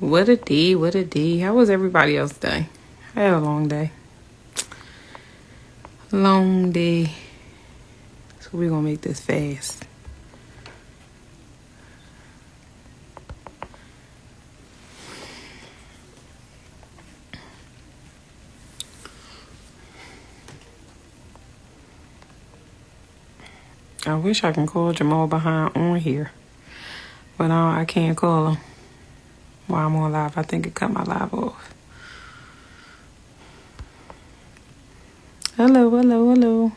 What a D, what a D. How was everybody else day? I had a long day. Long day. So we're gonna make this fast. I wish I can call Jamal behind on here. But I can't call him while I'm on live. I think it cut my live off. Hello, hello, hello.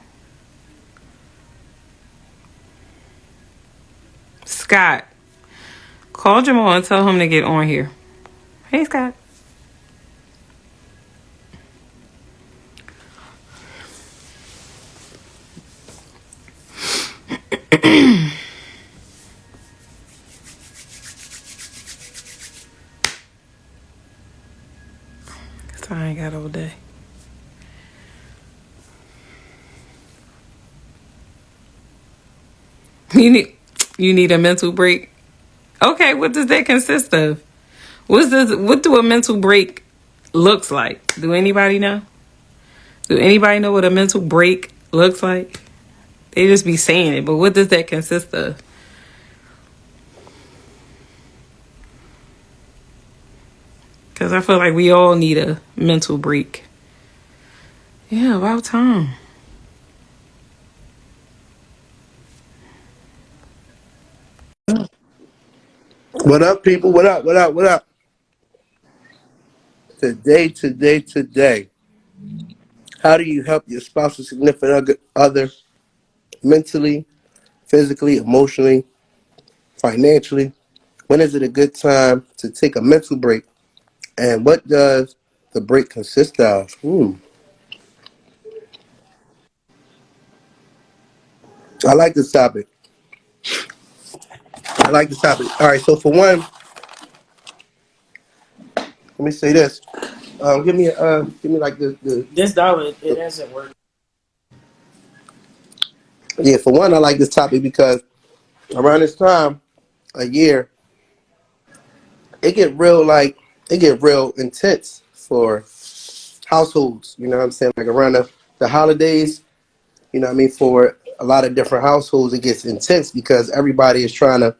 Scott, call Jamal and tell him to get on here. Hey, Scott. So I ain't got all day. You need a mental break. Okay, what does that consist of? What do a mental break looks like? Do anybody know? Do anybody know what a mental break looks like? They just be saying it, but what does that consist of? Because I feel like we all need a mental break. Yeah, about time. What up, people? What up? What up? What up? Today. How do you help your spouse or significant other mentally, physically, emotionally, financially? When is it a good time to take a mental break? And what does the break consist of? I like this topic. All right, so for one, let me say this. Give me like the This dollar, it hasn't worked. yeah. For one, I like this topic because around this time a year, it get real intense for households. You know what I'm saying? Like around the holidays, you know what I mean? For a lot of different households, it gets intense because everybody is trying to,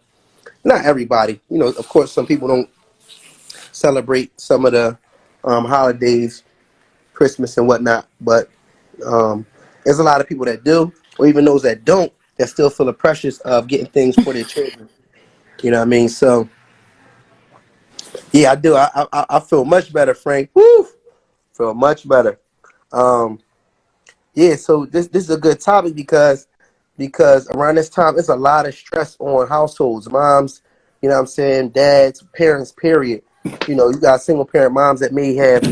not everybody, you know, of course, some people don't celebrate some of the holidays, Christmas and whatnot, but there's a lot of people that do, or even those that don't, that still feel the pressures of getting things for their children. You know what I mean? So, yeah, I do. I feel much better, Frank. Woo! Feel much better. Um, Yeah, so this is a good topic because around this time it's a lot of stress on households, moms, you know what I'm saying, dads, parents, period. You know, you got single parent moms that may have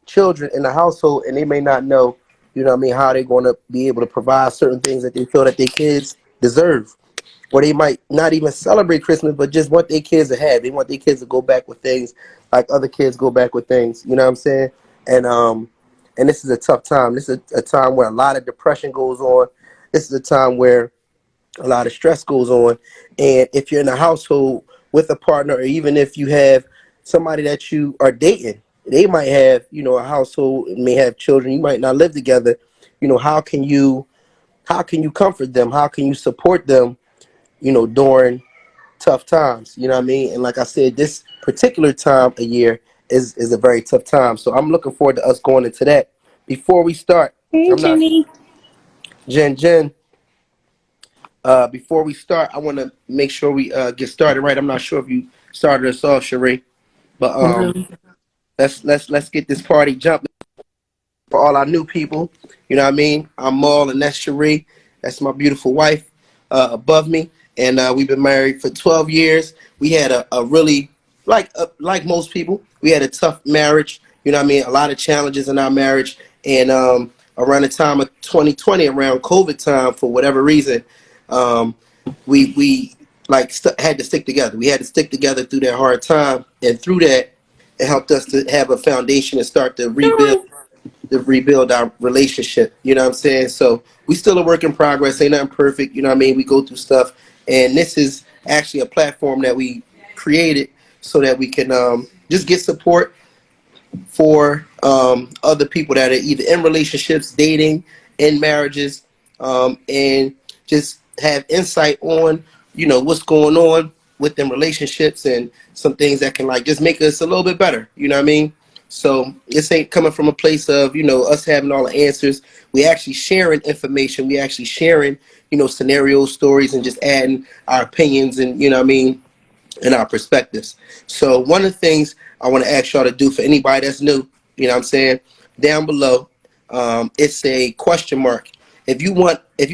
children in the household and they may not know, you know what I mean, how they're going to be able to provide certain things that they feel that their kids deserve. Or they might not even celebrate Christmas, but just want their kids to have. They want their kids to go back with things like other kids go back with things. You know what I'm saying? And and this is a tough time. This is a time where a lot of depression goes on. This is a time where a lot of stress goes on. And if you're in a household with a partner, or even if you have somebody that you are dating, they might have, you know, a household, may have children. You might not live together. You know, how can you comfort them? How can you support them? You know, during tough times. You know what I mean? And like I said, this particular time of year is a very tough time. So I'm looking forward to us going into that. Before we start, Hey, I'm not Jenny. Jen. Before we start, I want to make sure we get started right. I'm not sure if you started us off, Sheree, but No. let's get this party jumping for all our new people. You know what I mean? I'm Maul and that's Sheree. That's my beautiful wife above me, and we've been married for 12 years. We had a really like most people, we had a tough marriage. You know what I mean? A lot of challenges in our marriage, and around the time of 2020, around COVID time, for whatever reason, um, we like had to stick together. We had to stick together through that hard time, and through that, it helped us to have a foundation and start to rebuild our relationship. You know what I'm saying? So we still a work in progress. Ain't nothing perfect. You know what I mean? We go through stuff, and this is actually a platform that we created so that we can just get support for other people that are either in relationships, dating, in marriages, and just have insight on what's going on with them relationships and some things that can like just make us a little bit better. You know what I mean? So this ain't coming from a place of us having all the answers. We actually sharing information. We actually sharing scenarios, stories, and just adding our opinions and what I mean, and our perspectives. So one of the things I want to ask y'all to do for anybody that's new, what I'm saying, down below, it's a question mark. If you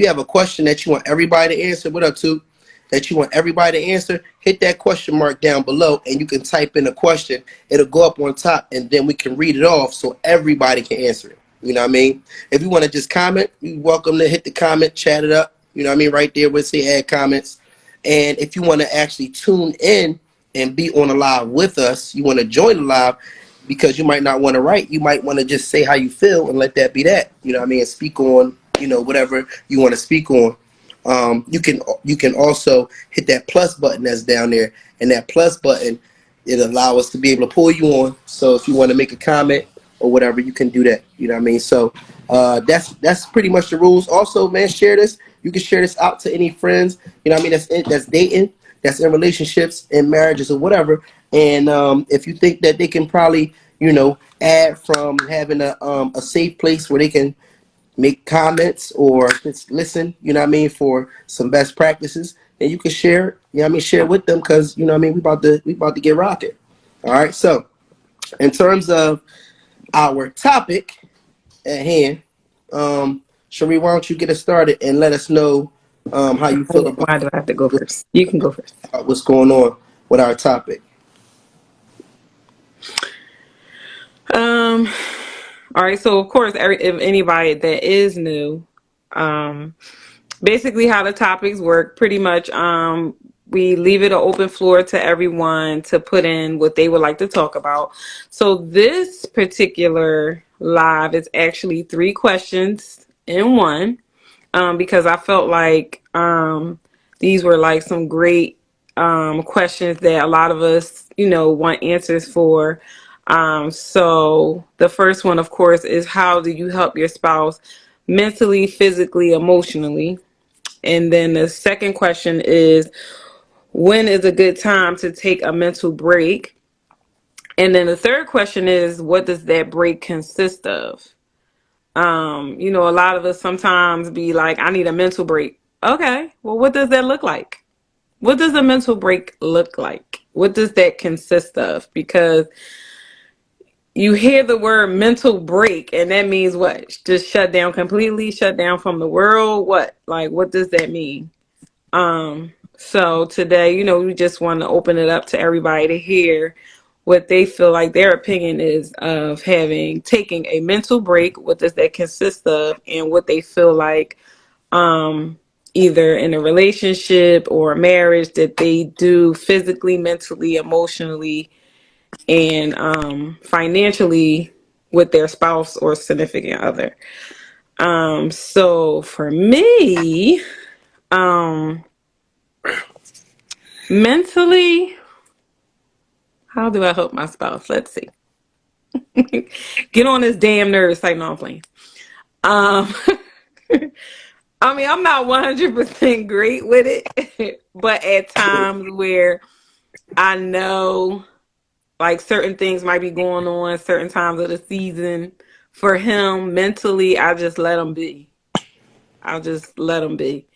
have a question that you want everybody to answer, what up to? That you want everybody to answer, hit that question mark down below and you can type in a question. It'll go up on top and then we can read it off so everybody can answer it. You know what I mean? If you want to just comment, you're welcome to hit the comment, chat it up. You know what I mean? Right there, we'll say add comments. And if you want to actually tune in and be on the live with us, you want to join the live because you might not want to write. You might want to just say how you feel and let that be that. You know what I mean? And speak on, whatever you want to speak on. You can also hit that plus button that's down there, and that plus button it allow us to be able to pull you on. So if you want to make a comment or whatever, you can do that. You know what I mean? So that's pretty much the rules. Also, man, share this. You can share this out to any friends. You know what I mean? That's dating, that's in relationships, in marriages, or whatever. And if you think that they can probably add from having a safe place where they can make comments or just listen, you know what I mean, for some best practices, and you can share, share with them because we about to get rocking. All right. So in terms of our topic at hand, Cherie, why don't you get us started and let us know how you feel Why do I have to go first? You can go first. about what's going on with our topic. All right. So of course, if anybody that is new, basically how the topics work, pretty much, we leave it an open floor to everyone to put in what they would like to talk about. So this particular live is actually 3 questions in one, because I felt like these were like some great questions that a lot of us, want answers for. So the first one, of course, is how do you help your spouse mentally, physically, emotionally? And then the second question is, when is a good time to take a mental break? And then the third question is, what does that break consist of? A lot of us sometimes be like, I need a mental break. Okay, well, what does that look like? What does a mental break look like? What does that consist of? Because you hear the word mental break, and that means what? Just shut down completely, shut down from the world? What? Like, what does that mean? So today, we just want to open it up to everybody to hear what they feel like their opinion is of taking a mental break. What does that consist of, and what they feel like, either in a relationship or a marriage, that they do physically, mentally, emotionally, and financially with their spouse or significant other. So for me, mentally, how do I help my spouse? Let's see. Get on this damn nerves. Like, no, I'm playing. Um, I mean, I'm not 100% great with it, but at times where I know like certain things might be going on, certain times of the season, for him mentally, I just let him be. I'll just let him be.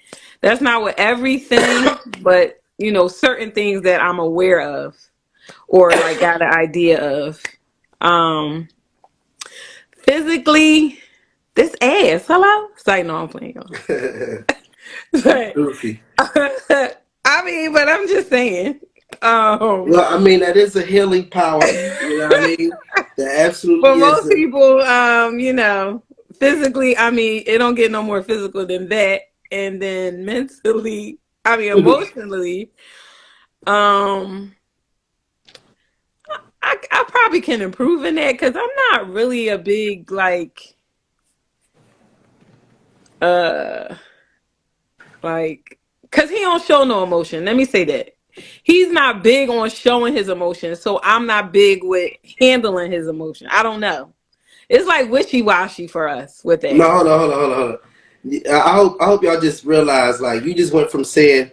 That's not with everything, but certain things that I'm aware of or like got an idea of. Um, Physically, this ass. Hello. It's like, no, I'm playing. But Goofy. I mean, but I'm just saying. Well, I mean, that is a healing power. You know what I mean? That For absolutely is. most people, physically, I mean, it don't get no more physical than that. And then mentally, I mean, emotionally, um, I probably can improve in that because I'm not really a big uh, like, because he don't show no emotion. Let me say that. He's not big on showing his emotions, so I'm not big with handling his emotion. I don't know. It's like wishy washy for us with No, that. hold on. I hope y'all just realize, like, you just went from saying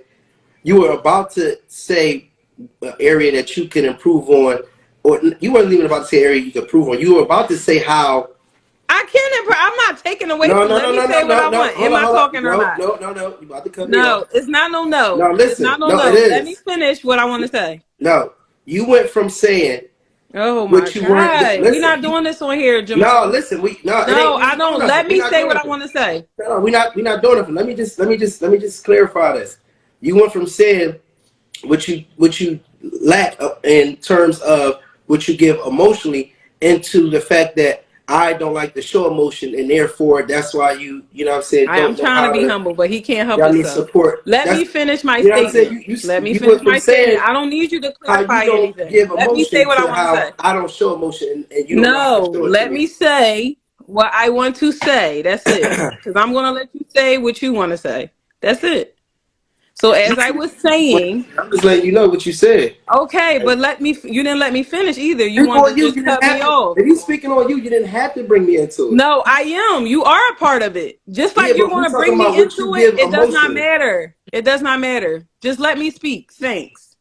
you were about to say an area that you can improve on, or you weren't even about to say an area you can improve on. You were about to say how. I can't. I'm not taking away No, from. no, Let no, me no, say no, what no, I no. want. Am I Hold on. talking or No, not? no, no, no. You about to cut me off. No, it's not no no. No, It's listen. not no No, it no. Let me is. finish what I want to say. No, you went from saying Oh my what you weren't. God. We're Listen, not doing this on here, no, Jamal. listen. No, it ain't. No, We I ain't doing don't. nothing. Let We me not say doing what I nothing. want to say. No, we not doing nothing. Let me just clarify this. You went from saying what you lack in terms of what you give emotionally into the fact that I don't like to show emotion, and therefore that's why you know what I'm saying, I'm don't know trying to how be to. humble, but he can't help Y'all need himself. support. Let That's me finish my you know what I'm saying. statement. You Let me you finish went from my statement. saying I don't need you to how you clarify don't anything. give Let me say emotion what I to want to say. how I don't show emotion, and you don't know how to No, show it to let me. me say what I want to say. That's it. Because I'm going to let you say what you want to say. That's it. So, as I was saying, I'm just letting you know what you said. okay, but you didn't let me finish either. You Speak wanted on to you. just You didn't cut me have to. off. If he's speaking on you, you didn't have to bring me into it. No, I am. You are a part of it. Just Yeah, like you're but going we're to talking bring about me what you into it, give it does not emotionally. matter. It does not matter. Just let me speak. Thanks.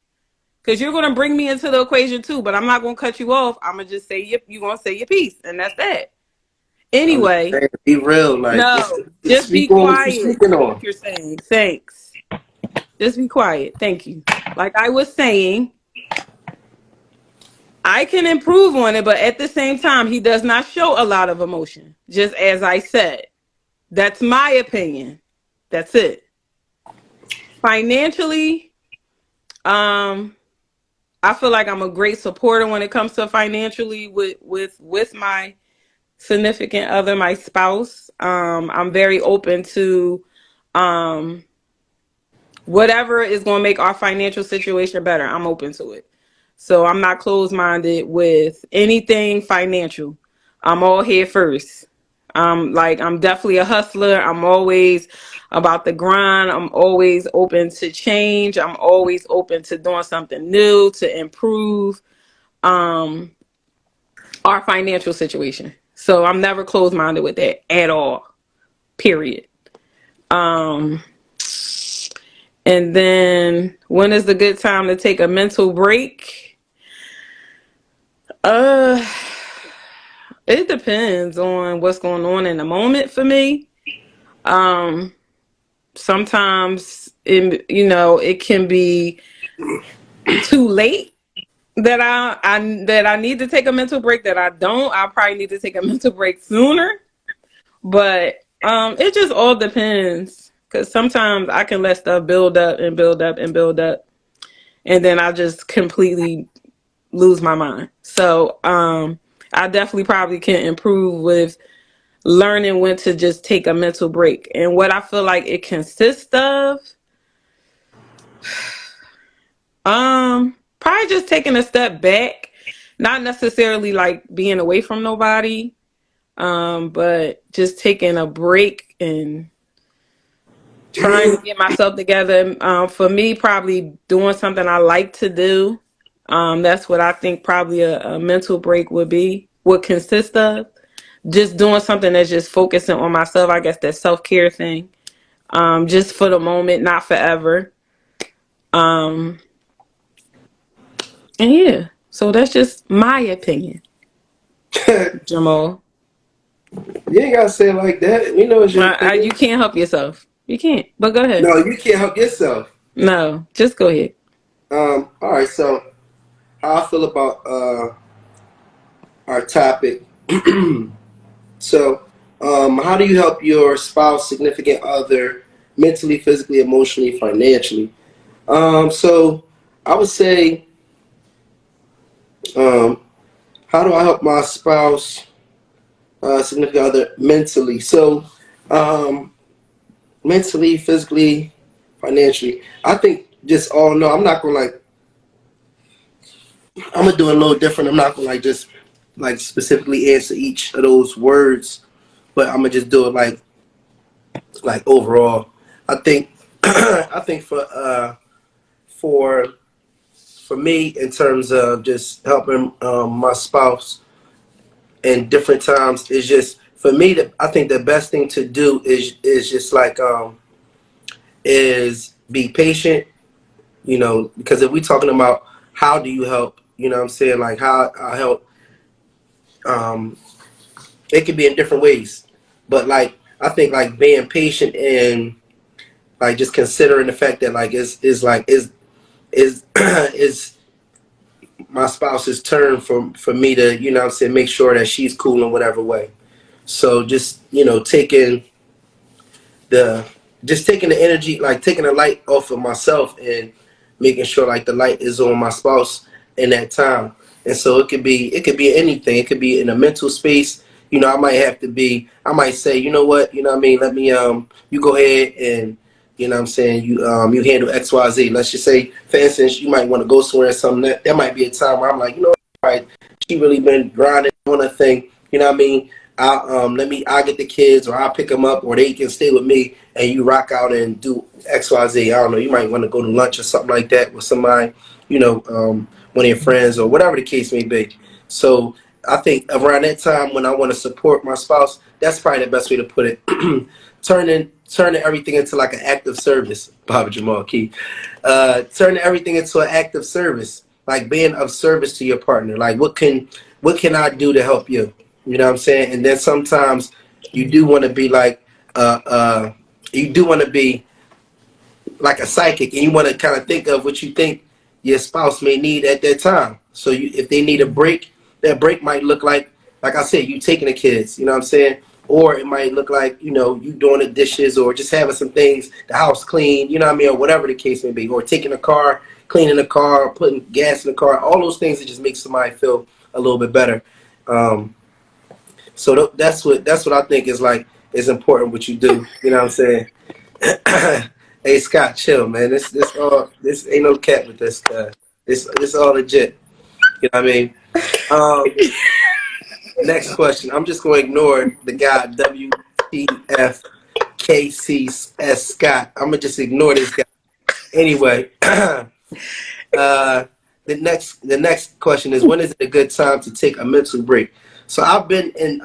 Because you're going to bring me into the equation too, but I'm not going to cut you off. I'm going to just say you're going to say your piece, and that's that. I'm just Anyway, saying, be real. Like, no, just just be speak on what you're quiet. speaking Is on. what you're saying. Thanks. Just be quiet. Thank you. Like I was saying, I can improve on it, but at the same time, he does not show a lot of emotion. Just as I said, that's my opinion. That's it. Financially, um, I feel like I'm a great supporter when it comes to financially with my significant other, my spouse. I'm very open to um whatever is going to make our financial situation better. I'm open to it. So I'm not closed minded with anything financial. I'm all here first. I'm definitely a hustler. I'm always about the grind. I'm always open to change. I'm always open to doing something new to improve um our financial situation. So I'm never closed minded with that at all. Period. Um and then when is the good time to take a mental break? Uh it depends on what's going on in the moment for me. Um Sometimes it can be too late that I need to take a mental break that I don't. I probably need to take a mental break sooner. But it just all depends. Cause sometimes I can let stuff build up and build up and build up, and then I just completely lose my mind. So I definitely probably can improve with learning when to just take a mental break. And what I feel like it consists of, probably just taking a step back, not necessarily like being away from nobody, but just taking a break and trying to get myself together. For me, probably doing something I like to do. That's what I think probably a mental break would consist of. Just doing something that's just focusing on myself. I guess that self-care thing. Just for the moment, not forever. Um, and yeah, so that's just my opinion, You Jamal. ain't gotta say it like that. We know it's your You opinion. can't help yourself. You can't. But go ahead. No, you can't help yourself. No, just go ahead. All right. So, how I feel about our topic. So, how do you help your spouse, significant other, mentally, physically, emotionally, financially? So I would say, um, how do I help my spouse, significant other, mentally? So, um, mentally, physically, financially. I think just all in all, I'm not gonna like. I'm gonna do it a little different. I'm not gonna like just like specifically answer each of those words, but I'm gonna just do it like overall. I think I think for for me, in terms of just helping my spouse in different times, is just for me. I think the best thing to do is just like is be patient. You know, because if we're talking about how do you help, you know what I'm saying, like how I help, um, it can be in different ways. But like I think like being patient and like just considering the fact that like is is my spouse's turn for me to, you know what I'm saying, make sure that she's cool in whatever way. So just, you know, the taking the energy, like taking the light off of myself and making sure like the light is on my spouse in that time. And so it could be anything. It could be in a mental space. You know, I might say, you know what, you know what I mean, let me you go ahead and, you know what I'm saying, you handle XYZ. Let's just say, for instance, you might want to go somewhere or something. That might be a time where I'm like, you know, right, she really been grinding on a thing. You know what I mean? I'll get the kids, or I'll pick them up, or they can stay with me, and you rock out and do XYZ. I don't know. You might want to go to lunch or something like that with somebody, you know, one of your friends or whatever the case may be. So I think around that time when I want to support my spouse, that's probably the best way to put it. Turning everything into like an act of service, Bobby Jamal Key. Turning everything into an act of service, like being of service to your partner. Like what can I do to help you? You know what I'm saying? And then sometimes you do want to be like you do want to be like a psychic, and you want to kind of think of what you think your spouse may need at that time. So if they need a break, that break might look like I said, you taking the kids. You know what I'm saying? Or it might look like, you know, you doing the dishes, or just having some things, the house clean. You know what I mean? Or whatever the case may be. Or taking the car, cleaning the car, or putting gas in the car. All those things that just make somebody feel a little bit better. So that's what I think is like is important what you do. You know what I'm saying? Hey Scott, chill, man. This ain't no cat with this guy. This all legit. You know what I mean? Um, Next question. I'm just going to ignore the guy WTFKCS Scott. I'm gonna just ignore this guy. Anyway, the next question is, when is it a good time to take a mental break? So I've been in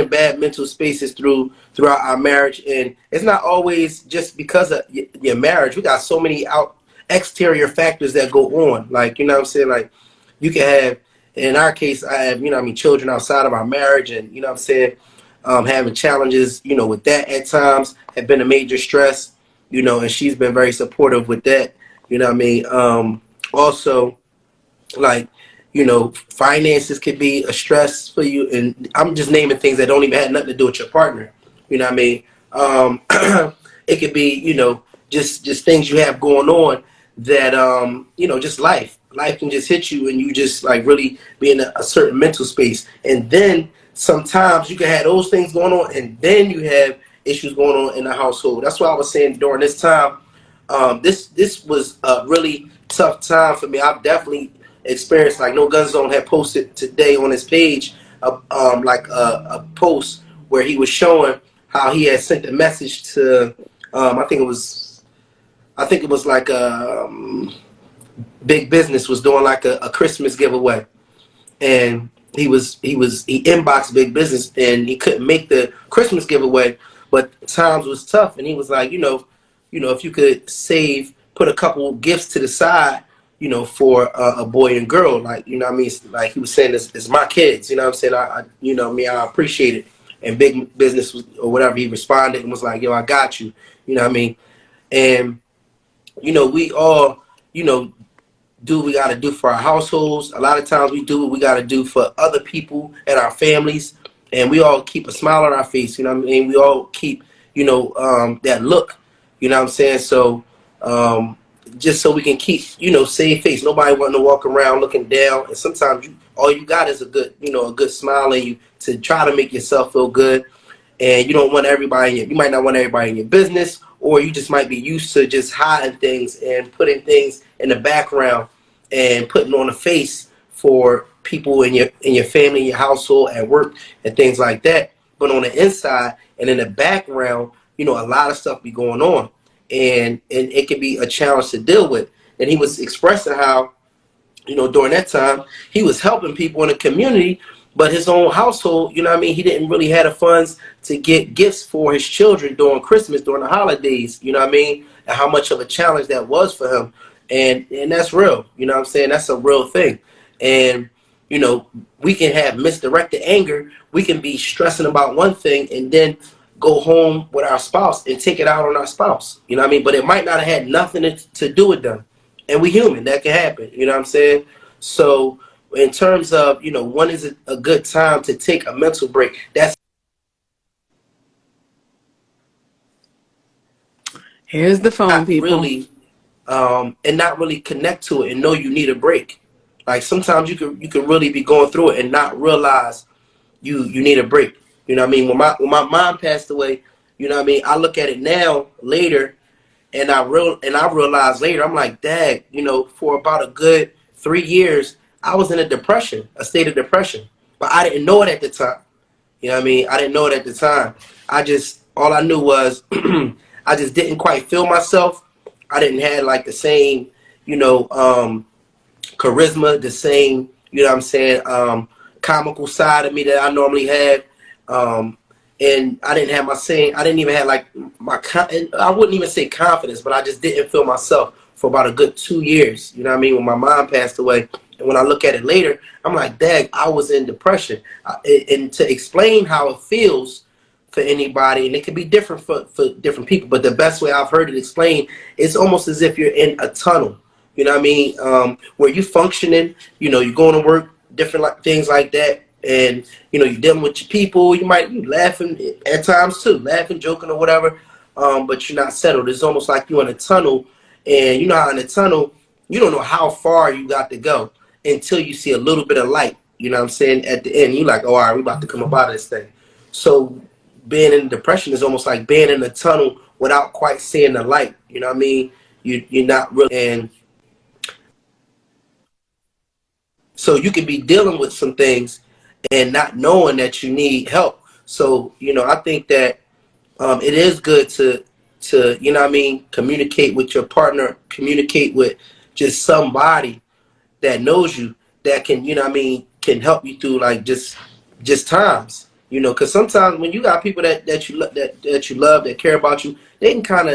bad mental spaces throughout our marriage, and it's not always just because of your marriage. We got so many exterior factors that go on. Like, you know what I'm saying? Like, you can have, in our case, I have, you know what I mean, children outside of our marriage, and you know what I'm saying, having challenges, you know, with that at times have been a major stress, you know, and she's been very supportive with that. You know what I mean? Also, like, you know, finances could be a stress for you, and I'm just naming things that don't even have nothing to do with your partner. You know what I mean? It could be, you know, just things you have going on that you know, just life can just hit you, and you just like really be in a certain mental space. And then sometimes you can have those things going on, and then you have issues going on in the household. That's why I was saying during this time, this was a really tough time for me. I've definitely experienced, like No Gun Zone had posted today on his page, a post where he was showing how he had sent a message to, I think it was like Big Business was doing like a Christmas giveaway, and he inboxed Big Business, and he couldn't make the Christmas giveaway, but times was tough, and he was like, if you could put a couple gifts to the side, you know, for a boy and girl, like, you know what I mean, like he was saying, it's my kids, you know what I'm saying, you know me, I appreciate it. And Big Business or whatever, he responded and was like, yo, I got you, you know what I mean, and you know, we all, you know, do what we got to do for our households. A lot of times we do what we got to do for other people and our families, and we all keep a smile on our face. You know what I mean? We all keep, you know, that look. You know what I'm saying? So just so we can keep, you know, save face. Nobody wanting to walk around looking down. And sometimes all you got is a good smile in you to try to make yourself feel good. And you don't want everybody you might not want everybody in your business, or you just might be used to just hiding things and putting things in the background and putting on a face for people in your family, your household, at work, and things like that. But on the inside and in the background, you know, a lot of stuff be going on, and it can be a challenge to deal with. And he was expressing how during that time, he was helping people in the community, but his own household, he didn't really have the funds to get gifts for his children during Christmas, during the holidays, and how much of a challenge that was for him. And that's real, That's a real thing. And, we can have misdirected anger. We can be stressing about one thing and then go home with our spouse and take it out on our spouse, But it might not have had nothing to do with them. And we human, that can happen, So in terms of, when is it a good time to take a mental break? That's Here's the phone, not people. really, and not really connect to it and know you need a break. Like sometimes you can really be going through it and not realize you need a break. When my mom passed away, I look at it now later, and I realized later, I'm like, Dad, for about a good 3 years, I was in a state of depression, but I didn't know it at the time. I didn't know it at the time. All I knew was I just didn't quite feel myself. I didn't have like the same, charisma, the same, comical side of me that I normally had. And I didn't have I didn't even have like I wouldn't even say confidence, but I just didn't feel myself for about a good 2 years. When my mom passed away. And when I look at it later, I'm like, Dad, I was in depression. And to explain how it feels for anybody, and it can be different for different people, but the best way I've heard it explained, it's almost as if you're in a tunnel. Where you functioning, you're going to work, different things like that, and you're dealing with your people. You might be laughing at times too, laughing, joking, or whatever, but you're not settled. It's almost like you're in a tunnel, and how in a tunnel you don't know how far you got to go until you see a little bit of light. At the end, you're like, oh, all right, we're about to come up out of this thing. So being in depression is almost like being in a tunnel without quite seeing the light. You're not really, and so you could be dealing with some things and not knowing that you need help. So, I think that it is good to communicate with your partner, communicate with just somebody that knows you, that can, can help you through like just times. Because sometimes when you got people that you love, that care about you, they can kind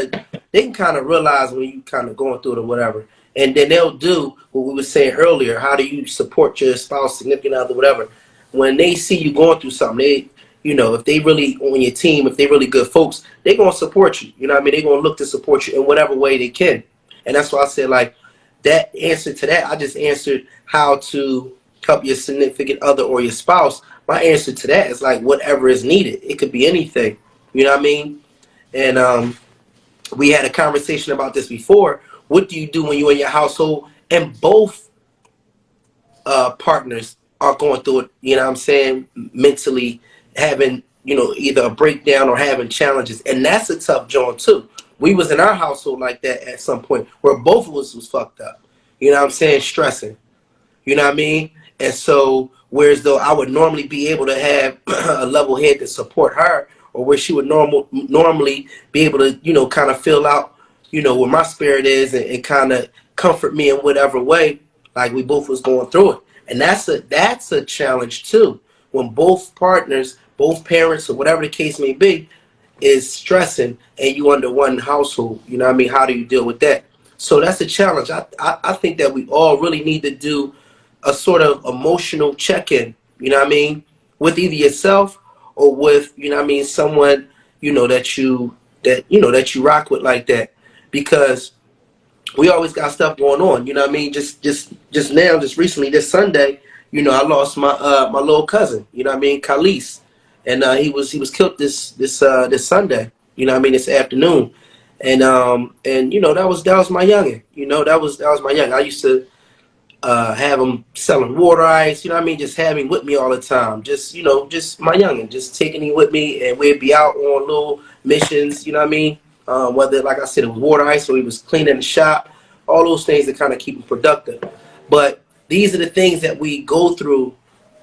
of realize when you kind of going through it or whatever, and then they'll do what we were saying earlier. How do you support your spouse, significant other, whatever? When they see you going through something, if they really on your team, if they really good folks, they're gonna support you. They're gonna look to support you in whatever way they can. And that's why I said, like, that answer to that, I just answered how to help your significant other or your spouse. My answer to that is like whatever is needed. It could be anything. You know what I mean? And we had a conversation about this before. What do you do when you're in your household and both partners are going through it? Mentally having either a breakdown or having challenges, and that's a tough joint too. We was in our household like that at some point where both of us was fucked up. Stressing. You know what I mean? And so, whereas though I would normally be able to have a level head to support her, or where she would normally be able to, kind of fill out, where my spirit is, and kind of comfort me in whatever way, like we both was going through it. And that's a challenge too. When both partners, both parents, or whatever the case may be, is stressing and you under one household, how do you deal with that? So that's a challenge. I think that we all really need to do a sort of emotional check-in, with either yourself or with, someone, that you rock with like that. Because we always got stuff going on, Just now, just recently, this Sunday, I lost my little cousin, Khalees. And he was killed this Sunday, this afternoon. And that was my youngin. That was my young. I used to have him selling water ice, just have him with me all the time. Just my youngin, just taking him with me, and we'd be out on little missions, whether, like I said, it was water ice or he was cleaning the shop, all those things that kind of keep him productive. But these are the things that we go through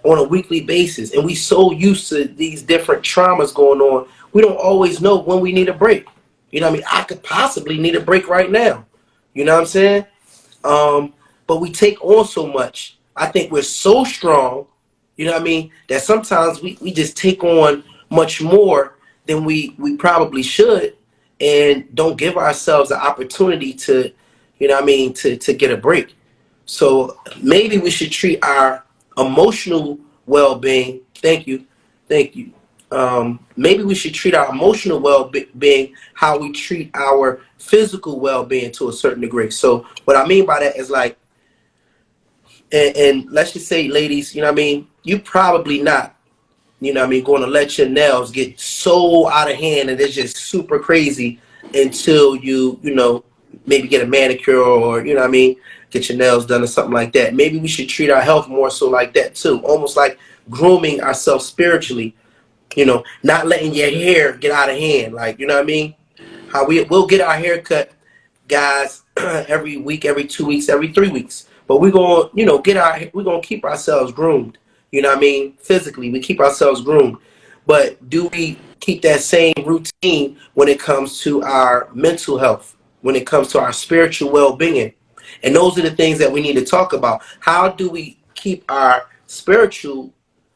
on a weekly basis, and we so used to these different traumas going on, we don't always know when we need a break. I could possibly need a break right now. You know what I'm saying? but we take on so much. I think we're so strong, you know what I mean, that sometimes we just take on much more than we probably should, and don't give ourselves the opportunity to, you know what I mean, to get a break. So maybe we should treat our emotional well-being. Thank you, thank you. Maybe we should treat our emotional well-being how we treat our physical well-being to a certain degree. So what I mean by that is like, and let's just say, ladies, you know what I mean, you probably not, you know what I mean, going to let your nails get so out of hand and it's just super crazy until you know, maybe get a manicure, or, you know what I mean, get your nails done or something like that. Maybe we should treat our health more so like that too, almost like grooming ourselves spiritually, you know, not letting your hair get out of hand. Like, you know what I mean? How we'll get our hair cut, guys, every week, every 2 weeks, every 3 weeks. But we're gonna, you know, we're gonna keep ourselves groomed. You know what I mean? Physically, we keep ourselves groomed. But do we keep that same routine when it comes to our mental health, when it comes to our spiritual well-being? And those are the things that we need to talk about. How do we keep our spiritual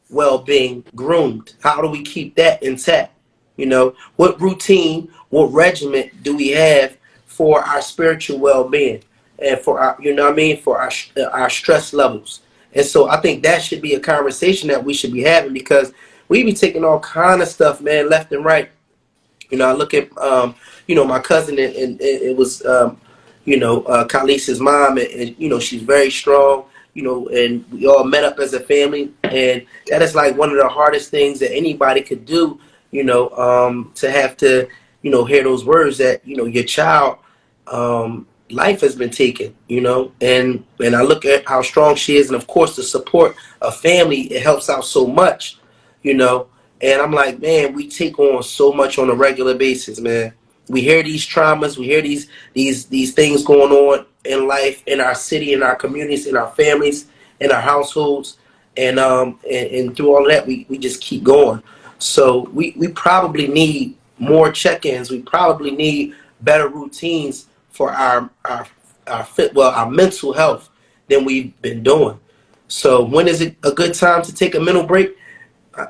well-being groomed? How do we keep that intact? You know, what routine, what regimen do we have for our spiritual well-being and for our, you know what I mean, for our stress levels? And so I think that should be a conversation that we should be having, because we be taking all kind of stuff, man, left and right. You know, I look at, you know, my cousin, and it was, you know, Khalees's mom, and, you know, she's very strong, you know, and we all met up as a family. And that is like one of the hardest things that anybody could do, you know, to have to, you know, hear those words that, you know, your child, life has been taken, you know, and I look at how strong she is. And of course, the support of family, it helps out so much, you know. And I'm like, man, we take on so much on a regular basis, man. We hear these traumas, we hear these things going on in life, in our city, in our communities, in our families, in our households, and through all of that, we just keep going. So we probably need more check-ins. We probably need better routines for our mental health than we've been doing. So when is it a good time to take a mental break?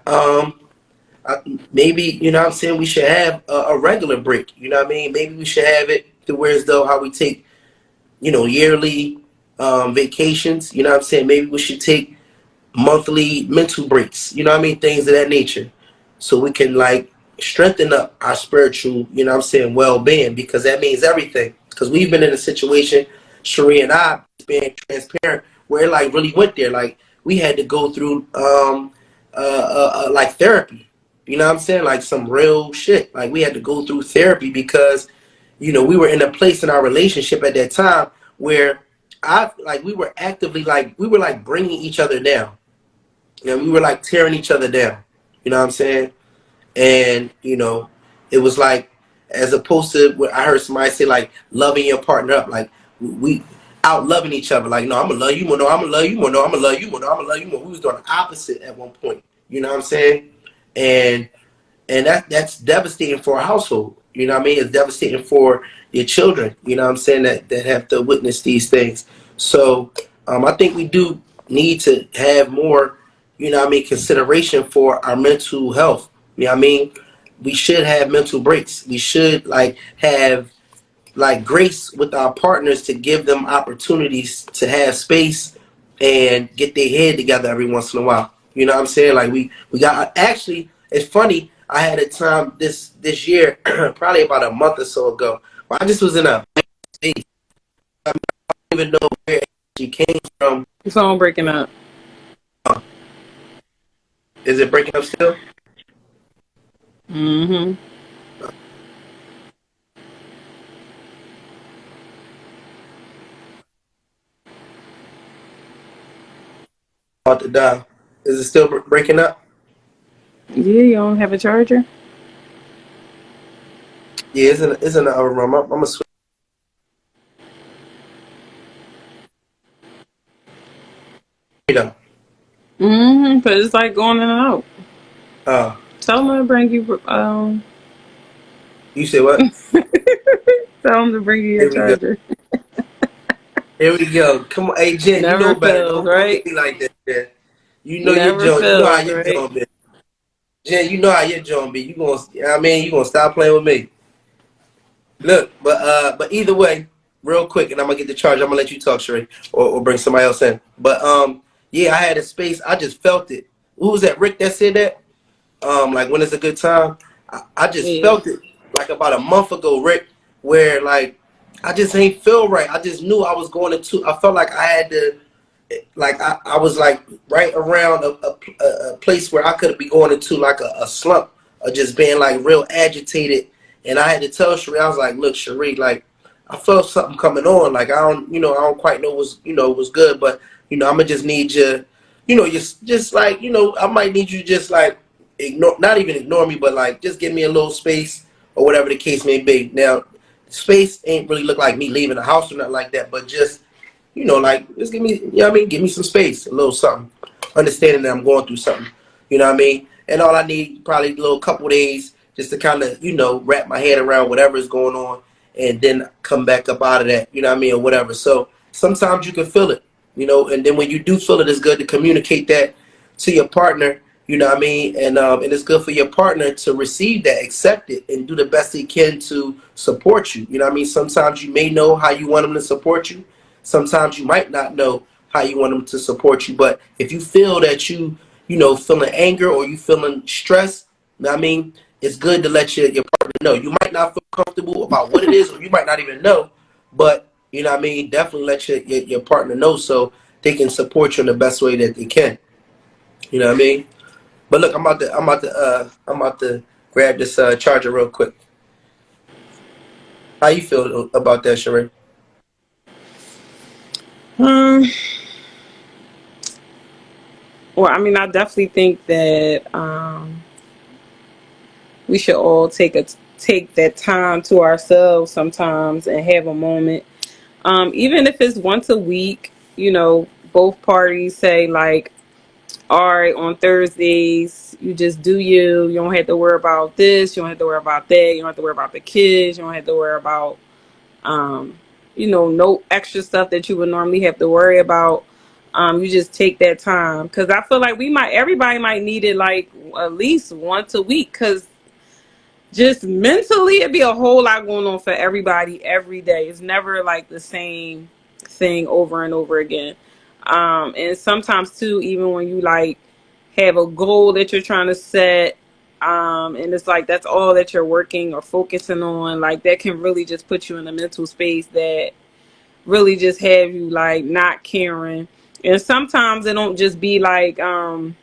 Um, Maybe, you know what I'm saying, we should have a regular break. You know what I mean? Maybe we should have it to where as though how we take, you know, yearly vacations. You know what I'm saying? Maybe we should take monthly mental breaks. You know what I mean? Things of that nature. So we can like strengthen up our spiritual, you know what I'm saying, well-being, because that means everything. Because we've been in a situation, Sheree and I, being transparent, where it like really went there. Like we had to go through like therapy. You know what I'm saying? Like some real shit. Like we had to go through therapy because, you know, we were in a place in our relationship at that time where we were actively like, we were like bringing each other down. You know, we were like tearing each other down. You know what I'm saying? And, you know, it was like, as opposed to what I heard somebody say, like loving your partner up, like we out loving each other. Like, no, I'm gonna love you more. No, I'm gonna love you more. No, I'm gonna love you more. No, I'm gonna love you more. We was doing the opposite at one point. You know what I'm saying? And that's devastating for a household. You know what I mean? It's devastating for your children. You know what I'm saying? That have to witness these things. So I think we do need to have more, you know what I mean, consideration for our mental health. You know what I mean? We should have mental breaks. We should like have like grace with our partners to give them opportunities to have space and get their head together every once in a while. You know what I'm saying? Like we got, actually, it's funny. I had a time this year, probably about a month or so ago, where I just was in a space. I don't even know where she came from. Your phone breaking up. Is it breaking up still? Mm-hmm. About to die. Is it still breaking up? Yeah, you don't have a charger? Yeah, it's in the other room. I'm gonna switch it up. Mm-hmm. But it's like going in and out. Uh, Tell them to bring you you say what? tell them to bring you your Here we go. charger. Here we go. Come on, hey Jen, you know Never better. fails, Don't right? get me like that, Jen. You know your Never joint. You know how fails, your right? joint be. Jen, you know how your joint be. I mean, you gonna stop playing with me. Look, but either way, real quick, and I'm gonna get the charge. I'm gonna let you talk, Sheree, or bring somebody else in. But yeah, I had a space. I just felt it. Who was that? Rick that said that? Like when it's a good time. I just Yeah. felt it like about a month ago, Rick, where like I just ain't feel right. I just knew I was going into. I felt like I had to like I was like right around a place where I could be going into like a slump of just being like real agitated. And I had to tell Sheree, I was like, look, Sheree, like I felt something coming on. Like I don't quite know what's good, but I'm gonna just need you, just like, I might need you just like ignore, not even ignore me, but like just give me a little space or whatever the case may be. Now, space ain't really look like me leaving the house or nothing like that, but just like just give me, give me some space, a little something. Understanding that I'm going through something, And all I need probably a little couple days just to kind of, wrap my head around whatever is going on, and then come back up out of that, or whatever. So sometimes you can feel it, and then when you do feel it, it's good to communicate that to your partner, and it's good for your partner to receive that, accept it, and do the best they can to support you. Sometimes you may know how you want them to support you. Sometimes you might not know how you want them to support you. But if you feel that feeling anger or you feeling stress, it's good to let your partner know. You might not feel comfortable about what it is, or you might not even know, but definitely let your partner know so they can support you in the best way that they can. You know what I mean? But look, I'm about to grab this charger real quick. How you feel about that, Sheree? Um. Well, I mean, I definitely think that we should all take that time to ourselves sometimes and have a moment. Even if it's once a week, both parties say like, all right, on Thursdays, you just do you. You don't have to worry about this. You don't have to worry about that. You don't have to worry about the kids. You don't have to worry about, um, no extra stuff that you would normally have to worry about. You just take that time because I feel like everybody might need it like at least once a week because just mentally it'd be a whole lot going on for everybody every day. It's never like the same thing over and over again. And sometimes too, even when you like have a goal that you're trying to set, and it's like that's all that you're working or focusing on, like that can really just put you in a mental space that really just have you like not caring. And sometimes it don't just be like your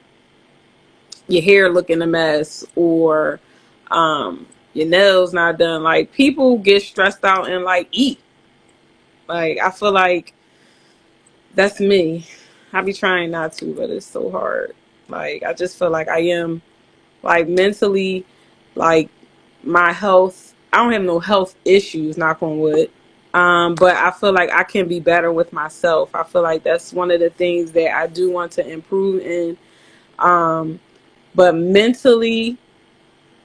hair looking a mess or your nails not done. Like people get stressed out and like eat. Like I feel like that's me. I be trying not to, but it's so hard. Like I just feel like I am like mentally, like my health. I don't have no health issues, knock on wood. But I feel like I can be better with myself. I feel like that's one of the things that I do want to improve in. Um, but mentally,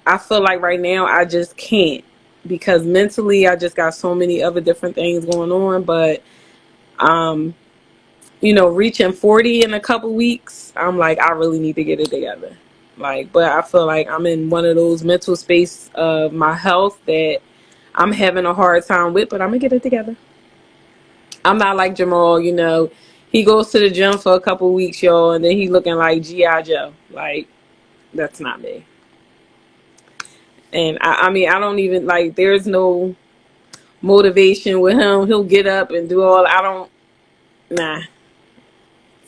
I feel like right now I just can't because mentally I just got so many other different things going on. But um, reaching 40 in a couple weeks, I'm like I really need to get it together. Like, but I feel like I'm in one of those mental space of my health that I'm having a hard time with, but I'm gonna get it together. I'm not like Jamal, he goes to the gym for a couple weeks, y'all, and then he looking like G.I. Joe. Like, that's not me. And I mean, I don't even like. There's no motivation with him. He'll get up and do all. I don't. Nah.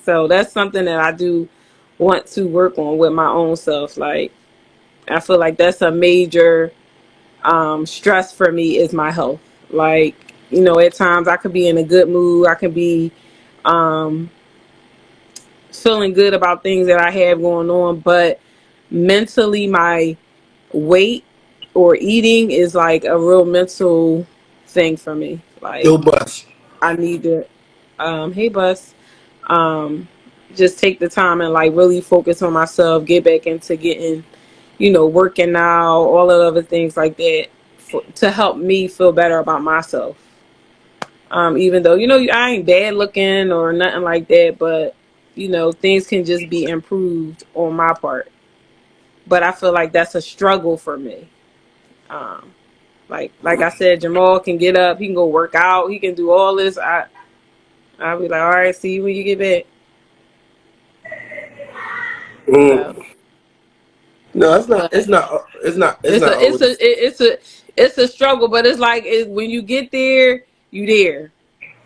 So that's something that I do want to work on with my own self. Like, I feel like that's a major stress for me is my health. Like, at times I could be in a good mood. I can be um, feeling good about things that I have going on, but mentally, my weight or eating is like a real mental thing for me. Like Yo, bus. I need to hey bus. Um just take the time and like really focus on myself, get back into getting, working out, all of the other things like that to help me feel better about myself. Even though, I ain't bad looking or nothing like that, but, things can just be improved on my part. But I feel like that's a struggle for me. Um, like I said, Jamal can get up, he can go work out, he can do all this. I'll be like, all right, see you when you get back. So, Mm. No, it's not. but It's not. It's not. It's it's not a it's a always. it's a it's a struggle. But it's like when you get there, you there.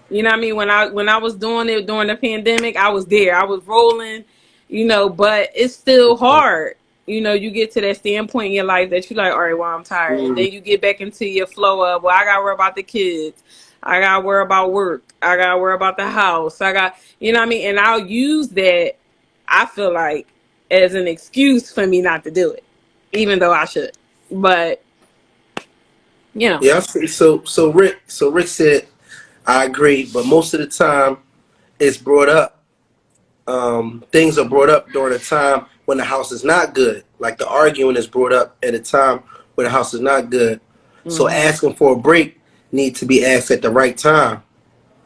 You know what I mean? When I was doing it during the pandemic, I was there. I was rolling, but it's still hard. You get to that standpoint in your life that you're like, all right, well, I'm tired. And Mm. then you get back into your flow of, well, I got to worry about the kids. I got to worry about work. I got to worry about the house. You know what I mean? And I'll use that, I feel like, as an excuse for me not to do it, even though I should. But, you know, Yeah. I see. So Rick said, I agree, but most of the time it's brought up. Things are brought up during a time when the house is not good. Like the arguing is brought up at a time when the house is not good. So hmm asking for a break needs to be asked at the right time.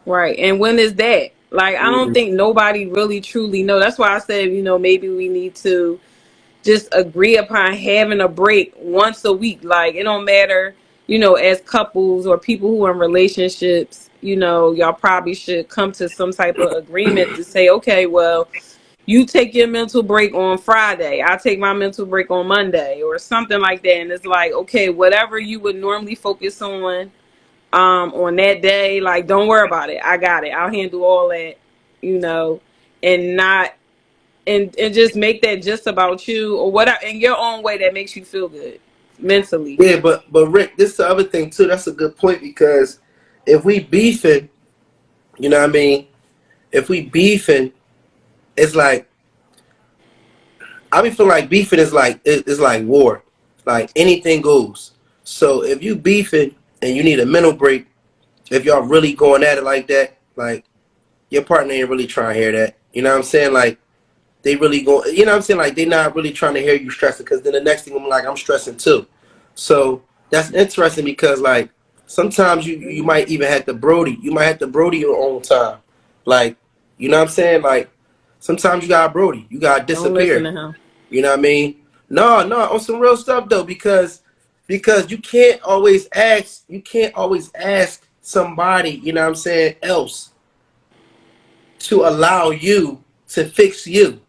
right. And when is that? Like, I don't Mm. think nobody really truly know. That's why I said, maybe we need to just agree upon having a break once a week. Like, it don't matter, as couples or people who are in relationships, y'all probably should come to some type of agreement to say, okay, well, you take your mental break on Friday, I take my mental break on Monday, or something like that. And it's like, okay, whatever you would normally focus on that day, like, don't worry about it. I got it. I'll handle all that, you know, and not and just make that just about you or whatever in your own way that makes you feel good mentally. Yeah, but Rick, this is the other thing too. That's a good point because if we beefing, you know what I mean? If we beefing, it's like I be feeling like beefing is like it's like war. Like anything goes. So if you beefing and you need a mental break, if y'all really going at it like that, like your partner ain't really trying to hear that. You know what I'm saying? Like they really go. You know what I'm saying? Like they not really trying to hear you stressing because then the next thing I'm like I'm stressing too. So that's interesting because like sometimes you might even have to Brody. You might have to Brody your own time. Like you know what I'm saying? Like sometimes you got Brody. You got to Don't listen disappear. to him. You know what I mean? No, on some real stuff though, because you can't always ask somebody, you know what I'm saying, else to allow you to fix you.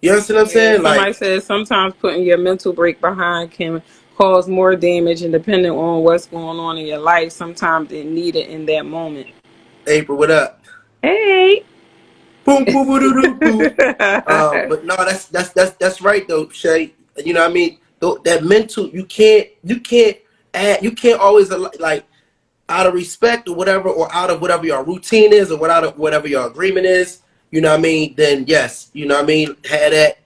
You understand what I'm Yeah, saying? Like, somebody says sometimes putting your mental break behind can cause more damage, and depending on what's going on in your life, sometimes they need it in that moment. April, what up? Hey. Boom, boom, boom, boom, boom. But no, that's right though, Shay. You know what I mean? That mental, you can't always like out of respect or whatever, or out of whatever your routine is, or whatever your agreement is. You know what I mean? Then yes, you know what I mean. Have that,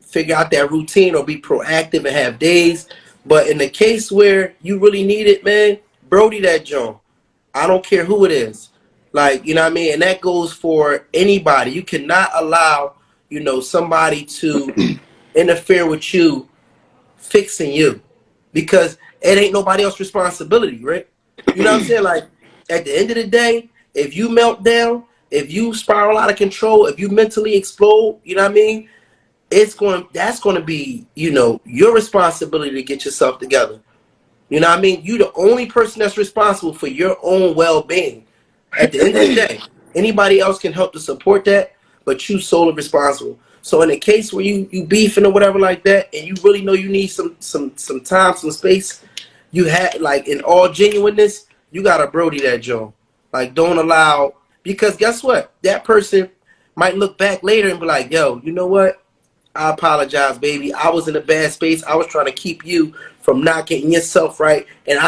figure out that routine, or be proactive and have days. But in the case where you really need it, man, Brody that Joan. I don't care who it is. Like, you know what I mean? And that goes for anybody. You cannot allow, somebody to interfere with you fixing you. Because it ain't nobody else's responsibility, right? You know what I'm saying? Like, at the end of the day, if you melt down, if you spiral out of control, if you mentally explode, you know what I mean? That's going to be, your responsibility to get yourself together. You know what I mean? You the only person that's responsible for your own well-being. At the end of the day, anybody else can help to support that, but you solely responsible. So in a case where you beefing or whatever like that, and you really know you need some time, some space, you had like in all genuineness, you gotta Brody that Joe. Like don't allow, because guess what? That person might look back later and be like, yo, you know what? I apologize, baby. I was in a bad space. I was trying to keep you from not getting yourself right, and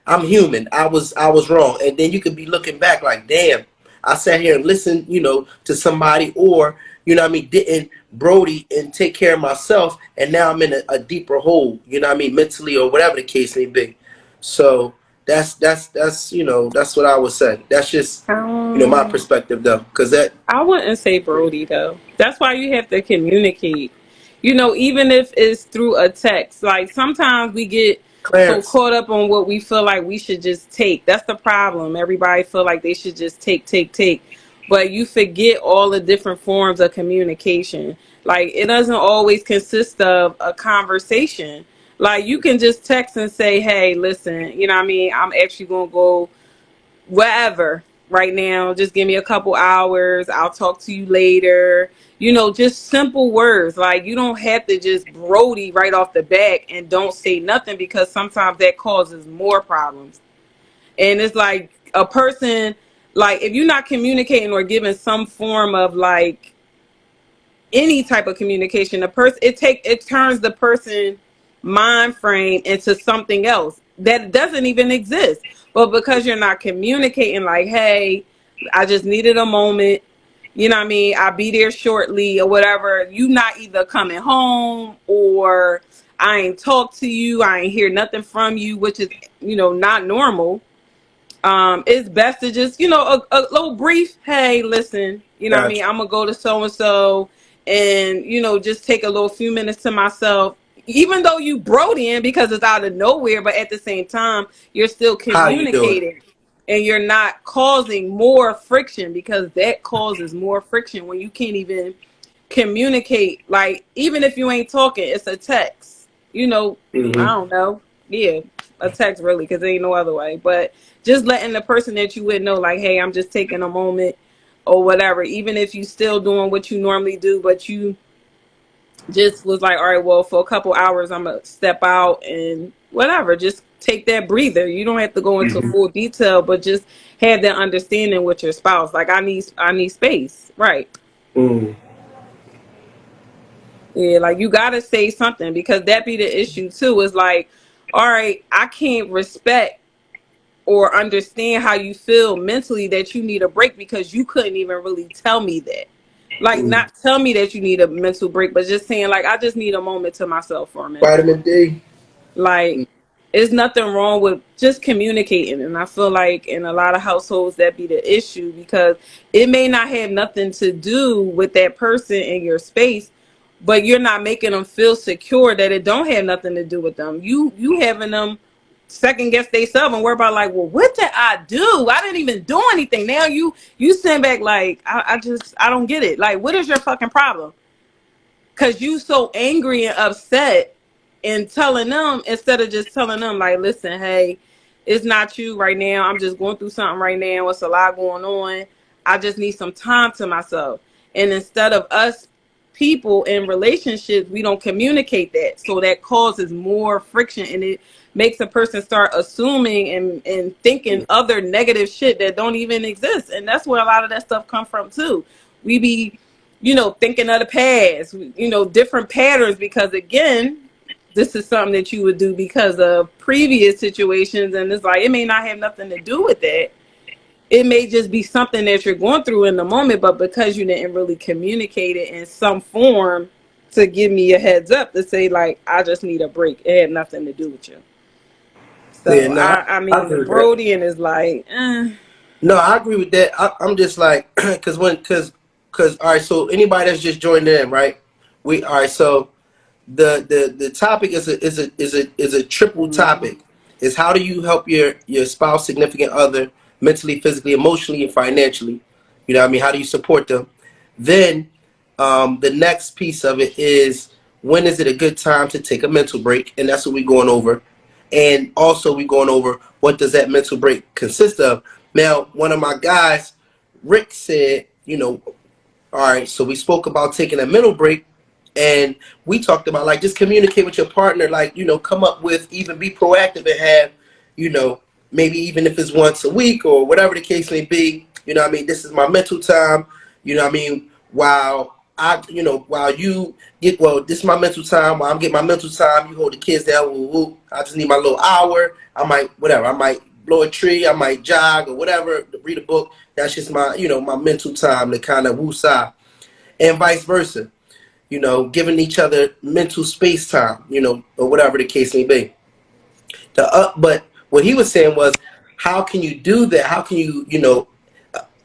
I'm human. I was wrong. And then you could be looking back like, damn, I sat here and listened, to somebody, or what I mean, didn't Brody and take care of myself, and now I'm in a deeper hole, what I mean, mentally or whatever the case may be. So that's what I would say. That's just my um, perspective though, because that. I wouldn't say Brody though. That's why you have to communicate. Even if it's through a text. Like sometimes we get so Clarence. caught up on what we feel like we should just take. That's the problem. Everybody feel like they should just take. But you forget all the different forms of communication. Like it doesn't always consist of a conversation. Like you can just text and say, "Hey, listen, you know what I mean? I'm actually going to go wherever right now. Just give me a couple hours. I'll talk to you later." You know, just simple words. Like you don't have to just Brody right off the bat and don't say nothing, because sometimes that causes more problems. And it's like a person, like if you're not communicating or giving some form of like any type of communication, the person it turns the person mind frame into something else that doesn't even exist. But because you're not communicating, like, hey, I just needed a moment, you know what I mean, I'll be there shortly or whatever, you not either coming home, or I ain't talk to you, I ain't hear nothing from you, which is, not normal. It's best to just, a little brief, hey, listen, what I mean, Gotcha. I'm gonna go to so and so, and just take a little few minutes to myself, even though you Brodian because it's out of nowhere, but at the same time you're still How you doing? communicating, and you're not causing more friction, because that causes more friction when you can't even communicate. Like even if you ain't talking, it's a text, I Hmm. don't know. Yeah, a text really, because there ain't no other way. But just letting the person that you would know, like, hey, I'm just taking a moment or whatever, even if you still doing what you normally do, but you just was like, all right, well, for a couple hours, I'm gonna step out and whatever. Just take that breather. You don't have to go into full detail, but just have that understanding with your spouse. Like, I need space, right? Mm. Yeah, like you gotta say something, because that be the issue too. Is like, all right, I can't respect or understand how you feel mentally that you need a break, because you couldn't even really tell me that. Like, Mm. not tell me that you need a mental break, but just saying like, I just need a moment to myself for a minute. Vitamin D. Like, there's nothing wrong with just communicating. And I feel like in a lot of households that be the issue, because it may not have nothing to do with that person in your space, but you're not making them feel secure that it don't have nothing to do with them. You having them second guess themselves and worry about like, well, what did I do? I didn't even do anything. Now you send back like, I don't get it. Like, what is your fucking problem? Cause you so angry and upset, and telling them, instead of just telling them like, listen, hey, it's not you right now. I'm just going through something right now. It's a lot going on. I just need some time to myself. And instead of us people in relationships, we don't communicate that. So that causes more friction, and it makes a person start assuming and thinking other negative shit that don't even exist. And that's where a lot of that stuff come from too. We be thinking of the past, different patterns, because again, this is something that you would do because of previous situations. And it's like, it may not have nothing to do with that. It may just be something that you're going through in the moment, but because you didn't really communicate it in some form to give me a heads up to say, like, I just need a break. It had nothing to do with you. Yeah, So, no, I I mean, the agree with that. Brodian is like, No, I agree with that. I'm just like, all right. So anybody that's just joined in, right? All right. So the topic is a triple mhm. topic. Is how do you help your spouse, significant other, mentally, physically, emotionally, and financially? You know what I mean? How do you support them? Then the next piece of it is, when is it a good time to take a mental break? And that's what we're going over. And also we're going over, what does that mental break consist of? Now, one of my guys, Rick, said, all right, so we spoke about taking a mental break, and we talked about like, just communicate with your partner, like, come up with, even be proactive and have, you know, maybe even if it's once a week or whatever the case may be, what I mean, this is my mental time, what I mean, while you get, well, this is my mental time, while I'm getting my mental time, you hold the kids down, woo, woo. I just need my little hour, I might blow a tree, I might jog or whatever, read a book. That's just my, my mental time to kind of woo-sah, and vice versa. Giving each other mental space time, or whatever the case may be. But what he was saying was, how can you do that? How can you,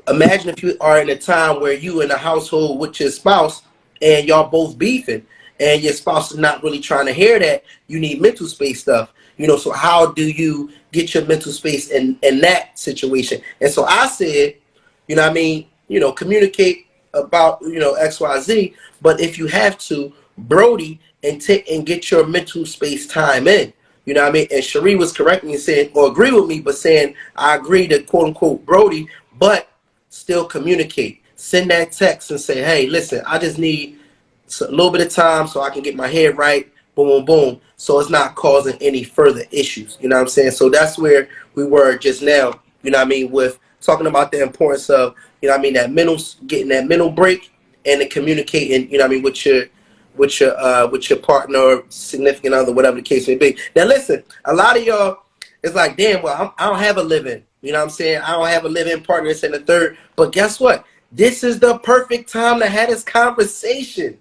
imagine if you are in a time where you in a household with your spouse and y'all both beefing, and your spouse is not really trying to hear that you need mental space stuff. So how do you get your mental space in that situation? And so I said, communicate about, XYZ, but if you have to, Brody, and take and get your mental space time in. You know what I mean? And Cherie was correcting me and saying, or agree with me, but saying, I agree to quote unquote Brody, but still communicate. Send that text and say, hey, listen, I just need a little bit of time so I can get my head right, boom, boom, boom, so it's not causing any further issues. You know what I'm saying? So that's where we were just now, with talking about the importance of, getting that mental break and the communicating, with your partner or significant other, whatever the case may be. Now listen, a lot of y'all, it's like, damn, well, I don't have a living. You know what I'm saying? I don't have a living partner, this and the third. But guess what? This is the perfect time to have this conversation.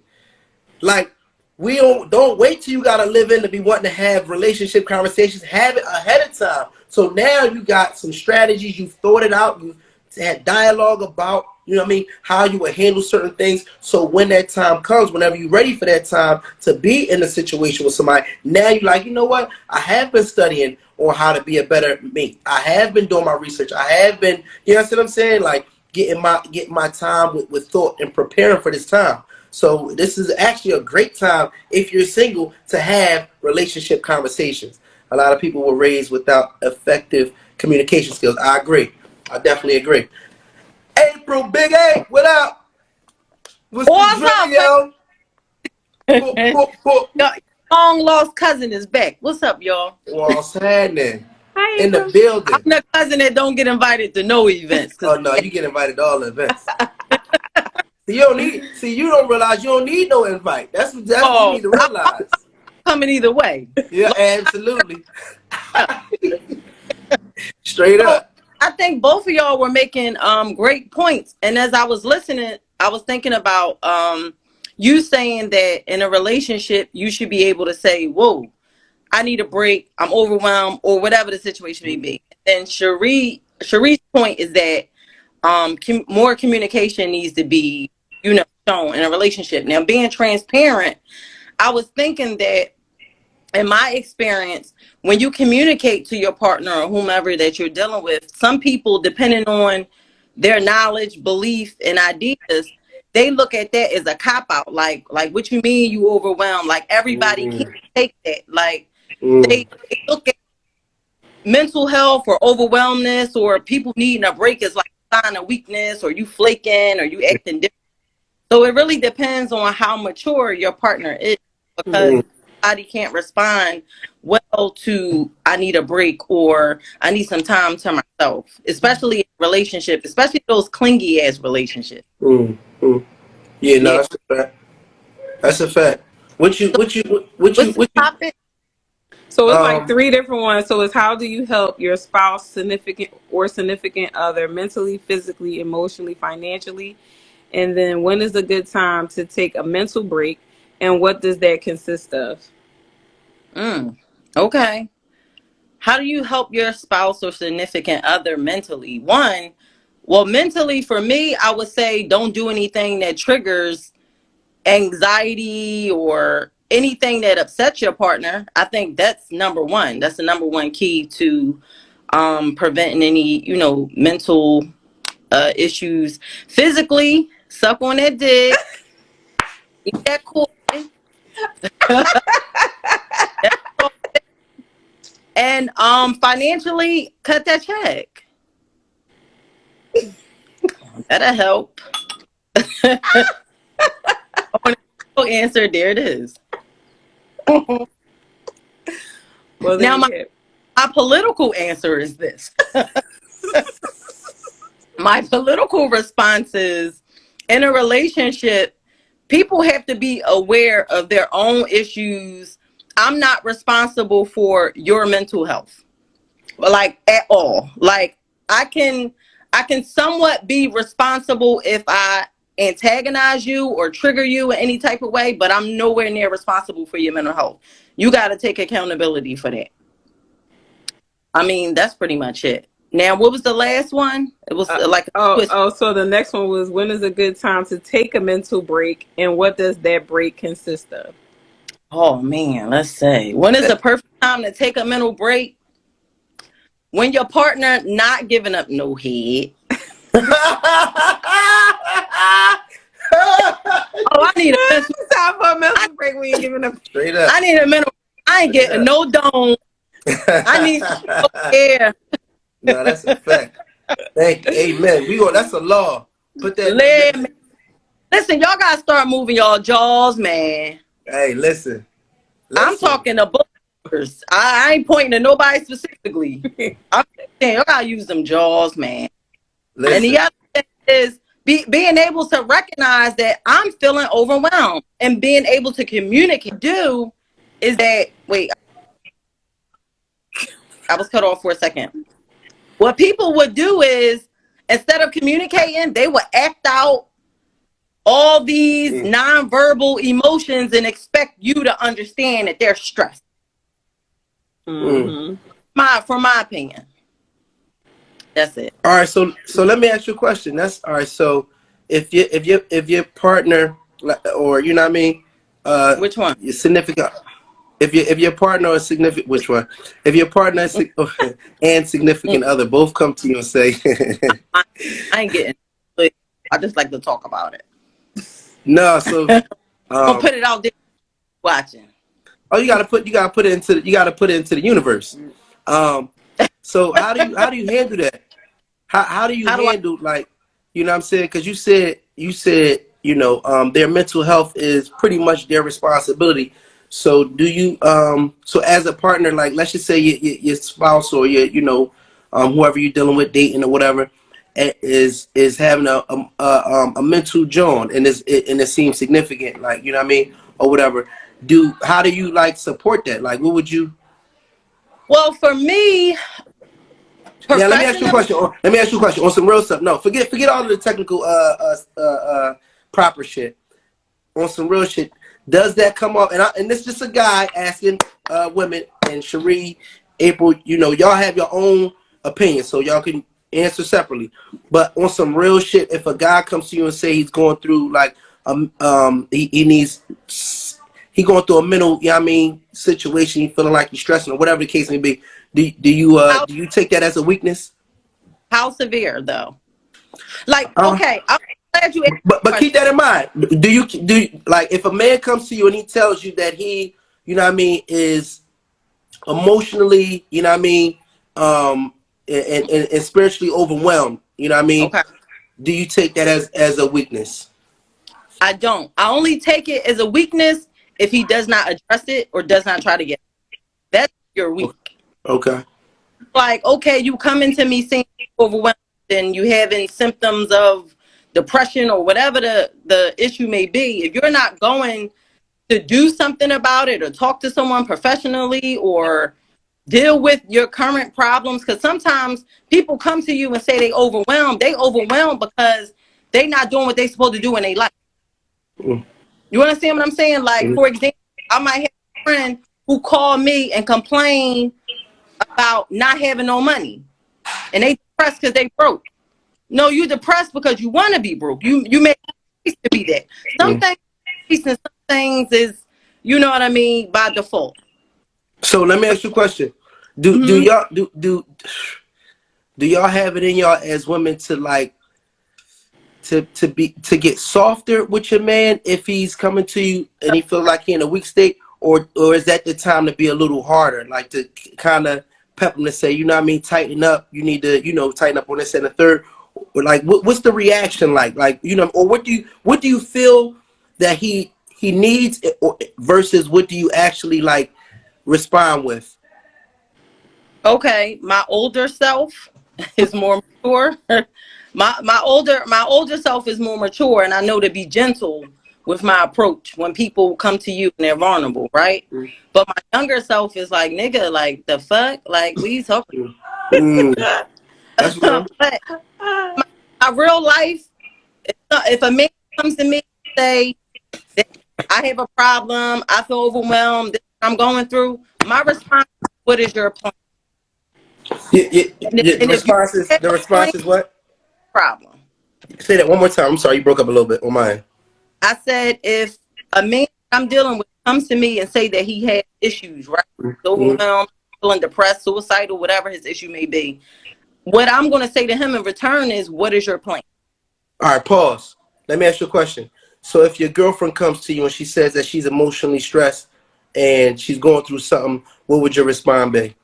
Like, we don't wait till you gotta live in to be wanting to have relationship conversations. Have it ahead of time. So now you got some strategies, you've thought it out, you've had dialogue about, how you would handle certain things. So when that time comes, whenever you're ready for that time to be in a situation with somebody, now you're like, you know what? I have been studying on how to be a better me. I have been doing my research. I have been, you know what I'm saying? Like getting my time with thought and preparing for this time. So this is actually a great time, if you're single, to have relationship conversations. A lot of people were raised without effective communication skills. I agree. I definitely agree. April, Big A, what up? What's the drill, yo? Your long lost cousin is back. What's up, y'all? What's happening? Hi, In the April. building. I'm the cousin that don't get invited to no events. Oh no, you get invited to all the events. You don't realize you don't need no invite. That's what you need to realize. I'm coming either way. Yeah, absolutely. Straight up. I think both of y'all were making great points. And as I was listening, I was thinking about you saying that in a relationship you should be able to say, whoa, I need a break, I'm overwhelmed, or whatever the situation may be. And Cherie's point is that more communication needs to be, shown in a relationship. Now, being transparent, I was thinking that in my experience, when you communicate to your partner or whomever that you're dealing with, some people, depending on their knowledge, belief, and ideas, they look at that as a cop out. Like what you mean you overwhelmed? Like everybody can't take that. Like they look at mental health or overwhelmness or people needing a break as like a sign of weakness, or you flaking, or you acting different. So it really depends on how mature your partner is, because body can't respond well to I need a break or I need some time to myself, especially in relationships, especially those clingy ass relationships. Yeah, no, that's a fact. That's a fact. What you topic? So it's like three different ones. So it's how do you help your spouse, significant other, mentally, physically, emotionally, financially, and then when is a good time to take a mental break, and what does that consist of? Okay. How do you help your spouse or significant other mentally? Mentally for me, I would say don't do anything that triggers anxiety or anything that upsets your partner. I think that's number one. That's the number one key to preventing any, mental issues. Physically, suck on that dick, eat that cool. And financially, cut that check. That'll help. Answer, there it is. Well, now my political answer is this. My political response is, in a relationship, people have to be aware of their own issues. I'm not responsible for your mental health, like at all. Like I can somewhat be responsible if I antagonize you or trigger you in any type of way, but I'm nowhere near responsible for your mental health. You got to take accountability for that. I mean, that's pretty much it. Now, what was the last one? It was like so the next one was when is a good time to take a mental break, and what does that break consist of? Oh man, let's say when is the perfect time time to take a mental break when your partner not giving up no head. Oh, I need a mental. Time for a mental break. We ain't giving up. Straight up. I need a mental. I ain't getting no dome. I need some air. No, that's a fact. Thank you. Amen. That's a law. Put that. Listen, y'all gotta start moving y'all jaws, man. Hey, listen. I'm talking to bookers. I ain't pointing to nobody specifically. I'm saying y'all gotta use them jaws, man. Listen. And the other thing is being able to recognize that I'm feeling overwhelmed and being able to communicate. Is that wait? I was cut off for a second. What people would do is instead of communicating, they would act out all these nonverbal emotions and expect you to understand that they're stressed. From my opinion. That's it. All right, so let me ask you a question. That's all right. So if your partner, or you know what I mean, which one? Your significant. If your partner or significant, which one? If your partner and significant other both come to you and say, I ain't getting. I just like to talk about it. No, so I'll put it out there. Watching. Oh, you gotta put it into the universe. So how do you handle that? How do you handle like, you know what I'm saying? Because you said you know their mental health is pretty much their responsibility. So do you so as a partner, like let's just say your spouse or your whoever you're dealing with, dating or whatever, is having a mental joint and it seems significant, like you know what I mean, or whatever. How do you like support that? Like what would you? Well, for me, yeah. Let me ask you a question on some real stuff. No, forget all of the technical proper shit. On some real shit. Does that come up? And this is just a guy asking women, and Cherie, April, y'all have your own opinion, so y'all can answer separately. But on some real shit, if a guy comes to you and say he's going through like he going through a mental, situation, he feeling like he's stressing or whatever the case may be, do you take that as a weakness? How severe though? Like, okay, I'm glad you. But keep that in mind. Do you like if a man comes to you and he tells you that he, is emotionally, and spiritually overwhelmed, Okay. Do you take that as a weakness? I don't. I only take it as a weakness if he does not address it or does not try to get it. That's your weak. Okay. Like, okay, you coming to me saying overwhelmed and you having symptoms of depression or whatever the issue may be. If you're not going to do something about it or talk to someone professionally or deal with your current problems, because sometimes people come to you and say they overwhelmed because they not doing what they supposed to do in their life. You understand what I'm saying? Like, for example, I might have a friend who called me and complained about not having no money, and they depressed because they broke. No, you depressed because you want to be broke. You make a choice to be that. Some things, and some things is, you know what I mean, by default. So let me ask you a question. Do y'all have it in y'all as women to like to get softer with your man if he's coming to you and he feel like he in a weak state, or is that the time to be a little harder, like to kind of pep him to say, you know what I mean, tighten up, you need to tighten up on this and the third, or like what's the reaction like or what do you feel that he needs, versus what do you actually like respond with? Okay, my older self is more mature. my older self is more mature, and I know to be gentle with my approach when people come to you and they're vulnerable, right? But my younger self is like, nigga, like the fuck, like we talking. That's real. But my real life, if a man comes to me and say that I have a problem, I feel overwhelmed, I'm going through, my response is, what is your point? The response is what? Problem. Say that one more time. I'm sorry, you broke up a little bit on mine. I said, if a man I'm dealing with comes to me and say that he had issues, right? Mhm. Overwhelmed, feeling depressed, suicidal, whatever his issue may be. What I'm going to say to him in return is, what is your plan? All right, pause. Let me ask you a question. So if your girlfriend comes to you and she says that she's emotionally stressed and she's going through something, what would your response be?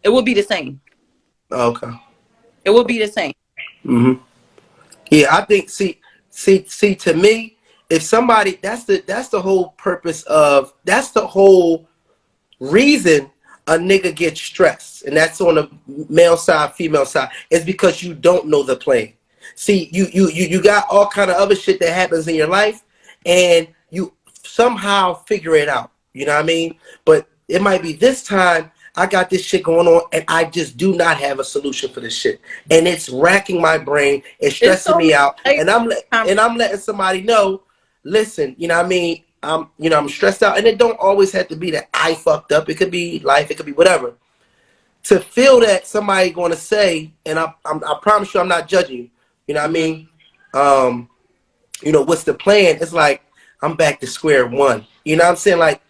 It will be the same. Okay. It will be the same. Yeah, I think see to me, if somebody that's the whole purpose of that's the whole reason a nigga gets stressed, and that's on the male side, female side, is because you don't know the plan. See, you got all kind of other shit that happens in your life, and you somehow figure it out. You know what I mean? But it might be this time I got this shit going on, and I just do not have a solution for this shit, and it's racking my brain, it's It's stressing so me many out, layers and to this I'm letting somebody know. Listen, you know what I mean? I'm stressed out, and it don't always have to be that I fucked up. It could be life. It could be whatever. To feel that somebody going to say, and I promise you, I'm not judging you. You know what I mean? Um, what's the plan? It's like I'm back to square one. You know what I'm saying? Like,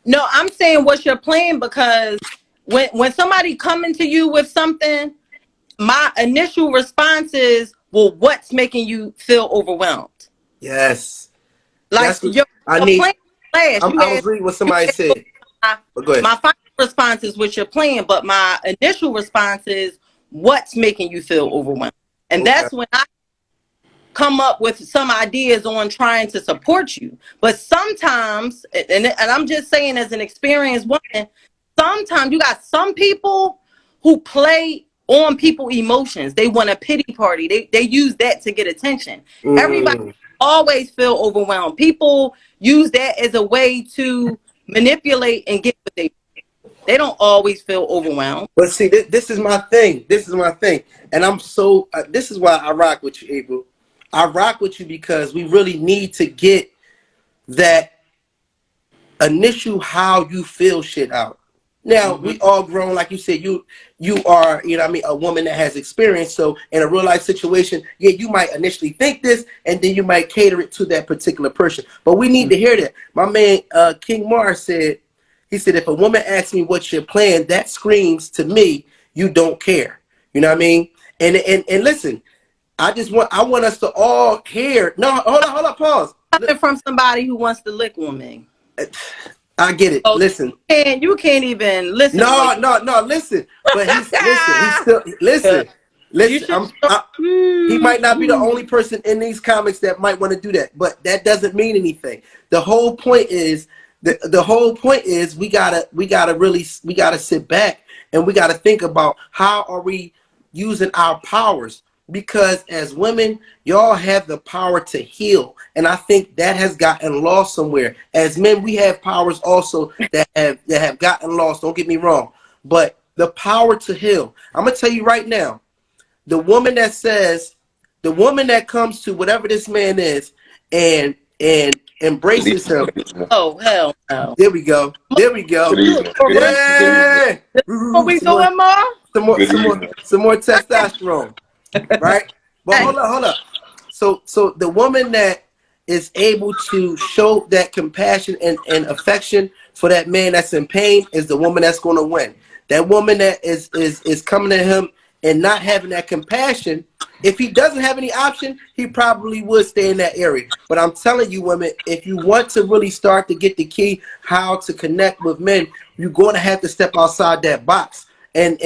No, I'm saying, what's your plan? Because when somebody coming to you with something, my initial response is, well, what's making you feel overwhelmed? yes, Like that's what I your need. plan last. I was reading what somebody said, My, but go ahead. my final response is with your plan, but my initial response is, what's making you feel overwhelmed? And Okay. that's when I come up with some ideas on trying to support you. But sometimes, and I'm just saying as an experienced woman, sometimes you got some people who play on people emotions. They want a pity party. They use that to get attention. Everybody Mm. always feel overwhelmed. People use that as a way to manipulate and get what they don't always feel overwhelmed. But see, this is my thing. This is my thing, and I'm so. This is why I rock with you, April. I rock with you because we really need to get that initial how you feel shit out. Now we all grown, like you said. You are, you know what I mean, a woman that has experience. So in a real life situation, yeah, you might initially think this, and then you might cater it to that particular person. But we need to hear that. My man King Mars said, he said, if a woman asks me what's your plan, that screams to me you don't care. You know what I mean? And listen, I want us to all hear. No, hold on, pause. Coming from somebody who wants to lick women. I get it. So Listen. you can't even listen to what No. Listen, but he's still listen. you Listen, should. he might not be the only person in these comics that might want to do that, but that doesn't mean anything. The whole point is the whole point is we gotta sit back and we gotta think about how are we using our powers, because as women, y'all have the power to heal, and I think that has gotten lost somewhere. As men, we have powers also that have gotten lost. Don't get me wrong, but the power to heal. I'm gonna tell you right now, the woman that comes to whatever this man is and embraces him. Oh hell no! There we go. There we go. Good evening. Good evening. Yeah. What we doing, Ma? Good evening. Some more testosterone. Right? But Hey. hold up. So the woman that is able to show that compassion and affection for that man that's in pain is the woman that's going to win. That woman that is coming to him and not having that compassion, if he doesn't have any option, he probably would stay in that area. But I'm telling you, women, if you want to really start to get the key how to connect with men, you're going to have to step outside that box. And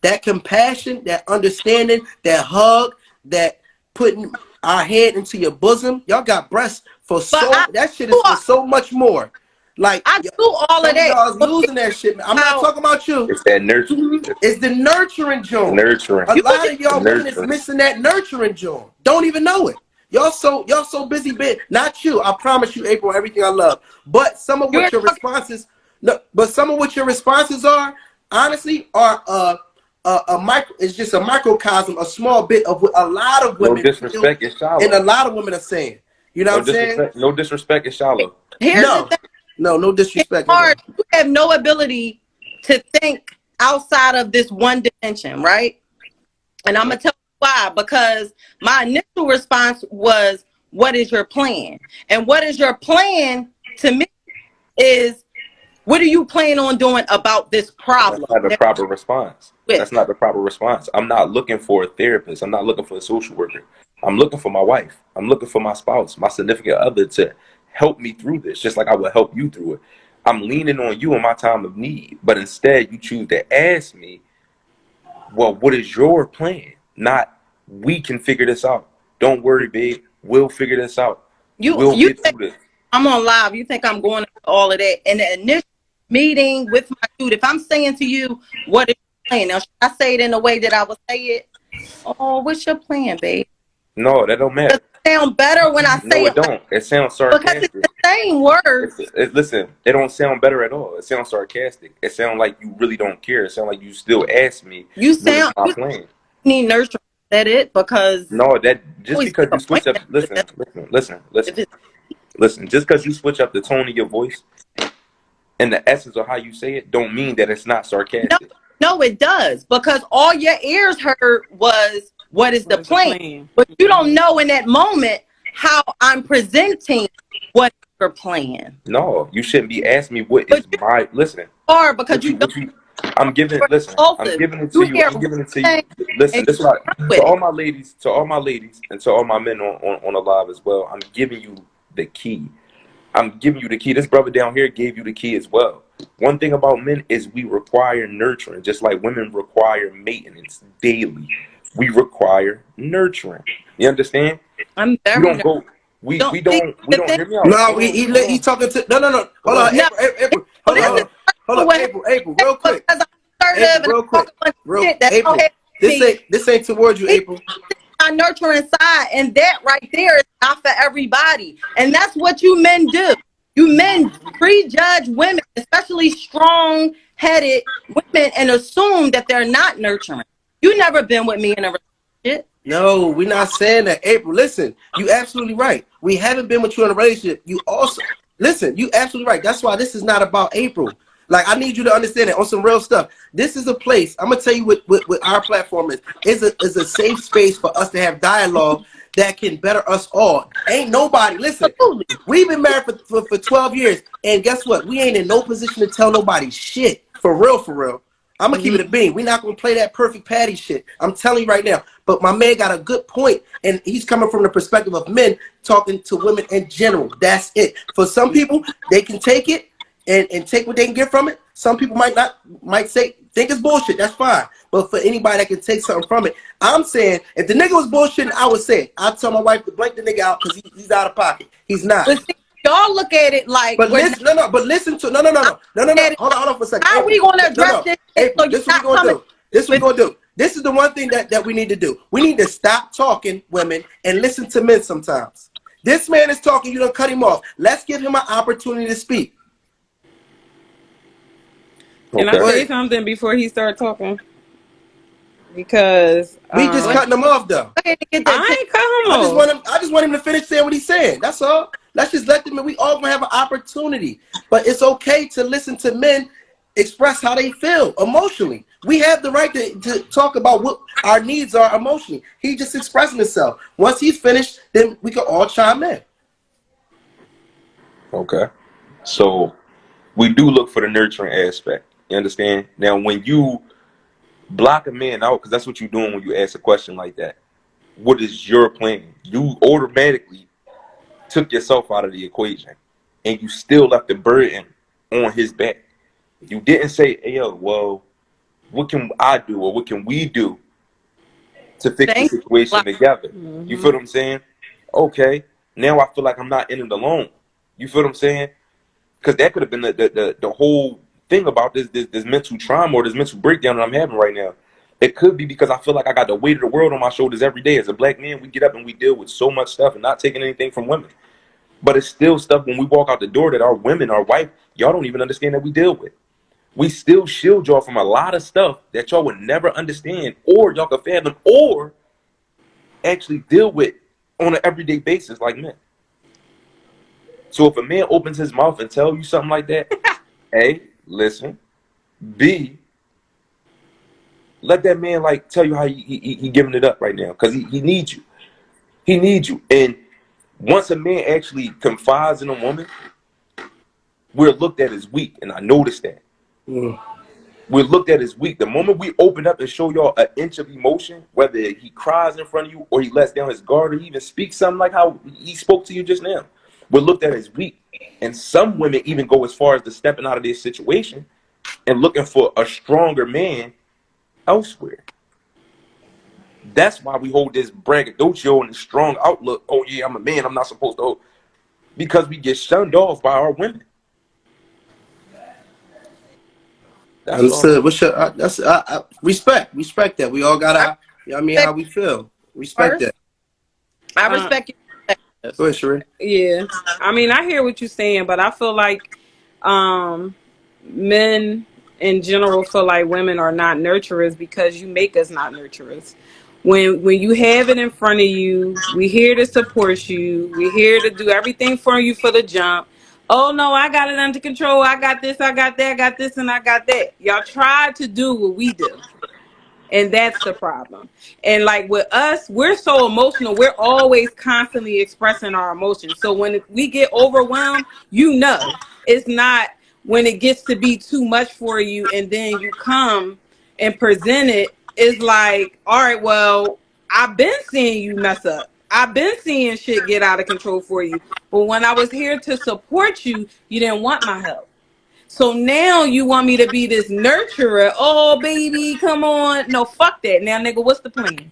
that compassion, that understanding, that hug, that putting our head into your bosom. Y'all got breasts for that shit is for so much more. Like I do all of some of that. y'all is losing that shit. I'm not talking about you. It's that nurturing. It's the nurturing joint. Nurturing. A lot of y'all women is Nurturing. missing that nurturing joint. Don't even know it. Y'all so busy being, not you. I promise you, April, everything I love. But some of what your responses, no, but some of what your responses are, honestly, are a micro. It's just a microcosm, a small bit of what a lot of women No disrespect is shallow. and a lot of women are saying. You know what I'm saying? No disrespect is shallow. Here's the thing. No disrespect. Hard. You have no ability to think outside of this one dimension, right? And I'm gonna tell you why. Because my initial response was, what is your plan? And what is your plan to me is, what are you planning on doing about this That's problem? not the proper response. With. That's not the proper response. I'm not looking for a therapist. I'm not looking for a social worker. I'm looking for my wife. I'm looking for my spouse, my significant other to help me through this, just like I would help you through it. I'm leaning on you in my time of need, but instead you choose to ask me, well, what is your plan? Not, we can figure this out. Don't worry, babe. We'll figure this out. We'll You get think through this. I'm on live? You think I'm going into all of that in the initial meeting with my dude? If I'm saying to you, what is your plan? Now, should I say it in a way that I would say it? Oh, what's your plan, babe? No, that don't Does matter. it sound better when I say No, it it like, don't. It sounds because it's sarcastic. the same words. Listen, it don't sound better at all. It sounds sarcastic. It sounds like you really don't care. It sounds like you still ask me, You what is sound my you plan? need nurturing. Is that it? Because No, that I just always because make you a point switch up, that listen. if it's Just because you switch up the tone of your voice and the essence of how you say it, don't mean that it's not no, sarcastic. no, it does, because all your ears heard was what is the What is the plan, plan? but you don't know in that moment how I'm presenting what your plan. No, you shouldn't be asking me what But is you my listen. are, because you don't What you I'm giving are listen, I'm impulsive. giving it to You you. hear I'm one giving it to you. thing Listen, and this is you what run to with all it. my ladies, and to all my men on the live as well. I'm giving you the key. I'm giving you the key. This brother down here gave you the key as well. One thing about men is we require nurturing, just like women require maintenance daily. We require nurturing. You understand? I'm We very don't nervous. go. Don't see We the don't thing. hear me out. No, Hold on, hold he on, talking to no. hold Hold on, on. No, April. so Hold on, this hold is on. Hold on, what April, real because quick. I'm April, assertive and real I talk quick. a bunch of Real shit that don't April. have me. This ain't towards you, April. My nurturing side, and that right there is not for everybody. And that's what you men do. You men prejudge women, especially strong-headed women, and assume that they're not nurturing. You never been with me in a relationship. No, we're not saying that, April. Listen, you absolutely right. We haven't been with you in a relationship. You also listen, you absolutely right. That's why this is not about April. Like, I need you to understand that on some real stuff. This is a place. I'm gonna tell you what our platform is. Is a safe space for us to have dialogue that can better us all. Ain't nobody listen. Absolutely. We've been married for 12 years, and guess what? We ain't in no position to tell nobody shit. For real, for real. I'm gonna keep it a bean. We're not gonna play that perfect patty shit. I'm telling you right now. But my man got a good point, and he's coming from the perspective of men talking to women in general. That's it. For some people, they can take it and take what they can get from it. Some people might say think it's bullshit. That's fine. But for anybody that can take something from it, I'm saying if the nigga was bullshitting, I would say it. I'd tell my wife to blank the nigga out because he's out of pocket. He's not. But see, y'all look at it like But we're not listen, no. But listen to no. at it. Hold on for a second. How are we April, gonna address this shit so April. you're This is what not we're gonna coming do. This is what with we're gonna do. This is the one thing that we need to do. We need to stop talking, women, and listen to men sometimes. This man is talking. You don't cut him off. Let's give him an opportunity to speak. Can I Okay. Go say ahead. something before he start talking? Because We just go cutting him off though. ahead and get that I tip. ain't cut him I just want off. him. I just want him to finish saying what he's saying. That's all. Let's just let them. We all gonna have an opportunity. But it's okay to listen to men express how they feel emotionally. We have the right to talk about what our needs are emotionally. He just expressing himself. Once he's finished, then we can all chime in. Okay. So we do look for the nurturing aspect. You understand? Now, when you block a man out, because that's what you're doing when you ask a question like that, what is your plan? You automatically took yourself out of the equation, and you still left the burden on his back. You didn't say, hey, yo, well, what can I do or what can we do to fix the Thank you. situation Like, together? You Mm-hmm. feel what I'm saying? Okay, now I feel like I'm not in it alone. You feel what I'm saying? Because that could have been the whole thing about this mental trauma or this mental breakdown that I'm having right now. It could be because I feel like I got the weight of the world on my shoulders every day. As a black man, we get up and we deal with so much stuff and not taking anything from women. But it's still stuff when we walk out the door that our women, our wife, y'all don't even understand that we deal with. We still shield y'all from a lot of stuff that y'all would never understand or y'all could fathom or actually deal with on an everyday basis like men. So if a man opens his mouth and tell you something like that, A, listen. B, let that man like tell you how he giving it up right now because he needs you. He needs you. And Once a man actually confides in a woman, we're looked at as weak, and I noticed that. Mm. We're looked at as weak. The moment we open up and show y'all an inch of emotion, whether he cries in front of you or he lets down his guard or he even speaks something like how he spoke to you just now, we're looked at as weak. And some women even go as far as to stepping out of their situation and looking for a stronger man elsewhere. That's why we hold this braggadocio and this strong outlook. Oh yeah, I'm a man, I'm not supposed to hold. Because we get shunned off by our women. That's Understood. all. What's your that's respect that. We all got our, you know what I mean, how we feel. Respect that. I Uh, respect your Go ahead, Sheree. yeah. I mean, I hear what you're saying, but I feel like um, men in general feel like women are not nurturers because you make us not nurturers. When you have it in front of you, we here to support you. We here to do everything for you for the jump. Oh no, I got it under control. I got this, I got that, I got this, and I got that. Y'all try to do what we do. And that's the problem. And like with us, we're so emotional. We're always constantly expressing our emotions. So when we get overwhelmed, you know, it's not when it gets to be too much for you and then you come and present it. It's like, all right, well, I've been seeing you mess up. I've been seeing shit get out of control for you. But when I was here to support you, you didn't want my help. So now you want me to be this nurturer. Oh, baby, come on. No, fuck that. Now, nigga, what's the plan?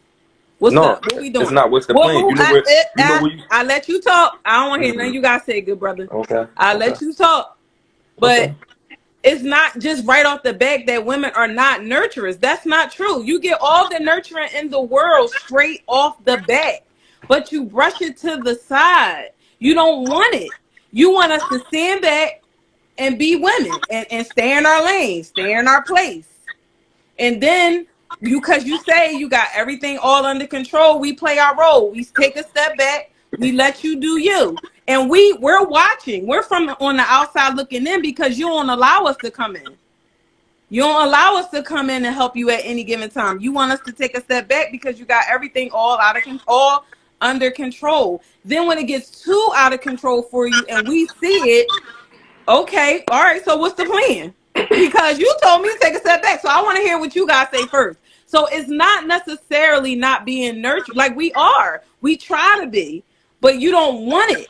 What's No, up? What we it's doing? not. What's the plan? You know where you. I let you talk. I don't want to hear nothing Mm, you got to say, good brother. okay. I Okay. let you talk. Okay. But it's not just right off the bat that women are not nurturers. That's not true. You get all the nurturing in the world straight off the bat, but you brush it to the side. You don't want it. You want us to stand back and be women and stay in our lane, stay in our place. And then because you say you got everything all under control, we play our role. We take a step back, we let you do you. And we're watching. We're from on the outside looking in because you don't allow us to come in. You don't allow us to come in and help you at any given time. You want us to take a step back because you got everything all out of control, under control. Then when it gets too out of control for you and we see it, okay, all right. So what's the plan? Because you told me to take a step back, so I want to hear what you guys say first. So it's not necessarily not being nurtured, like we are. We try to be, but you don't want it.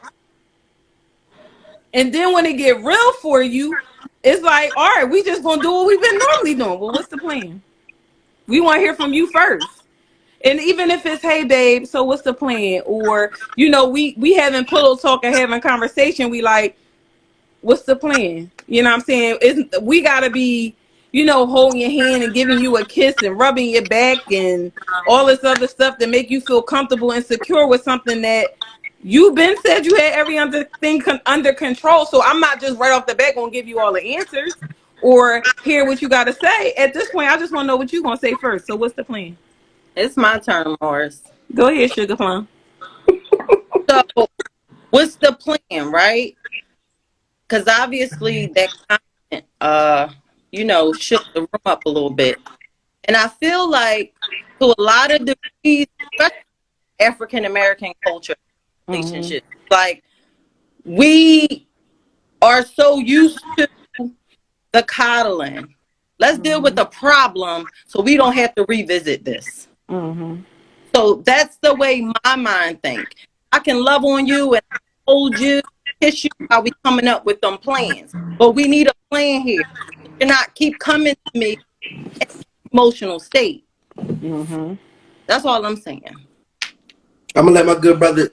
And then when it get real for you, it's like, all right, we just gonna do what we've been normally doing. Well, what's the plan? We want to hear from you first. And even if it's, hey babe, so what's the plan? Or we having pillow talk and having conversation. We like, what's the plan? You know what I'm saying? We gotta be, holding your hand and giving you a kiss and rubbing your back and all this other stuff to make you feel comfortable and secure with something that you've been said you had every other thing under control. So I'm not just right off the bat gonna give you all the answers or hear what you gotta say. At this point, I just wanna know what you gonna say first. So what's the plan? It's my turn, Morris. Go ahead, Sugar Plum. So, what's the plan, right? Because obviously that comment, shook the room up a little bit. And I feel like to a lot of degrees, especially African American culture Mm-hmm. relationships, like we are so used to the coddling. Let's deal with Mm-hmm. the problem so we don't have to revisit this. Mm-hmm. So that's the way my mind think. I can love on you and hold you, kiss you while we coming up with them plans. But we need a plan here. You cannot keep coming to me in an emotional state. Mm-hmm. That's all I'm saying. I'm gonna let my good brother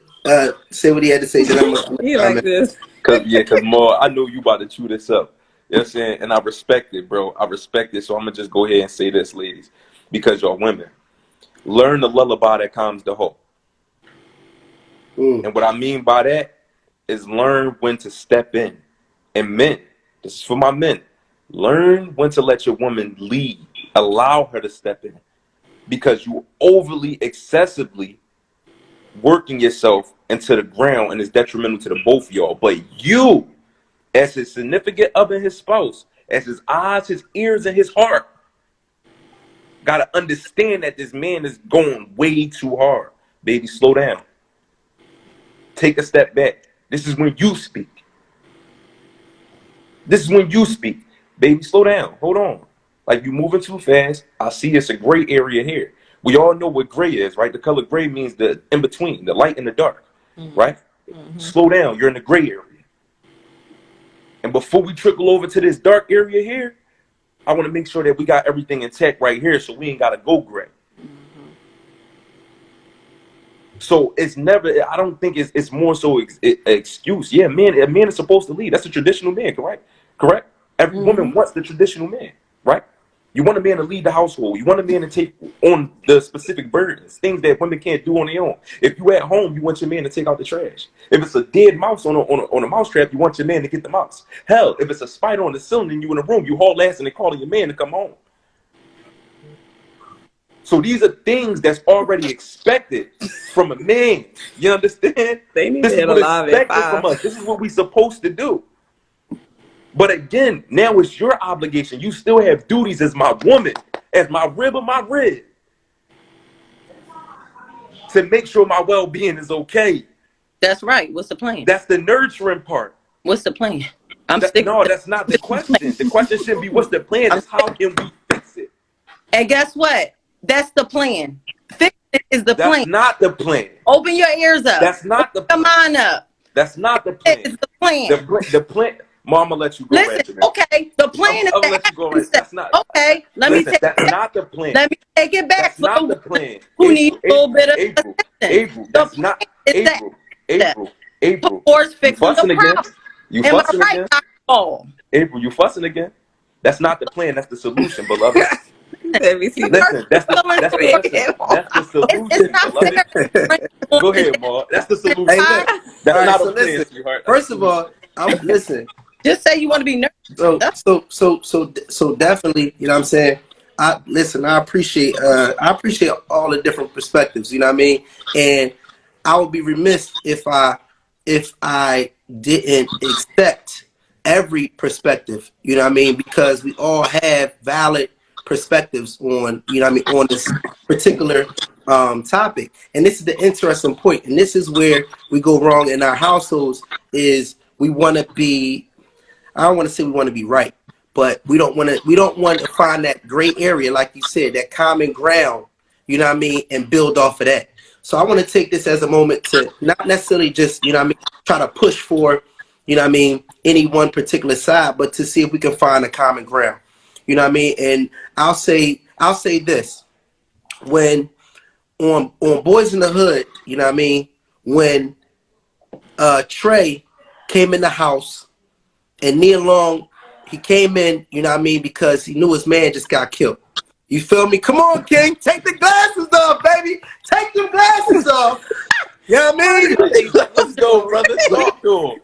say what he had to say. Then I'm gonna You comment. like this? Cause more, I know you about to chew this up. You know what I'm saying? And I respect it, bro. I respect it. So I'm gonna just go ahead and say this, ladies, because y'all women. Learn the lullaby that calms the hoe. Mm. And what I mean by that is learn when to step in. And men, this is for my men. Learn when to let your woman lead. Allow her to step in. Because you overly, excessively working yourself into the ground and it's detrimental to the both of y'all. But you, as his significant other, his spouse, as his eyes, his ears, and his heart, gotta understand that this man is going way too hard. Baby, slow down. Take a step back. This is when you speak. This is when you speak. Baby, slow down. Hold on. Like, you moving too fast. I see it's a gray area here. We all know what gray is, right? The color gray means the in between, the light and the dark, right? Slow down. You're in the gray area. And before we trickle over to this dark area here, I want to make sure that we got everything intact right here so we ain't got to go gray. So it's never, I don't think it's more so an excuse. Yeah, a man is supposed to lead. That's a traditional man, correct? Correct? Every woman wants the traditional man, right? You want a man to lead the household. You want a man to take on the specific burdens, things that women can't do on their own. If you at home, you want your man to take out the trash. If it's a dead mouse on a mouse trap, you want your man to get the mouse. Hell, if it's a spider on the ceiling and you in a room, you haul ass and calling your man to come home. So these are things that's already expected from a man. You understand? They need This to is hit what a live is at expected from 5. us. This is what we're supposed to do. But again, now it's your obligation. You still have duties as my woman, as my rib of my rib, to make sure my well-being is okay. That's right. What's the plan? That's the nurturing part. What's the plan? No, that's not the question. The question shouldn't be what's the plan. It's how can we fix it? And guess what? That's the plan. Fix it is the That's plan. not the plan. Open your ears up. That's not the Come plan. on up. That's not the It's plan. the plan. The plan. Mama, let you go. Listen, Ratchet, okay. The plan is I'll the let you go. action step. That's not. Okay, let me Listen, take that's it back. not the plan. Let me take it back That's for not the the plan. who need a little bit of April, assistance. that's The not plan is the April. towards You fixing fussing the again? problem. You Am I fussing right? again? Oh, April, you fussing again? That's not the plan. That's the solution, beloved. Let me see Listen, that's the it's solution, not beloved. fair. Go ahead, Ma. That's the Hey, solution. look. All That's right, not so a plan, listen. sweetheart. First of all, listen. Just say you want to be nurtured. So definitely, you know what I'm saying? I appreciate all the different perspectives, you know what I mean? And I would be remiss if I didn't accept every perspective, you know what I mean? Because we all have valid perspectives on, you know what I mean, on this particular topic. And this is the interesting point. And this is where we go wrong in our households is we want to be, I don't want to say we want to be right, but we don't want to find that gray area, like you said, that common ground, you know what I mean, and build off of that. So I want to take this as a moment to not necessarily just, you know what I mean, try to push for, you know what I mean, any one particular side, but to see if we can find a common ground. You know what I mean? And I'll say this. When on Boys in the Hood, you know what I mean, when Trey came in the house and Nia Long, he came in, you know what I mean, because he knew his man just got killed. You feel me? Come on, King. Take the glasses off, baby. Take them glasses off. You know what I mean? Let's go, brother. Talk to him.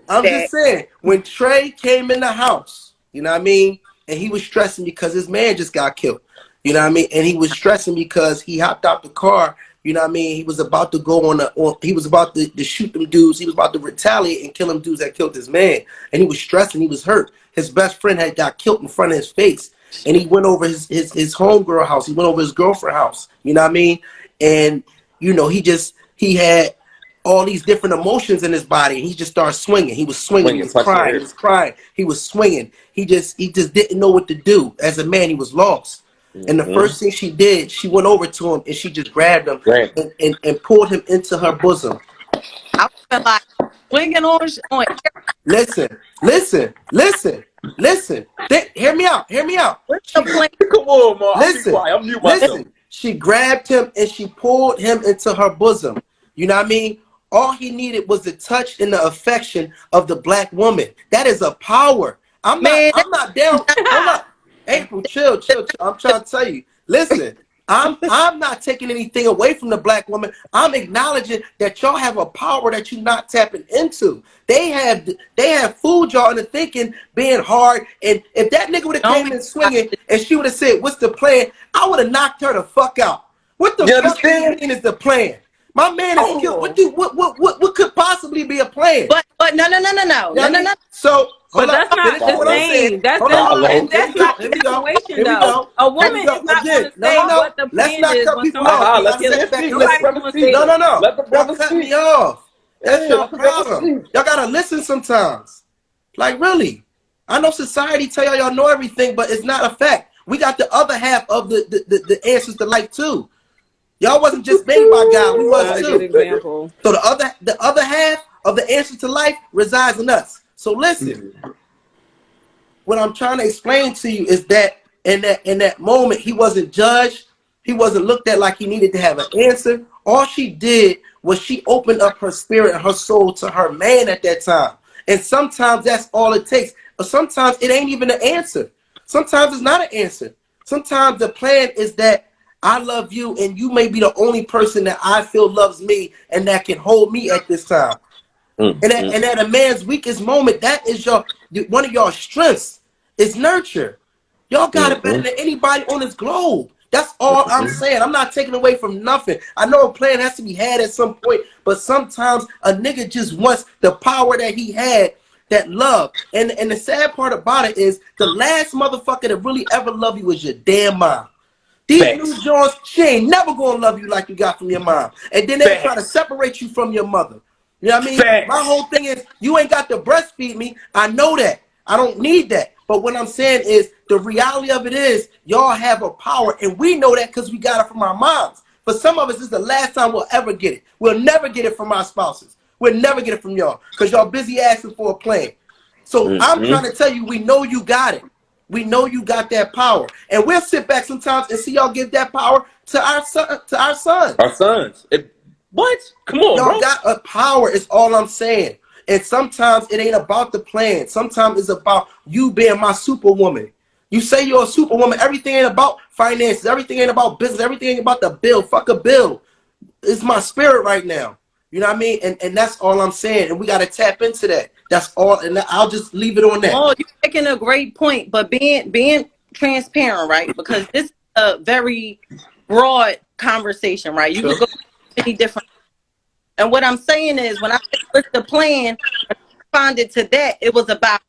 I'm just saying, when Trey came in the house, you know what I mean, and he was stressing because his man just got killed. You know what I mean? And he was stressing because he hopped out the car. You know what I mean? He was about to go he was about to shoot them dudes. He was about to retaliate and kill them dudes that killed his man. And he was stressing. He was hurt. His best friend had got killed in front of his face. And he went over his homegirl house. He went over his girlfriend house. You know what I mean? And, you know, he had all these different emotions in his body. And he just started swinging. He was swinging. He was crying. He was crying. He was swinging. He just didn't know what to do. As a man, he was lost. And the first thing she did, she went over to him and she just grabbed him and pulled him into her bosom. I feel like swinging on. Listen. Hear me out. Come on, Ma. Listen. I'm mute myself. Listen. She grabbed him and she pulled him into her bosom. You know what I mean? All he needed was the touch and the affection of the black woman. That is a power. I'm not down. Hold up. April, chill. I'm trying to tell you. Listen, I'm not taking anything away from the black woman. I'm acknowledging that y'all have a power that you're not tapping into. They have fooled y'all into thinking being hard. And if that nigga would have came in swinging and she would have said, "What's the plan?" I would have knocked her the fuck out. What the fuck do you mean is the plan? My man is killed. What could possibly be a plan? But no. So But Hold up. that's not Finishing the what I'm Follow. saying. same. That's Hold on, that's hold on. Follow. and Here that's we go. not the Here we go. situation Here we though. go. A Here woman we go. is not going Again, to no, say no, no. what the Let's plan not is cut when people off. somebody Aha, gets let I the killed. man sit back speak. and Let the listen. Nobody brother going to say speak. No, that. no, no. Let the Y'all brother cut me speak. off. That's Hey, your let the brother problem. speak. Y'all gotta listen sometimes. Like really. I know society tell y'all know everything, but it's not a fact. We got the other half of the answers to life too. Y'all wasn't just made by God, we was Not a good too. example. So the other half of the answer to life resides in us. So listen, what I'm trying to explain to you is that in that moment he wasn't judged, he wasn't looked at like he needed to have an answer. All she did was she opened up her spirit and her soul to her man at that time. And sometimes that's all it takes. But sometimes it ain't even an answer. Sometimes it's not an answer. Sometimes the plan is that I love you and you may be the only person that I feel loves me and that can hold me at this time. And at a man's weakest moment, that is one of your strengths is nurture. Y'all got it better than anybody on this globe. That's all I'm saying. I'm not taking away from nothing. I know a plan has to be had at some point, but sometimes a nigga just wants the power that he had, that love. And the sad part about it is the last motherfucker that really ever loved you was your damn mom. These new Facts. Jones, she ain't never gonna love you like you got from your mom. And then they'll try to Facts. separate you from your mother. You know what I mean? My Facts. whole thing is you ain't got to breastfeed me. I know that. I don't need that. But what I'm saying is the reality of it is y'all have a power, and we know that because we got it from our moms. For some of us, this is the last time we'll ever get it. We'll never get it from our spouses. We'll never get it from y'all because y'all busy asking for a plan. So I'm trying to tell you, we know you got it. We know you got that power, and we'll sit back sometimes and see y'all give that power to our son, to our sons. Our sons. What? Come on, Y'all bro. got a power. Is all I'm saying. And sometimes it ain't about the plan. Sometimes it's about you being my superwoman. You say you're a superwoman. Everything ain't about finances. Everything ain't about business. Everything ain't about the bill. Fuck a bill. It's my spirit right now. You know what I mean? And that's all I'm saying. And we got to tap into that. That's all. And I'll just leave it on that. Oh, you're making a great point, but being transparent, right? Because this is a very broad conversation, right? You Sure. could go many different. And what I'm saying is, when I say what's the plan, when I responded to that, it was about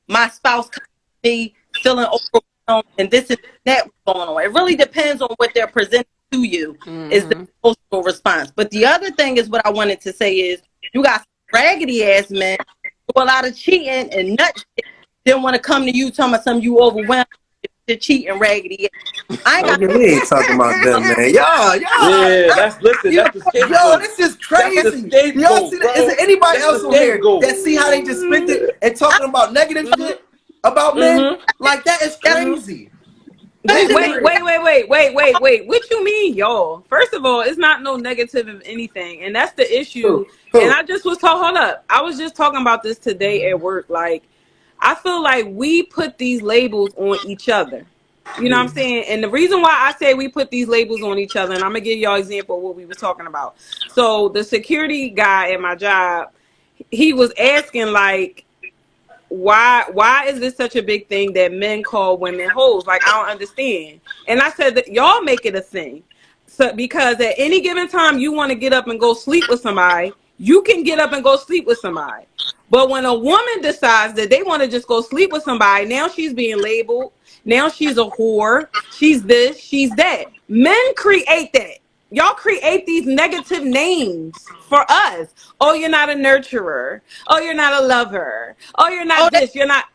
my spouse coming to me feeling overwhelmed and this and that was going on. It really depends on what they're presenting to you is the emotional response. But the other thing is what I wanted to say is you got some raggedy ass men do a lot of cheating and nut shit, then want to come to you talking about something you overwhelmed to cheat and raggedy. I ain't Oh, got yeah, we ain't talking about them, man. Yeah, listen, you. that's the Yo, scapegoat. this is That's the crazy. Do y'all scapegoat, see that? Is bro. there anybody That's the else on here scapegoat. that see how they just spent it and talking about negative shit about men? Like that is crazy. That is crazy. Wait. What you mean, y'all? First of all, it's not no negative of anything. And that's the issue. Who? And Who? I just was talking, hold up. I was just talking about this today at work. Like, I feel like we put these labels on each other. You know what I'm saying? And the reason why I say we put these labels on each other, and I'm gonna give y'all an example of what we was talking about. So the security guy at my job, he was asking like, why is this such a big thing that men call women hoes? Like, I don't understand. And I said that y'all make it a thing. So because at any given time you want to get up and go sleep with somebody, you can get up and go sleep with somebody. But when a woman decides that they want to just go sleep with somebody, now she's being labeled. Now she's a whore. She's this, she's that. Men create that. Y'all create these negative names for us. Oh, you're not a nurturer. Oh, you're not a lover. Oh, you're Oh, not they this. You're not.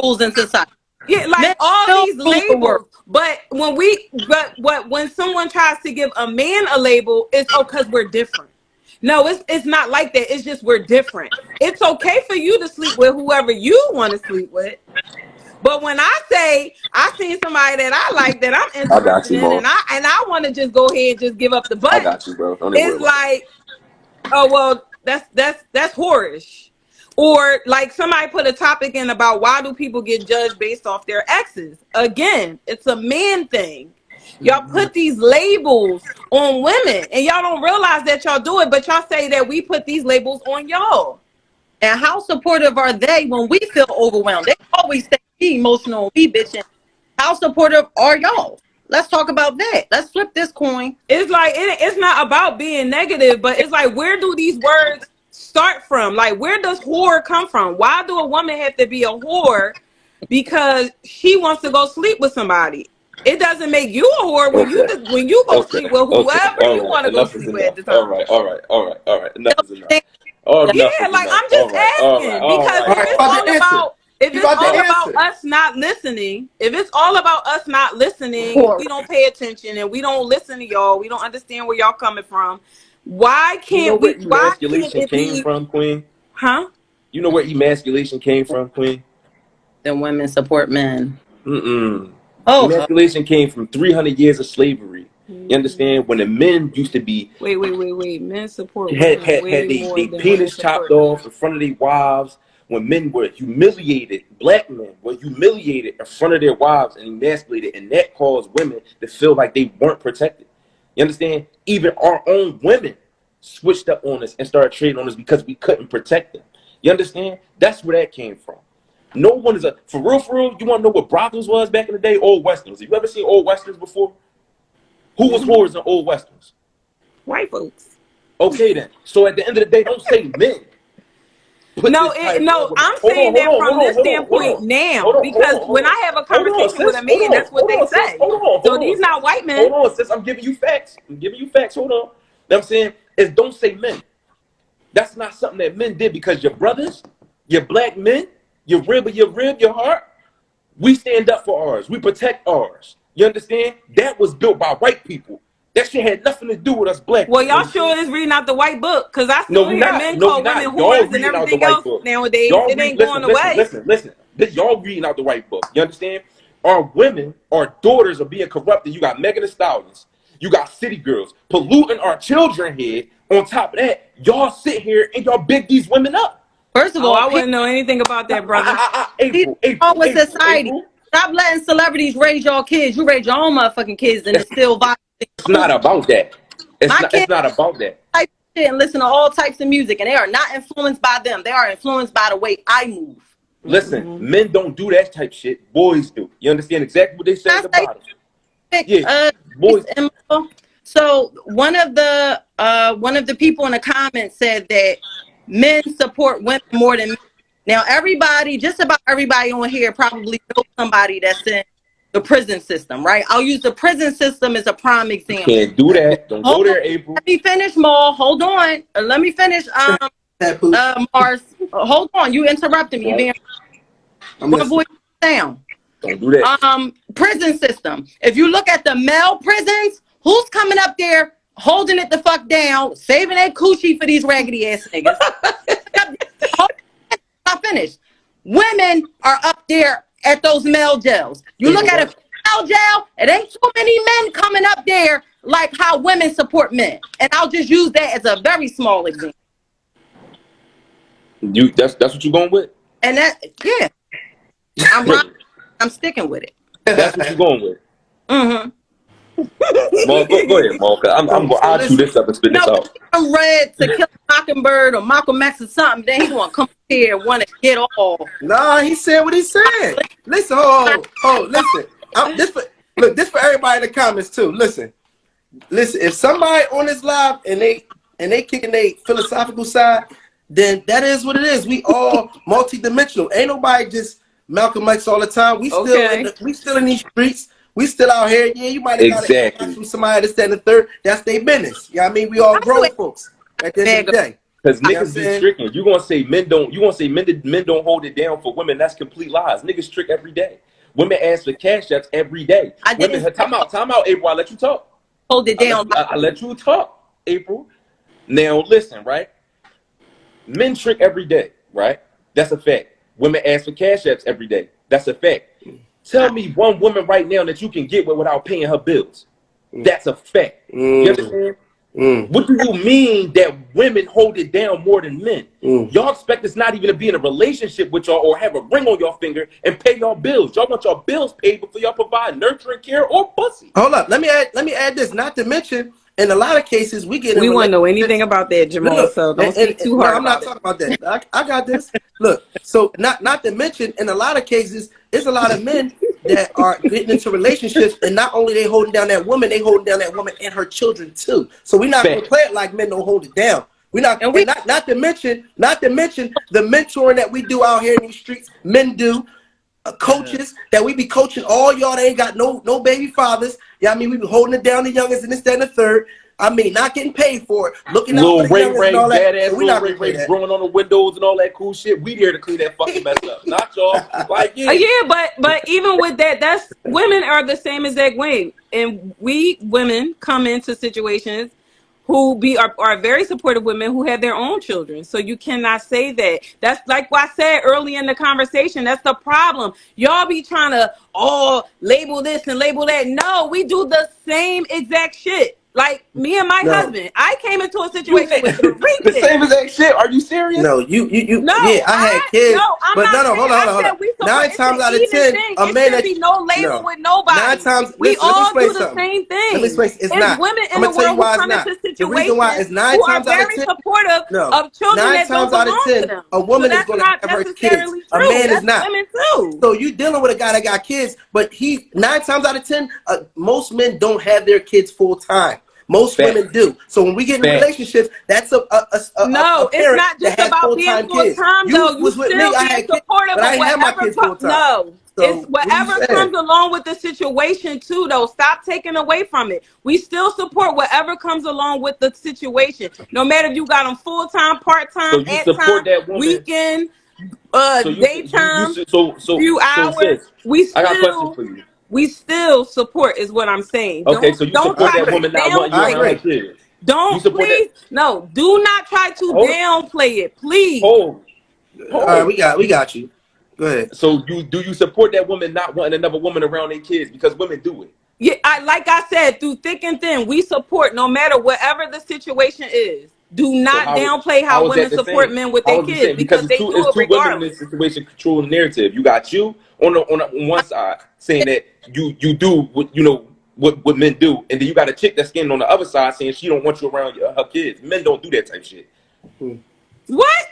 rules in society. Yeah, like Men all still these rule the world. labels. But when someone tries to give a man a label, it's because we're different. No, it's not like that. It's just we're different. It's okay for you to sleep with whoever you want to sleep with. But when I say I seen somebody that I like that I'm I got interested you, in, bro. and I want to just go ahead and just give up the I butt, got you, bro. Don't even worry it's about it. like, oh well, that's whorish. Or like somebody put a topic in about why do people get judged based off their exes? Again, it's a man thing. Y'all put these labels on women and y'all don't realize that y'all do it, but y'all say that we put these labels on y'all. And how supportive are they when we feel overwhelmed? They always say we emotional, we bitching. How supportive are y'all? Let's talk about that. Let's flip this coin. It's like it's not about being negative, but it's like where do these words start from? Like, where does whore come from? Why do a woman have to be a whore because she wants to go sleep with somebody? It doesn't make you a whore when Okay. you go Okay. sleep with Okay. whoever All you right. want to go Enough is sleep with at enough. the All time. right. All right. All right. All right. Enough is enough. Yeah, Enough is like enough. I'm All just right. All right. asking All because right. All if right, it's about all to answer. about if You it's about to all about answer. us not listening, if it's all about us not listening, and Whore. we don't pay attention and we don't listen to y'all, we don't understand where y'all coming from. Why You know can't where we? Why can't emasculation it came be? from, Queen? Huh? You know where emasculation came from, Queen? Then women support men. Mm-mm. Oh, Emasculation came from 300 years of slavery. You understand? When the men used to be Wait. Men support women had way more they than women penis chopped support men. off in front of their wives, when men were humiliated, black men were humiliated in front of their wives and emasculated, and that caused women to feel like they weren't protected. You understand? Even our own women switched up on us and started trading on us because we couldn't protect them. You understand? That's where that came from. No one is for real, for real. You want to know what brothels was back in the day? Old westerns. Have you ever seen old westerns before? Who was whores in old westerns? White folks. Okay, then. So at the end of the day, don't say men put No, this title on no, women. I'm Hold on, saying hold that on, hold from on, this hold on, hold standpoint on. now, Hold on, hold because on, hold when on. I have a Hold on, conversation with sis. a Hold man, on. that's what Hold they on, sis. say. Hold on, So hold on, these not sis. white men. Hold on, sis. I'm giving you facts. I'm giving you facts. Hold on. You know what I'm saying? Is don't say men. That's not something that men did because your brothers, your black men, your rib, your heart, we stand up for ours. We protect ours. You understand? That was built by white people. That shit had nothing to do with us black Well, men. You y'all understand? sure is reading out the white book, because I No, still we hear not. men No, we call women not. Y'all whores and reading out the everything white else book. nowadays. Y'all It read. ain't going Listen, listen, away. listen, listen. Y'all reading out the white book. You understand? Our women, our daughters are being corrupted. You got Megan Thee Stallions. You got city girls polluting our children here. On top of that, y'all sit here and y'all big these women up. first of Oh, all, I wouldn't know anything about that, brother. April, wrong April, with April, society. April. Stop letting celebrities raise your kids. You raise your own motherfucking kids, and it's still violent. It's not about that. My It's kids not about that. type of shit and listen to all types of music, and they are not influenced by them. They are influenced by the way I move. Listen, Mm-hmm. men don't do that type shit. Boys do. You understand exactly what they said Can at the I say bottom. quick, Yeah, boys. so one of the people in the comments said that men support women more than men. Now everybody, just about everybody on here probably knows somebody that's in the prison system, right? I'll use the prison system as a prime example. Can't do that. Don't Hold go on, there, April. let me finish, Maul. Hold on. Let me finish. Papoose. Mars. Hold on. You interrupted me. You being I'm one voice listening. down. Don't do that. Prison system. If you look at the male prisons, who's coming up there holding it the fuck down, saving that coochie for these raggedy ass niggas? Hold on, I finished. Women are up there at those male jails. You look April, at a watch. female jail, it ain't too many men coming up there like how women support men. And I'll just use that as a very small example. That's what you going with? And that, yeah, I'm right. Really? I'm sticking with it. That's what you going with? Mm-hmm. Mal, go ahead, Mal. I'll chew Listen. this up and spit No, this out. I'm read To Kill a Mockingbird or Malcolm X or something, then he gonna come here and want to get all. Nah, he said what he said. Listen, listen. This for everybody in the comments too. Listen. If somebody on this live and they kicking their philosophical side, then that is what it is. We all multi-dimensional. Ain't nobody just Malcolm X all the time. Okay. We still in these streets. We still out here. Yeah, you might have got an inbox Exactly. from somebody that's that and the third. That's their business. Yeah, I mean, we all I knew grown it. folks at the end of Bag the of day. Because You know what I'm niggas be saying? tricking. You gonna say men don't. You gonna say men don't hold it down for women? That's complete lies. Niggas trick every day. Women ask for cash apps every day. I Women, didn't say time out, April. I let you talk. hold it down. I let you talk, April. Now listen, right? Men trick every day, right? That's a fact. Women ask for cash apps every day. That's a fact. Tell me one woman right now that you can get with without paying her bills. That's a fact. You understand? What do you mean that women hold it down more than men? Y'all expect us not even to be in a relationship with y'all or have a ring on your finger and pay y'all bills. Y'all want your bills paid before y'all provide nurturing care or pussy. Hold up. Let me add this. Not to mention, in a lot of cases, we get in We wouldn't know relationships. anything about that, Jamal, Look, so don't speak too no, hard I'm not about it. talking about that. I got this. Look, so not to mention, in a lot of cases, it's a lot of men that are getting into relationships, and not only they holding down that woman, they holding down that woman and her children too. So we're not gonna Fact. play it like men don't hold it down. And we not to mention the mentoring that we do out here in these streets. Men do. Coaches that we be coaching all y'all that ain't got no baby fathers. Yeah, I mean, we be holding it down the youngest and this, that, and the third. I mean, not getting paid for it, looking out Little for the Ray youngest and all Ray, that. badass So we little not Ray gonna play Ray that. growing on the windows and all that cool shit. We here to clean that fucking mess up, not y'all. Like, yeah. Yeah, but even with that, that's women are the same exact way, and we women come into situations who are very supportive women who have their own children. So you cannot say that. That's like what I said early in the conversation. That's the problem. Y'all be trying to label this and label that. No, we do the same exact shit. Like me and my No. husband, I came into a You situation with the 3 kids. same exact shit. Are you serious? No, you. No, Yeah, I had kids, I'm but not no, saying. hold I on. said we support. 9 It's times an out of even 10, thing. a It man should that be no label no. with nobody. 9 times. We Listen, let me all explain do the something. same Let me thing. explain. It's not. Women I'm in the gonna tell you world who why it's come not. into The reason why situations is 9 who are times out of very 10. supportive No, of children 9 that don't times out of belong to 10, them. a So woman is that's going to not have her kids. necessarily A true. man is That's not. women too. So you dealing with a guy that got kids, but he 9 times out of 10, most men don't have their kids full time. Most Facts. women do. So when we get in Facts. relationships, that's a No, it's parent not just that has about full being time full kids. time You though. You was with me, still I being had kids, supportive but I of ain't have my whatever kids full time. no. It's So what are you whatever saying? comes along with the situation too though. Stop taking away from it. We still support whatever comes along with the situation. No matter if you got them full time, part So time, you at support time, that woman. weekend, So daytime, few so hours. sis, We I got a question still for you. support is what I'm saying. Okay, so you Don't I support try that to agree. woman not wanting you I around her downplay it. agree. kids. You Don't support that. please no. Do not try to Hold downplay it, please. hold All right, hold. we got you. Go ahead. So you support that woman not wanting another woman around their kids because women do it. Yeah, like I said, through thick and thin, we support no matter whatever the situation is. Do So not downplay how how is that women the support same? men with their How is the kids same? Because because they do it's it two women in regardless. this situation controlling the narrative. You got you on one side saying that you do what you know what men do, and then you got a chick that's standing on the other side saying she don't want you around her kids. Men don't do that type shit. What?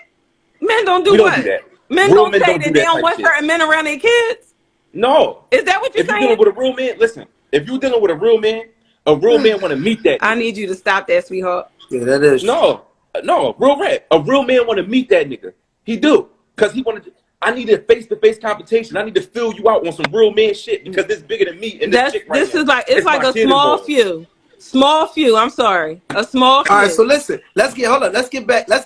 Men don't We do don't do what? that. Men Real don't men say don't do that they that don't type want shit. certain men around their kids? No. Is that what you're If you're saying? dealing with a real man, listen. If you're dealing with a real man want to meet that I nigga. need you to stop that, sweetheart. Yeah, that is true. No, real rap. A real man want to meet that nigga. He do. Because he wanted. I need a face-to-face competition. I need to fill you out on some real man shit because this bigger than me and this chick right This now. is like it's like my a kid small involved. few. Small few. I'm sorry. A small All right, so few. listen, let's get back. Let's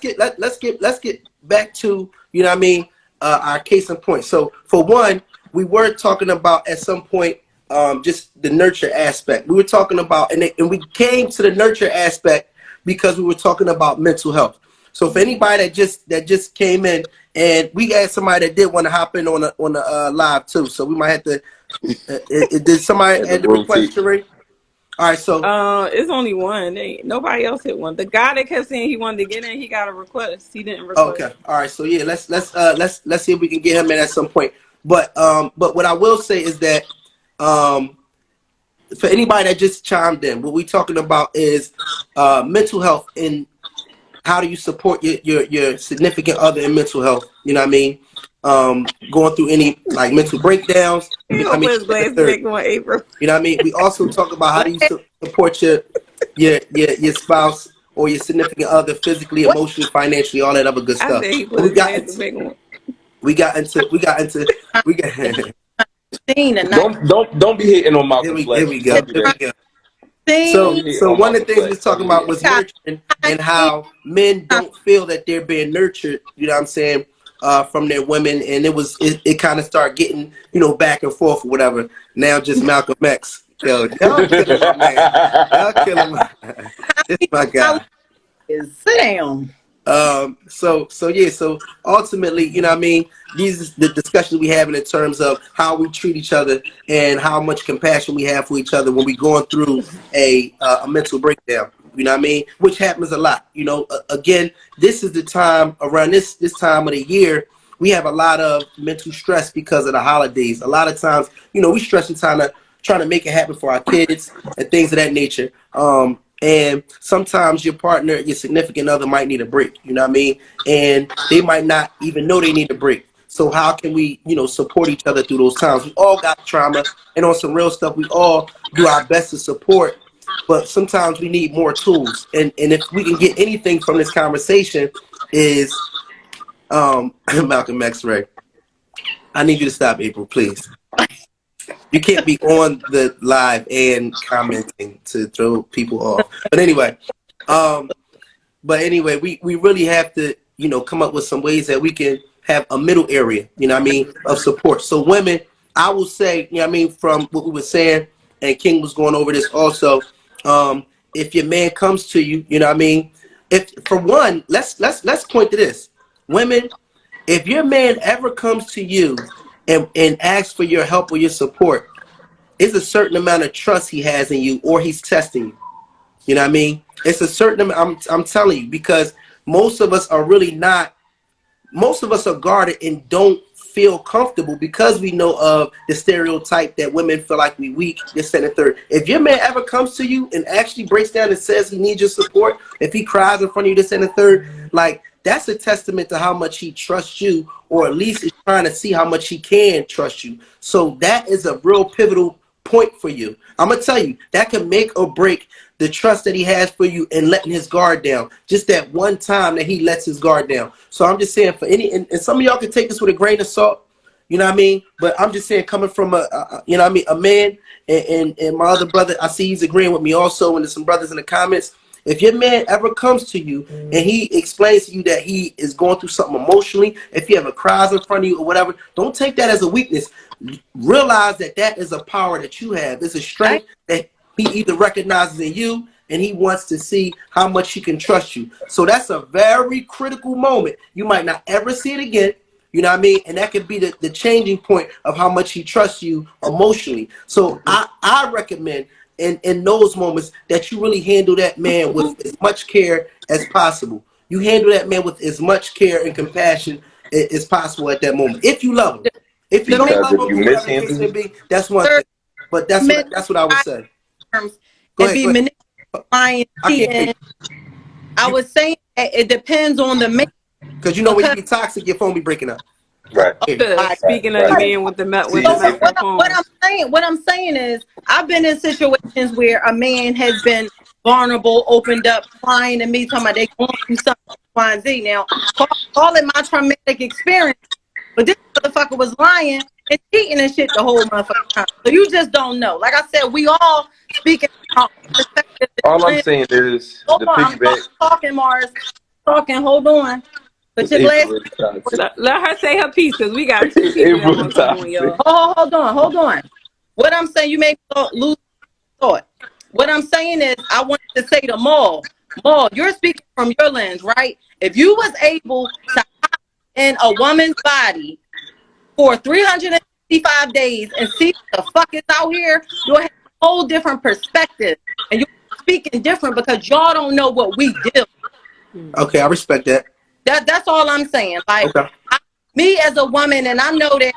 get back to, you know what I mean, our case in point. So for one, we were talking about at some point just the nurture aspect. We were talking about and we came to the nurture aspect because we were talking about mental health. So for anybody that just came in, and we had somebody that did want to hop in on the live too, so we might have to. Did somebody add the request, Sheree? All right, so It's only one. Nobody else hit one. The guy that kept saying he wanted to get in, he got a request. He didn't request. okay, all right, so yeah, let's see if we can get him in at some point. But what I will say is that for anybody that just chimed in, what we talking about is mental health and how do you support your significant other in mental health? You know what I mean? Going through any like mental breakdowns. He You know what I gonna mean? put his glasses back on April. You know what I mean? We also talk about how do you support your spouse or your significant other physically, emotionally, financially, all that other good I stuff. said he But put his glasses back on. we got into seen and not Don't be hitting on Malcolm here Flex. we go. Don't do Here we that. go. Don't seen. be hitting So on one of the Malcolm things we was Flex. Don't talking do about that. was nurturing and how men don't feel that they're being nurtured, you know what I'm saying, from their women, and it kind of started getting, back and forth or whatever. Now just Malcolm X. Yo, y'all killing my man. Y'all killing my guy. Sit down. So ultimately, you know what I mean, these is the discussions we having in terms of how we treat each other and how much compassion we have for each other when we going through a mental breakdown. You know what I mean? Which happens a lot. Again, this is the time around this time of the year we have a lot of mental stress because of the holidays. A lot of times, we stressing trying to make it happen for our kids and things of that nature. And sometimes your partner, your significant other might need a break, you know what I mean? And they might not even know they need a break. So how can we, support each other through those times? We all got trauma, and on some real stuff, we all do our best to support but sometimes we need more tools. And if we can get anything from this conversation is Malcolm X Ray. I need you to stop, April, please. You can't be on the live and commenting to throw people off. But anyway, we really have to, come up with some ways that we can have a middle area, of support. So women, I will say, from what we were saying, and King was going over this also, if your man comes to you, if for one, let's point to this. Women, if your man ever comes to you and asks for your help or your support, it's a certain amount of trust he has in you, or he's testing you. You know what I mean? It's a certain amount, I'm telling you, because most of us are guarded and don't feel comfortable because we know of the stereotype that women feel like we weak, this and the third. If your man ever comes to you and actually breaks down and says he needs your support, if he cries in front of you, this and the third, like, that's a testament to how much he trusts you, or at least is trying to see how much he can trust you. So that is a real pivotal point for you. I'm going to tell you, that can make or break the trust that he has for you and letting his guard down. Just that one time that he lets his guard down. So I'm just saying, for any, and some of y'all can take this with a grain of salt, you know what I mean? But I'm just saying, coming from a man, and my other brother, I see he's agreeing with me also, and there's some brothers in the comments. If your man ever comes to you and he explains to you that he is going through something emotionally, if he ever cries in front of you or whatever, don't take that as a weakness. Realize that that is a power that you have. It's a strength that he either recognizes in you, and he wants to see how much he can trust you. So that's a very critical moment. You might not ever see it again. You know what I mean? And that could be the changing point of how much he trusts you emotionally. So I recommend in those moments that you really handle that man with as much care as possible. You handle that man with as much care and compassion as possible at that moment. If you love him. If you don't love him, whatever the case may be, that's one thing. But that's what I would say. Go ahead. I was saying that it depends on the man. Because when you be toxic, your phone be breaking up. Right. Speaking of again with the what I'm saying is, I've been in situations where a man has been vulnerable, opened up, crying to me, talking about they going through something, Y and Z. Now, call it my traumatic experience, but this motherfucker was lying and cheating and shit the whole motherfucking time. So you just don't know. Like I said, we all speaking perspective. All I'm saying is hold on, I'm talking, Mars. Talking, hold on. But your let her say her piece, because we got two people that want to come on, y'all. Hold on. What I'm saying, you may lose thought. What I'm saying is, I wanted to say to Maul, you're speaking from your lens, right? If you was able to hide in a woman's body for 365 days and see what the fuck is out here, you'll have a whole different perspective. And you're speaking different because y'all don't know what we do. Okay, I respect that. That's all I'm saying. Like, okay. Me as a woman, and I know that,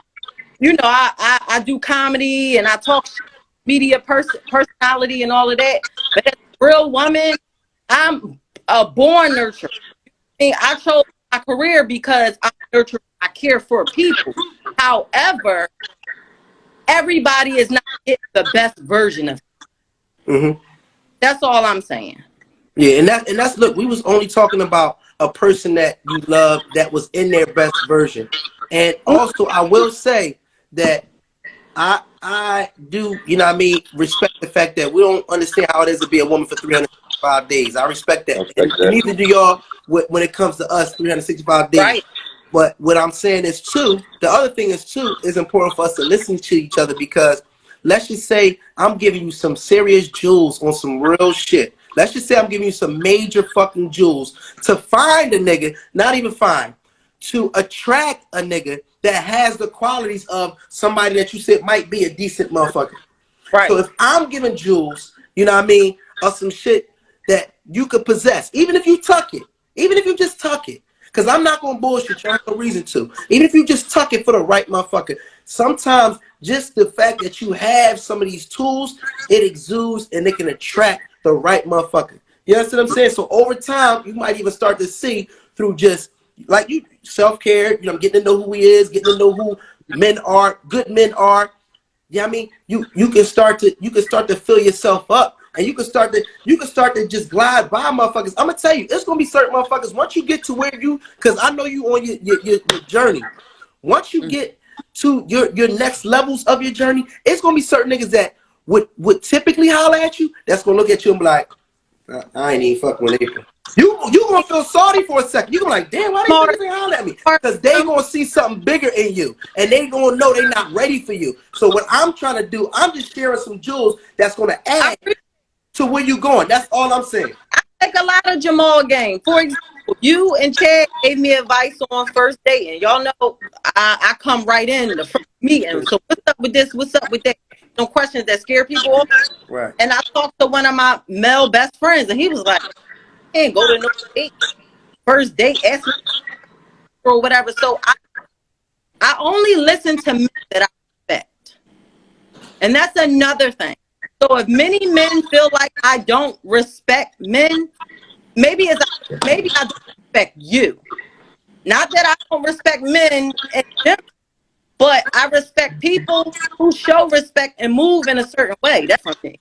I do comedy and I talk media personality and all of that. But as a real woman, I'm a born nurturer. I chose my career because I nurture, I care for people. However, everybody is not getting the best version of it. Mm-hmm. That's all I'm saying. Yeah, and that's look, we was only talking about a person that you love that was in their best version. And also, I will say that I do, respect the fact that we don't understand how it is to be a woman for 365 days. I respect that. And neither do y'all when it comes to us 365 days. Right. But what I'm saying is, too, the other thing is, too, is important for us to listen to each other, because let's just say I'm giving you some serious jewels on some real shit. Let's just say I'm giving you some major fucking jewels to find a nigga, not even find, to attract a nigga that has the qualities of somebody that you said might be a decent motherfucker. Right. So if I'm giving jewels, of some shit that you could possess, even if you tuck it, even if you just tuck it, because I'm not going to bullshit you, I have no reason to. Even if you just tuck it for the right motherfucker, sometimes just the fact that you have some of these tools, it exudes and it can attract the right motherfucker. You understand what I'm saying? So over time, you might even start to see through just like you self-care, getting to know who he is, getting to know who men are, good men are. You can start to fill yourself up and you can start to just glide by motherfuckers. I'm gonna tell you, it's gonna be certain motherfuckers once you get to where you, because I know you on your journey. Once you get to your next levels of your journey, it's gonna be certain niggas that would typically holler at you. That's gonna look at you and be like, I ain't even fucking with April. You gonna feel sorry for a second. You gonna like, damn, why they niggas ain't holler at me? Because they gonna see something bigger in you, and they gonna know they not ready for you. So what I'm trying to do, I'm just sharing some jewels that's gonna add to where you going. That's all I'm saying. I take a lot of Jamal game. For example, you and Chad gave me advice on first dating. Y'all know I come right in the first meeting. So what's up with this? What's up with that? Some questions that scare people off. Right. And I talked to one of my male best friends, and he was like, I can't go to no date. First date, ask me or whatever. So I only listen to men that I respect. And that's another thing. So if many men feel like I don't respect men, maybe I don't respect you. Not that I don't respect men in general, but I respect people who show respect and move in a certain way. That's for me.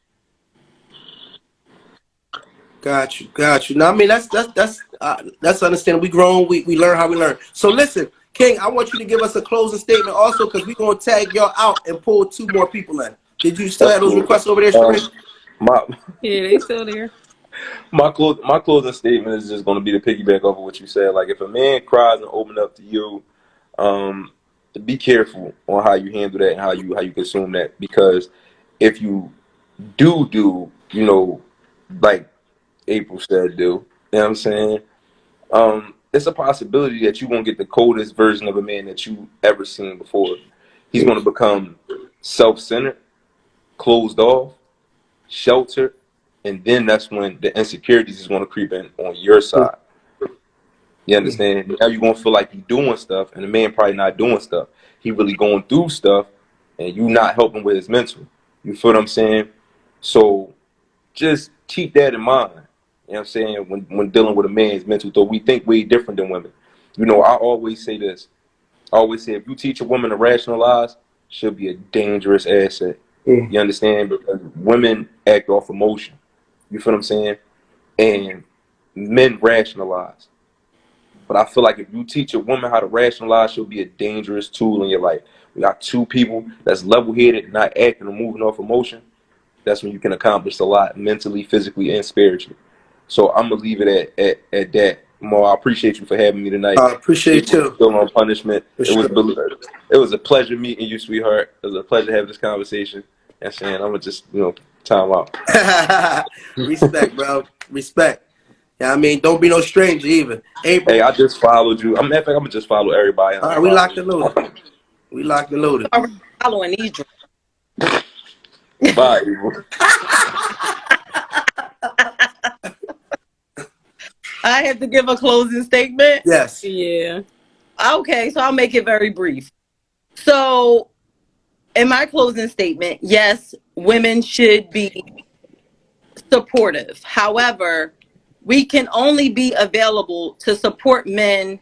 Got you. Now, I mean, that's understandable. We grown. We learn how we learn. So listen, King, I want you to give us a closing statement also, because we're gonna tag y'all out and pull 2 more people in. Did you still have those requests over there, Sheree? Yeah, they still there. My closing statement is just going to be to piggyback off of what you said. Like, if a man cries and open up to you, be careful on how you handle that and how you consume that, because if you do like April said, you know what I'm saying? It's a possibility that you're gonna get the coldest version of a man that you ever seen before. He's gonna become self-centered, closed off, sheltered, and then that's when the insecurities is gonna creep in on your side. You understand? Now you're gonna feel like you're doing stuff, and the man probably not doing stuff. He really going through stuff, and you not helping with his mental. You feel what I'm saying? So just keep that in mind. You know what I'm saying? When dealing with a man's mental, though we think way different than women. You know, I always say this. I always say, if you teach a woman to rationalize, she'll be a dangerous asset. You understand? Because women act off emotion. You feel what I'm saying? And men rationalize. But I feel like if you teach a woman how to rationalize, she'll be a dangerous tool in your life. We got 2 people that's level-headed, not acting or moving off emotion. That's when you can accomplish a lot mentally, physically, and spiritually. So I'm gonna leave it at that. Mo, I appreciate you for having me tonight. I appreciate you too. Still on punishment. For It was a pleasure meeting you, sweetheart. It was a pleasure having this conversation. And saying I'm gonna just time out. Respect, bro. Respect. Yeah, I mean, don't be no stranger either. April. Hey, I just followed you. I'm gonna just follow everybody. All right, we locked and loaded. We locked and loaded. Following these drinks. Bye, April. I have to give a closing statement. Yes. Yeah. Okay, so I'll make it very brief. So, in my closing statement, yes, women should be supportive. However, we can only be available to support men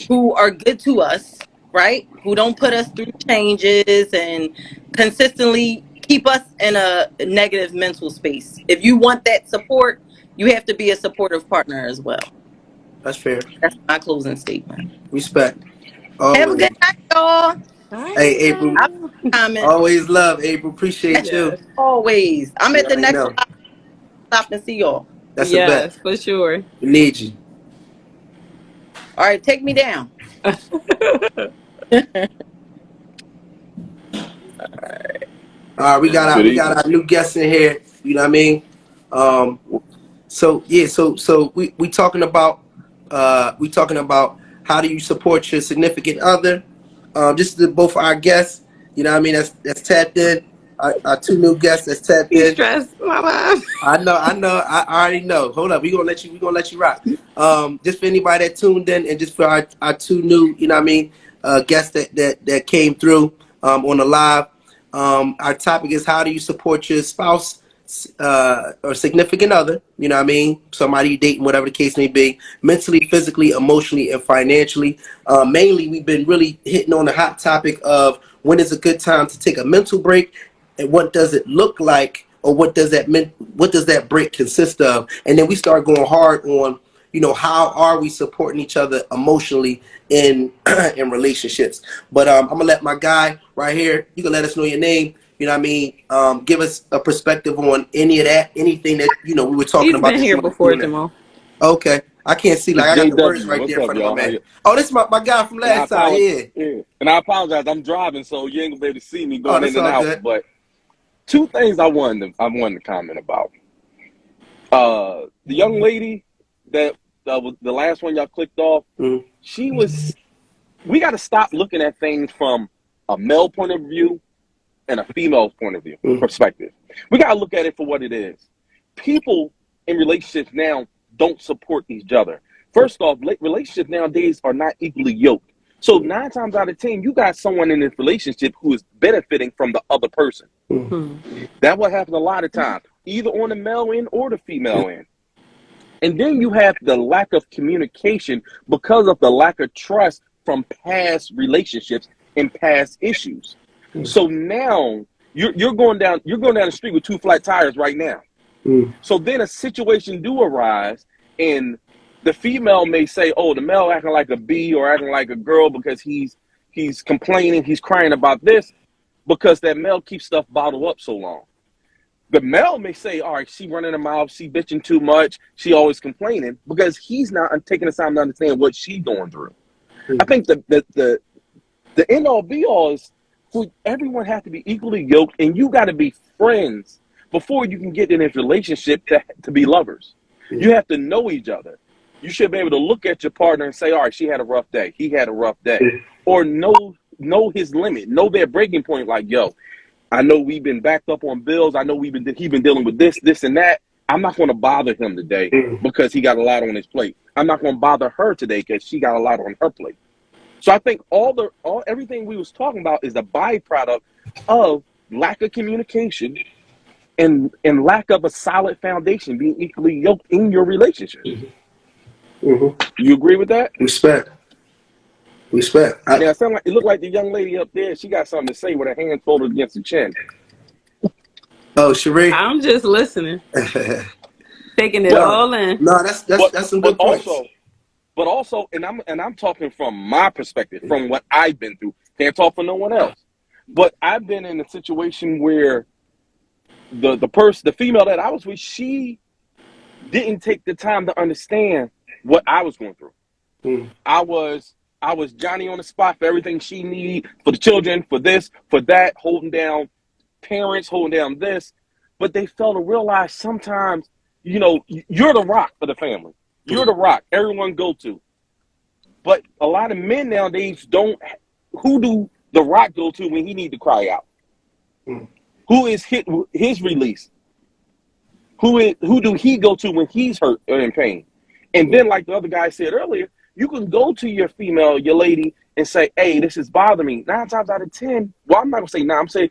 who are good to us, right? Who don't put us through changes and consistently keep us in a negative mental space. If you want that support, you have to be a supportive partner as well. That's fair. That's my closing statement. Respect. Have a good night, y'all. Hey, April. Always love, April. Appreciate you. Always. I'm at the next know. stop and see y'all. That's a bet. For sure. We need you. All right, take me down. All right, we got our new guests in here. You know what I mean? So we talking about how do you support your significant other? This is both our guests. You know what I mean? That's tapped in. Our 2 new guests that's tapped in. Stressed, mama. I know. I already know. Hold up. We're gonna let you rock. Just for anybody that tuned in, and just for our 2 new, you know what I mean, guests that came through on the live. Our topic is, how do you support your spouse or significant other, you know what I mean, somebody you're dating, whatever the case may be, mentally, physically, emotionally, and financially. Mainly, we've been really hitting on the hot topic of when is a good time to take a mental break, and what does it look like, or what does that break consist of? And then we start going hard on, how are we supporting each other emotionally in in relationships. But I'm gonna let my guy right here, you can let us know your name, you know what I mean, give us a perspective on any of that, anything that we were talking He's about been that you here want to before, do in there. Jamal. Okay, I can't see, like It's I got the words JW. right What's there in up, front of my y'all? How man. you? Oh, this is my guy from And I last time. apologize. Yeah. Yeah. And I apologize. I'm driving, so you ain't gonna be able to see me Oh, going that's in and all out. good. But two things I wanted to comment about. The young lady that was the last one y'all clicked off. Mm-hmm. She was. We got to stop looking at things from a male point of view and a female point of view perspective. We got to look at it for what it is. People in relationships now don't support each other. First off, relationships nowadays are not equally yoked. So 9 times out of 10, you got someone in this relationship who is benefiting from the other person. That's what happens a lot of times, either on the male end or the female end. And then you have the lack of communication because of the lack of trust from past relationships and past issues. So now you're going down the street with 2 flat tires right now. So then a situation do arise, and the female may say, "Oh, the male acting like a B or acting like a girl because he's complaining, he's crying about this because that male keeps stuff bottled up so long." The male may say, "All right, she running her mouth, she bitching too much, she always complaining," because he's not taking the time to understand what she's going through. I think the end all be all is for everyone has to be equally yoked, and you got to be friends before you can get in this relationship to be lovers. You have to know each other. You should be able to look at your partner and say, "All right, she had a rough day, he had a rough day," or know his limit, know their breaking point. Like, yo, I know we've been backed up on bills. I know he's been dealing with this, and that. I'm not going to bother him today because he got a lot on his plate. I'm not going to bother her today because she got a lot on her plate. So I think everything we was talking about is a byproduct of lack of communication and lack of a solid foundation, being equally yoked in your relationship. You agree with that? Respect. Now, it looked like the young lady up there, she got something to say with her hands folded against her chin. Oh, Sheree. I'm just listening, taking it Well, all in. no, that's some good points. But also, and I'm talking from my perspective, from what I've been through. Can't talk for no one else. But I've been in a situation where the female that I was with, she didn't take the time to understand what I was going through. I was Johnny on the spot for everything she needed, for the children, for this, for that, holding down parents, holding down this. But they fail to realize sometimes, you're the rock for the family. You're the rock everyone go to. But a lot of men nowadays who do the rock go to when he need to cry out? Who is his release? Who do he go to when he's hurt or in pain? And then, like the other guy said earlier, you can go to your female, your lady, and say, "Hey, this is bothering me." 9 times out of 10, well, I'm not gonna say 9, I'm saying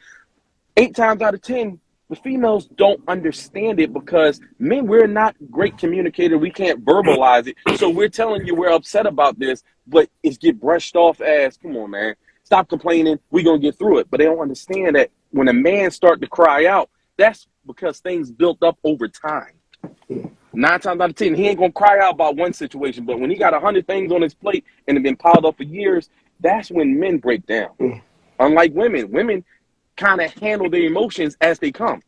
8 times out of 10, the females don't understand it because men, we're not great communicators. We can't verbalize it. So we're telling you we're upset about this, but it's get brushed off as, "Come on, man, stop complaining. We're going to get through it." But they don't understand that when a man start to cry out, that's because things built up over time. 9 times out of 10, he ain't going to cry out about one situation. But when he got 100 things on his plate and have been piled up for years, that's when men break down. Unlike women kind of handle their emotions as they come.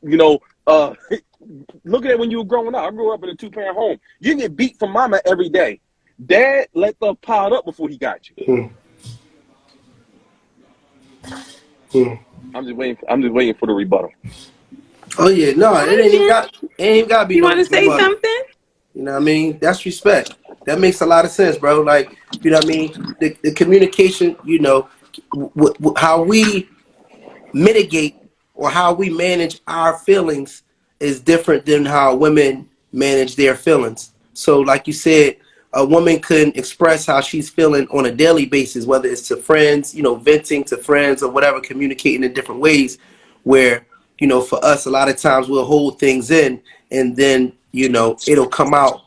Look at it when you were growing up. I grew up in a 2-parent home. You get beat from mama every day. Dad let the pile up before he got you. I'm just waiting for the rebuttal. Oh yeah, no, it ain't even got to be You no want to say rebuttal. something? You know what I mean? That's respect. That makes a lot of sense, bro. Like, you know what I mean? The communication, how we mitigate or how we manage our feelings is different than how women manage their feelings. So like you said, a woman can express how she's feeling on a daily basis, whether it's to friends, venting to friends or whatever, communicating in different ways where, for us, a lot of times we'll hold things in and then, it'll come out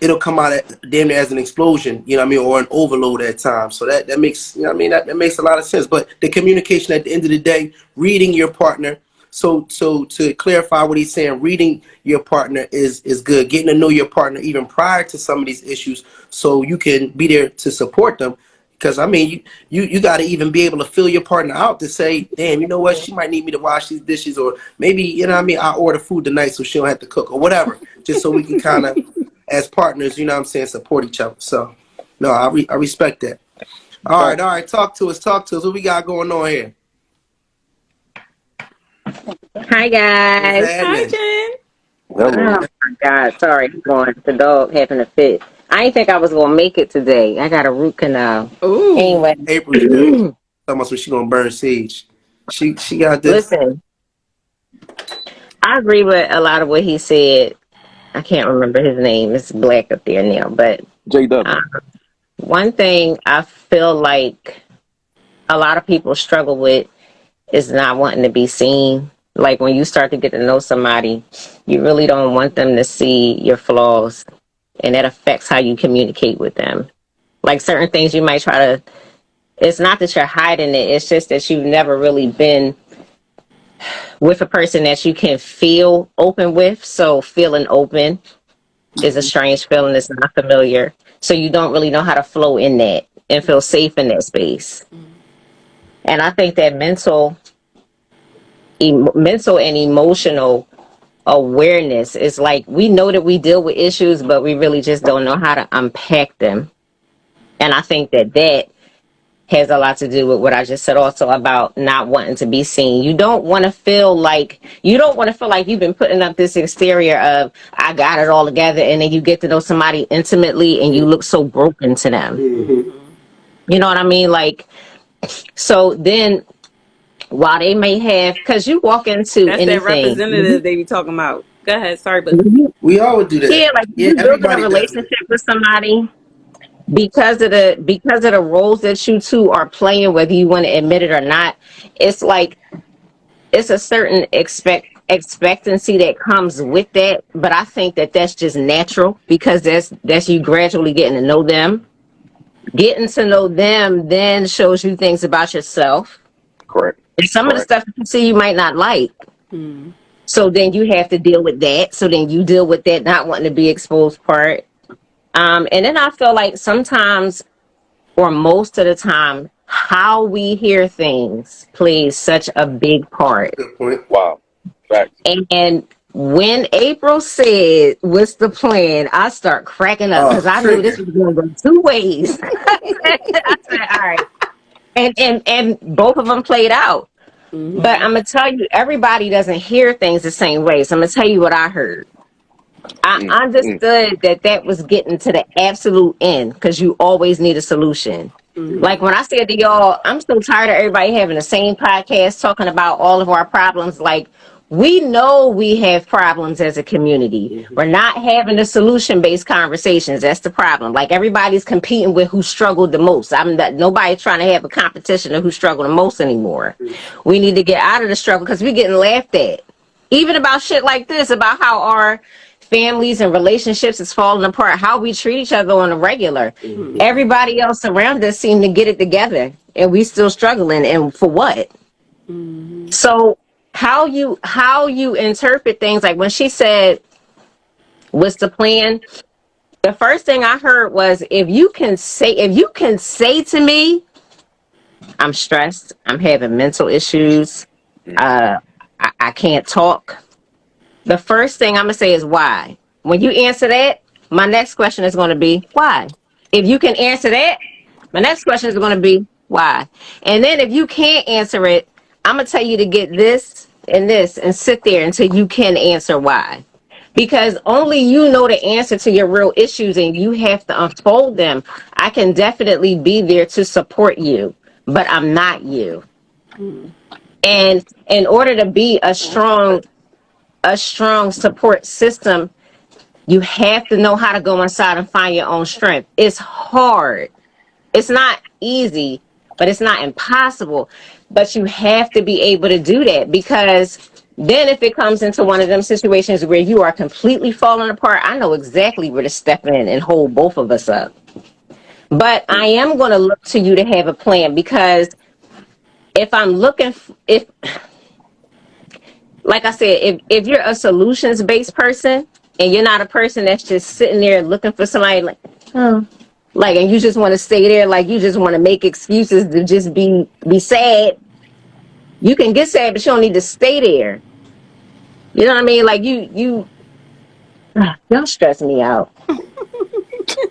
damn near as an explosion, or an overload at times. So that makes, that makes a lot of sense. But the communication at the end of the day, reading your partner, So to clarify what he's saying, reading your partner is good. Getting to know your partner even prior to some of these issues, so you can be there to support them. Because I mean, you got to even be able to fill your partner out to say, damn, you know what, she might need me to wash these dishes, or maybe, you know what I mean, I order food tonight so she don't have to cook or whatever, just so we can kind of, as partners, you know what I'm saying, support each other. So, no, I respect that. All right, talk to us. What we got going on here? Hi What's guys. Hi, happening? Jen. Oh Hello. my God. Sorry, going the dog having a fit. I didn't think I was gonna make it today. I got a root canal. Ooh. Anyway, April's good. Talking about when she gonna burn sage. She got this. listen, I agree with a lot of what he said. I can't remember his name. It's black up there now. But JW. one thing I feel like a lot of people struggle with is not wanting to be seen. Like when you start to get to know somebody, you really don't want them to see your flaws, and that affects how you communicate with them. Like certain things you might try to, it's not that you're hiding it, it's just that you've never really been with a person that you can feel open with. So feeling open is a strange feeling, it's not familiar. So you don't really know how to flow in that and feel safe in that space. And I think that mental and emotional awareness is like, we know that we deal with issues, but we really just don't know how to unpack them. And I think that has a lot to do with what I just said also about not wanting to be seen. You don't want to feel like you've been putting up this exterior of I got it all together, and then you get to know somebody intimately and you look so broken to them. You know what I mean? Like, so then while they may have, because you walk into That's that anything, representative they be talking about. Go ahead. Sorry, but We all would do that. yeah, like Yeah, you building a everybody does it. relationship with somebody because of the roles that you two are playing, whether you want to admit it or not. It's like it's a certain expectancy that comes with that, but I think that that's just natural because that's you gradually getting to know them. Getting to know them then shows you things about yourself. Correct. And some of the Correct. stuff that you see you might not like. So then you have to deal with that. So then you deal with that not wanting to be exposed part. And then I feel like sometimes, or most of the time, how we hear things plays such a big part. Good point. Wow. Facts. And when April said, "What's the plan?" I start cracking up because I knew this Trigger. was going to go two ways. I said, "All right," and both of them played out. But I'm gonna tell you, everybody doesn't hear things the same way. So I'm gonna tell you what I heard. I understood that was getting to the absolute end because you always need a solution. Like when I said to y'all, I'm so tired of everybody having the same podcast talking about all of our problems. Like, we know we have problems as a community. We're not having the solution based conversations. That's the problem. Like everybody's competing with who struggled the most. I'm not nobody's trying to have a competition of who struggled the most anymore. We need to get out of the struggle because we're getting laughed at. Even about shit like this, about how our families and relationships is falling apart, how we treat each other on a regular. Everybody else around us seem to get it together and we still struggling, and for what? So how you interpret things, like when she said, "What's the plan?" The first thing I heard was, if you can say to me, "I'm stressed, I'm having mental issues, I can't talk," the first thing I'm gonna say is why. When you answer that, my next question is going to be why. If you can answer that, my next question is going to be why. And then if you can't answer it, I'm gonna tell you to get this and sit there until you can answer why. Because only you know the answer to your real issues and you have to unfold them. I can definitely be there to support you, but I'm not you. And in order to be a strong support system, you have to know how to go inside and find your own strength. It's hard. It's not easy, but it's not impossible. But you have to be able to do that, because then if it comes into one of them situations where you are completely falling apart, I know exactly where to step in and hold both of us up. But I am going to look to you to have a plan, because if I'm looking, if like I said, if you're a solutions based person and you're not a person that's just sitting there looking for somebody like, oh, like, and you just want to stay there, like you just want to make excuses to just be sad. You can get sad, but you don't need to stay there. You know what I mean? Like y'all stress me out.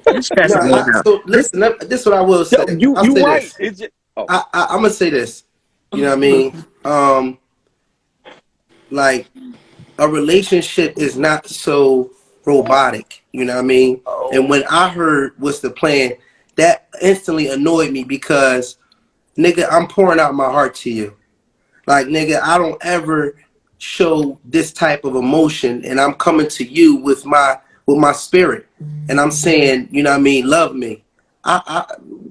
You're stressing me out. So This, listen, this is what I will Yo, say. you I'll you say right. this. It's just, oh, I'm gonna say this. You know what I mean? Like a relationship is not so robotic. You know what I mean? And when I heard what's the plan, that instantly annoyed me because, nigga, I'm pouring out my heart to you. Like, nigga, I don't ever show this type of emotion, and I'm coming to you with my spirit, and I'm saying, you know what I mean, love me.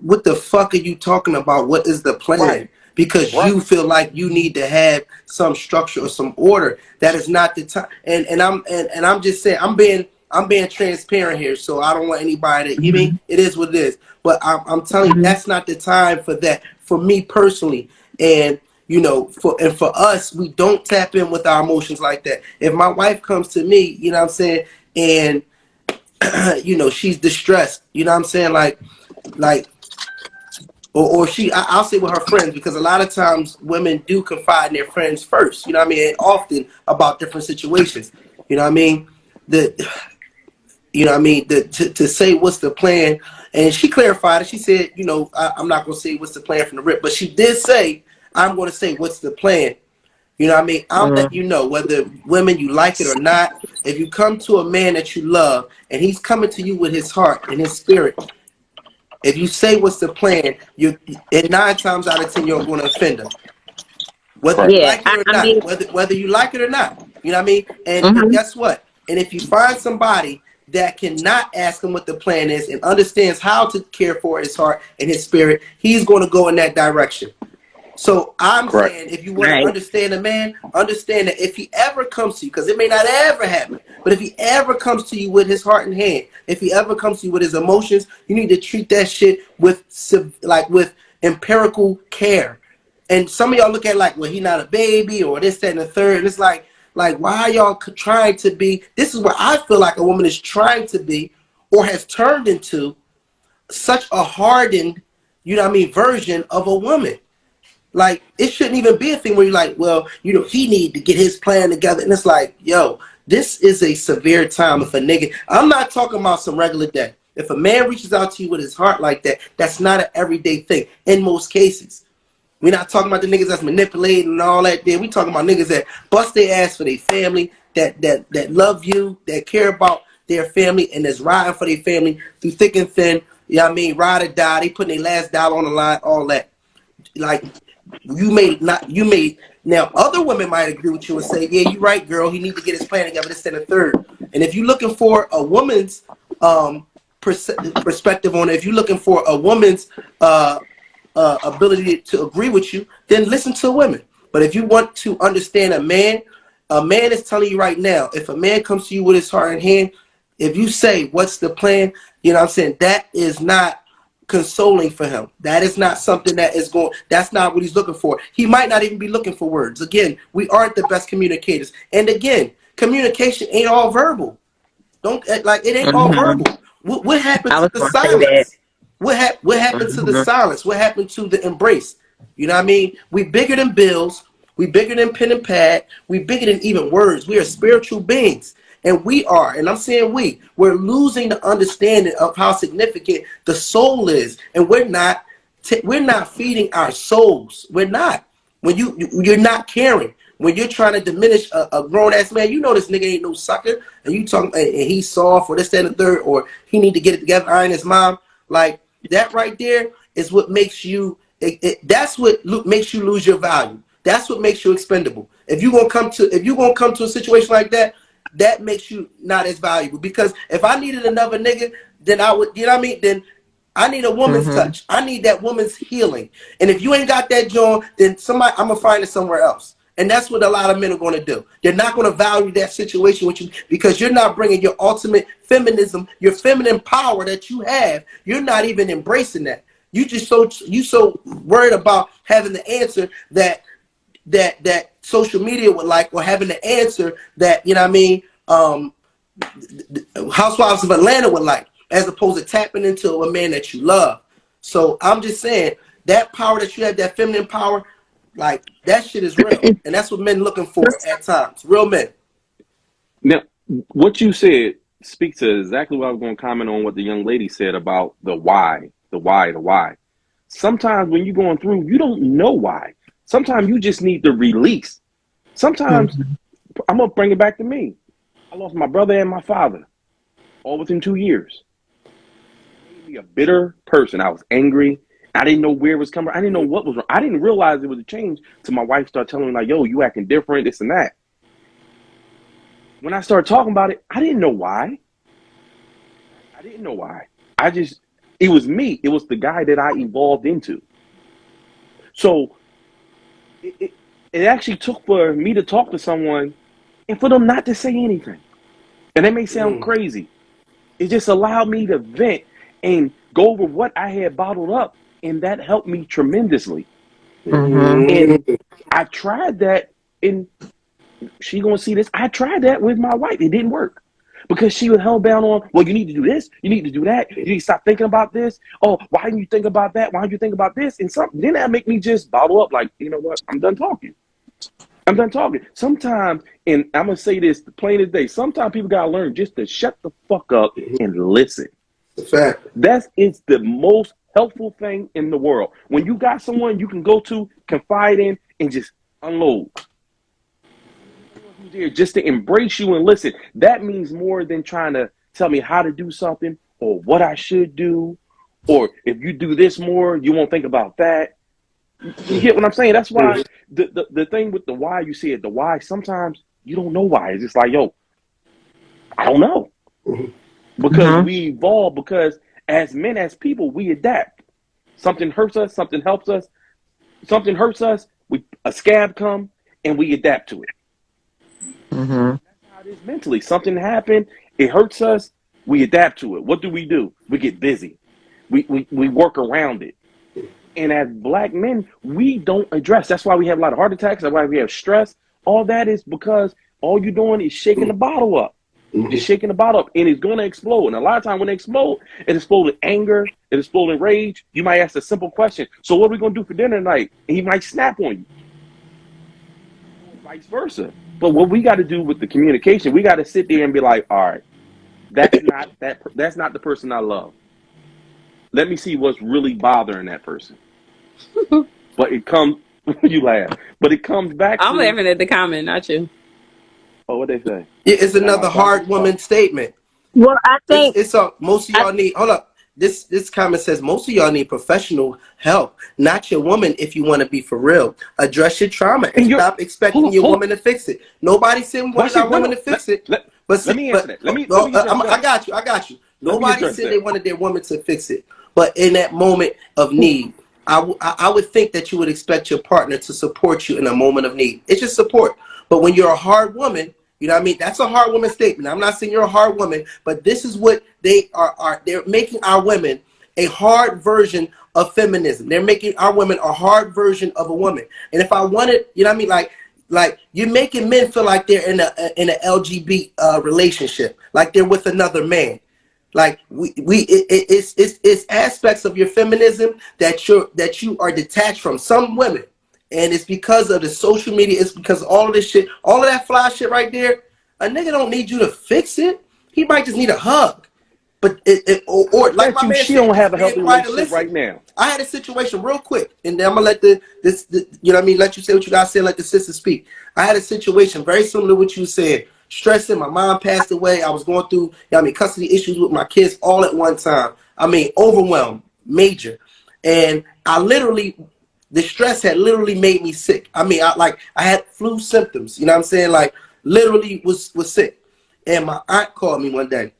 What the fuck are you talking about? What is the plan? right, Because right. you feel like you need to have some structure or some order. That is not the time. And I'm just saying, I'm being transparent here, so I don't want anybody to. You mean it is what it is, but I'm telling you that's not the time for that. For me personally, and you know, for us, we don't tap in with our emotions like that. If my wife comes to me, you know what I'm saying, and you know, she's distressed, you know what I'm saying, like or I'll say with her friends, because a lot of times women do confide in their friends first, you know what I mean, and often about different situations, you know what I mean, you know what I mean, to say what's the plan, and she clarified it. She said, you know, I'm not going to say what's the plan from the rip, but she did say, I'm going to say what's the plan. You know what I mean? I'll let you know whether women you like it or not. If you come to a man that you love and he's coming to you with his heart and his spirit, if you say what's the plan, and 9 times out of 10 you're going to offend him, whether you Right. yeah, like it or I not. mean, Whether you like it or not. You know what I mean? And mhm. guess what? And if you find somebody that cannot ask him what the plan is and understands how to care for his heart and his spirit, he's going to go in that direction. So I'm Correct. saying, if you want to Right. understand a man, understand that if he ever comes to you, because it may not ever happen, but if he ever comes to you with his heart and hand, if he ever comes to you with his emotions, you need to treat that shit with empirical care. And some of y'all look at it like, well, he not a baby or this, that, and the third. And it's like why are y'all trying to be? This is where I feel like a woman is trying to be or has turned into such a hardened, you know what I mean, version of a woman. Like, it shouldn't even be a thing where you're like, well, you know, he need to get his plan together. And it's like, yo, this is a severe time. If a nigga, I'm not talking about some regular day. If a man reaches out to you with his heart like that, that's not an everyday thing in most cases. We're not talking about the niggas that's manipulating and all that there. We talking about niggas that bust their ass for their family, that love you, that care about their family, and that's riding for their family through thick and thin. You know what I mean? Ride or die. They putting their last dollar on the line, all that. Like, now other women might agree with you and say, yeah, you're right, girl, he need to get his plan together, this and the third. And if you're looking for a woman's perspective on it, if you're looking for a woman's ability to agree with you, then listen to women. But if you want to understand a man is telling you right now, if a man comes to you with his heart in hand, if you say what's the plan, you know what I'm saying, that is not consoling for him. That is not something that's not what he's looking for. He might not even be looking for words. Again, we aren't the best communicators. And again, communication ain't all verbal. Don't like it ain't all Mhm. verbal. What happened I to was the gonna say that. silence? What happened to the Mhm. silence? What happened to the embrace? You know what I mean? We bigger than bills. We bigger than pen and pad. We bigger than even words. We are spiritual beings. And and I'm saying we're losing the understanding of how significant the soul is. And we're not feeding our souls. We're not. When you're not caring. When you're trying to diminish a grown ass man, you know this nigga ain't no sucker, and you talking and he's soft or this, that, and the third, or he need to get it together, iron his mom. Like that right there is what makes you. That's what makes you lose your value. That's what makes you expendable. If you're gonna come to a situation like that, that makes you not as valuable. Because if I needed another nigga, then I would, you know what I mean? Then I need a woman's Mhm. touch. I need that woman's healing. And if you ain't got that, John, then I'm gonna find it somewhere else. And that's what a lot of men are going to do. They're not going to value that situation with you because you're not bringing your ultimate feminism, your feminine power that you have. You're not even embracing that. You so worried about having the answer that that social media would like, or having the answer that, you know what I mean, Housewives of Atlanta would like, as opposed to tapping into a man that you love. So I'm just saying that power that you have, that feminine power, like that shit is real, and that's what men looking for at times. Real men. Now, what you said speaks to exactly what I was going to comment on. What the young lady said about the why. Sometimes when you're going through, you don't know why. Sometimes you just need to release. Sometimes I'm gonna bring it back to me. I lost my brother and my father all within 2 years. It made me a bitter person. I was angry. I didn't know where it was coming. I didn't know what was wrong. I didn't realize it was a change till my wife started telling me, like, yo, you acting different, this and that. When I started talking about it, I didn't know why. It was me. It was the guy that I evolved into. So it actually took for me to talk to someone and for them not to say anything. And that may sound crazy. It just allowed me to vent and go over what I had bottled up. And that helped me tremendously. And I tried that, and she gonna see this. I tried that with my wife. It didn't work. Because she was held bound on, well, you need to do this, you need to do that, you need to stop thinking about this. Oh, why didn't you think about that? Why didn't you think about this? And then that make me just bottle up, like, you know what? I'm done talking. Sometimes, and I'm gonna say this plain as day, sometimes people gotta learn just to shut the fuck up and listen. Fact. That is the most helpful thing in the world. When you got someone you can go to, confide in, and just unload. There just to embrace you and listen. That means more than trying to tell me how to do something or what I should do, or if you do this more, you won't think about that. You get what I'm saying? That's why the thing with the why, you see it, the why, sometimes you don't know why. It's just like, yo, I don't know. Because we evolve, because as men, as people, we adapt. Something hurts us, something helps us, something hurts us, a scab come, and we adapt to it. That's how it is mentally. Something happened, it hurts us, we adapt to it. What do? We get busy. We work around it. And as black men, we don't address. That's why we have a lot of heart attacks. That's why we have stress. All that is because all you're doing is shaking the bottle up. Just shaking the bottle up, and it's going to explode. And a lot of times when it explodes in anger, it explodes in rage. You might ask a simple question. So what are we going to do for dinner tonight? And he might snap on you. Vice versa. But what we got to do with the communication, we got to sit there and be like, all right, that's not the person I love. Let me see what's really bothering that person. But it comes, you laugh, but it comes back I'm laughing at the comment, not you. Oh, what they say? Yeah, it's another hard woman statement. Well, I think It's most of y'all need, hold up. This comment says most of y'all need professional help, not your woman if you want to be for real. Address your trauma and stop expecting your woman to fix it. Nobody said we wanted our woman to fix it. Let me answer that. I got you. Nobody said they wanted their woman to fix it. But in that moment of need, I would think that you would expect your partner to support you in a moment of need. It's just support. But when you're a hard woman, you know what I mean? That's a hard woman statement. I'm not saying you're a hard woman, but this is what they are. They're making our women a hard version of feminism. They're making our women a hard version of a woman. And if I wanted, you know what I mean? Like you're making men feel like they're in a LGBT relationship, like they're with another man. Like it's aspects of your feminism that you are detached from. Some women. And it's because of the social media. It's because of all of this shit, all of that fly shit right there. A nigga don't need you to fix it. He might just need a hug. But or like my man she said, don't have a healthy quiet relationship right now. I had a situation real quick, and then I'm gonna let you know what I mean, let you say what you gotta say, let the sister speak. I had a situation very similar to what you said. Stressing, my mom passed away. I was going through, custody issues with my kids all at one time. I mean, overwhelmed, major. And the stress had literally made me sick. I mean, I had flu symptoms, you know what I'm saying? Like, literally was sick. And my aunt called me one day,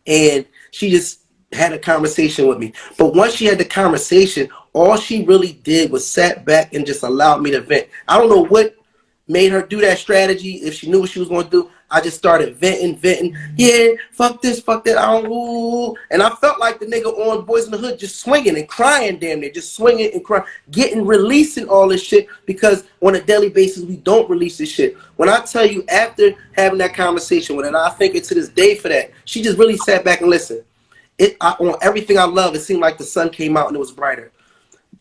and she just had a conversation with me. But once she had the conversation, all she really did was sat back and just allowed me to vent. I don't know what made her do that strategy, if she knew what she was going to do. I just started venting. Yeah, fuck this, fuck that. I don't. Ooh. And I felt like the nigga on Boys in the Hood, just swinging and crying, damn near, just swinging and crying, releasing all this shit, because on a daily basis we don't release this shit. When I tell you, after having that conversation with her, and I thank her to this day for that, she just really sat back and listened. On everything I love, it seemed like the sun came out and it was brighter.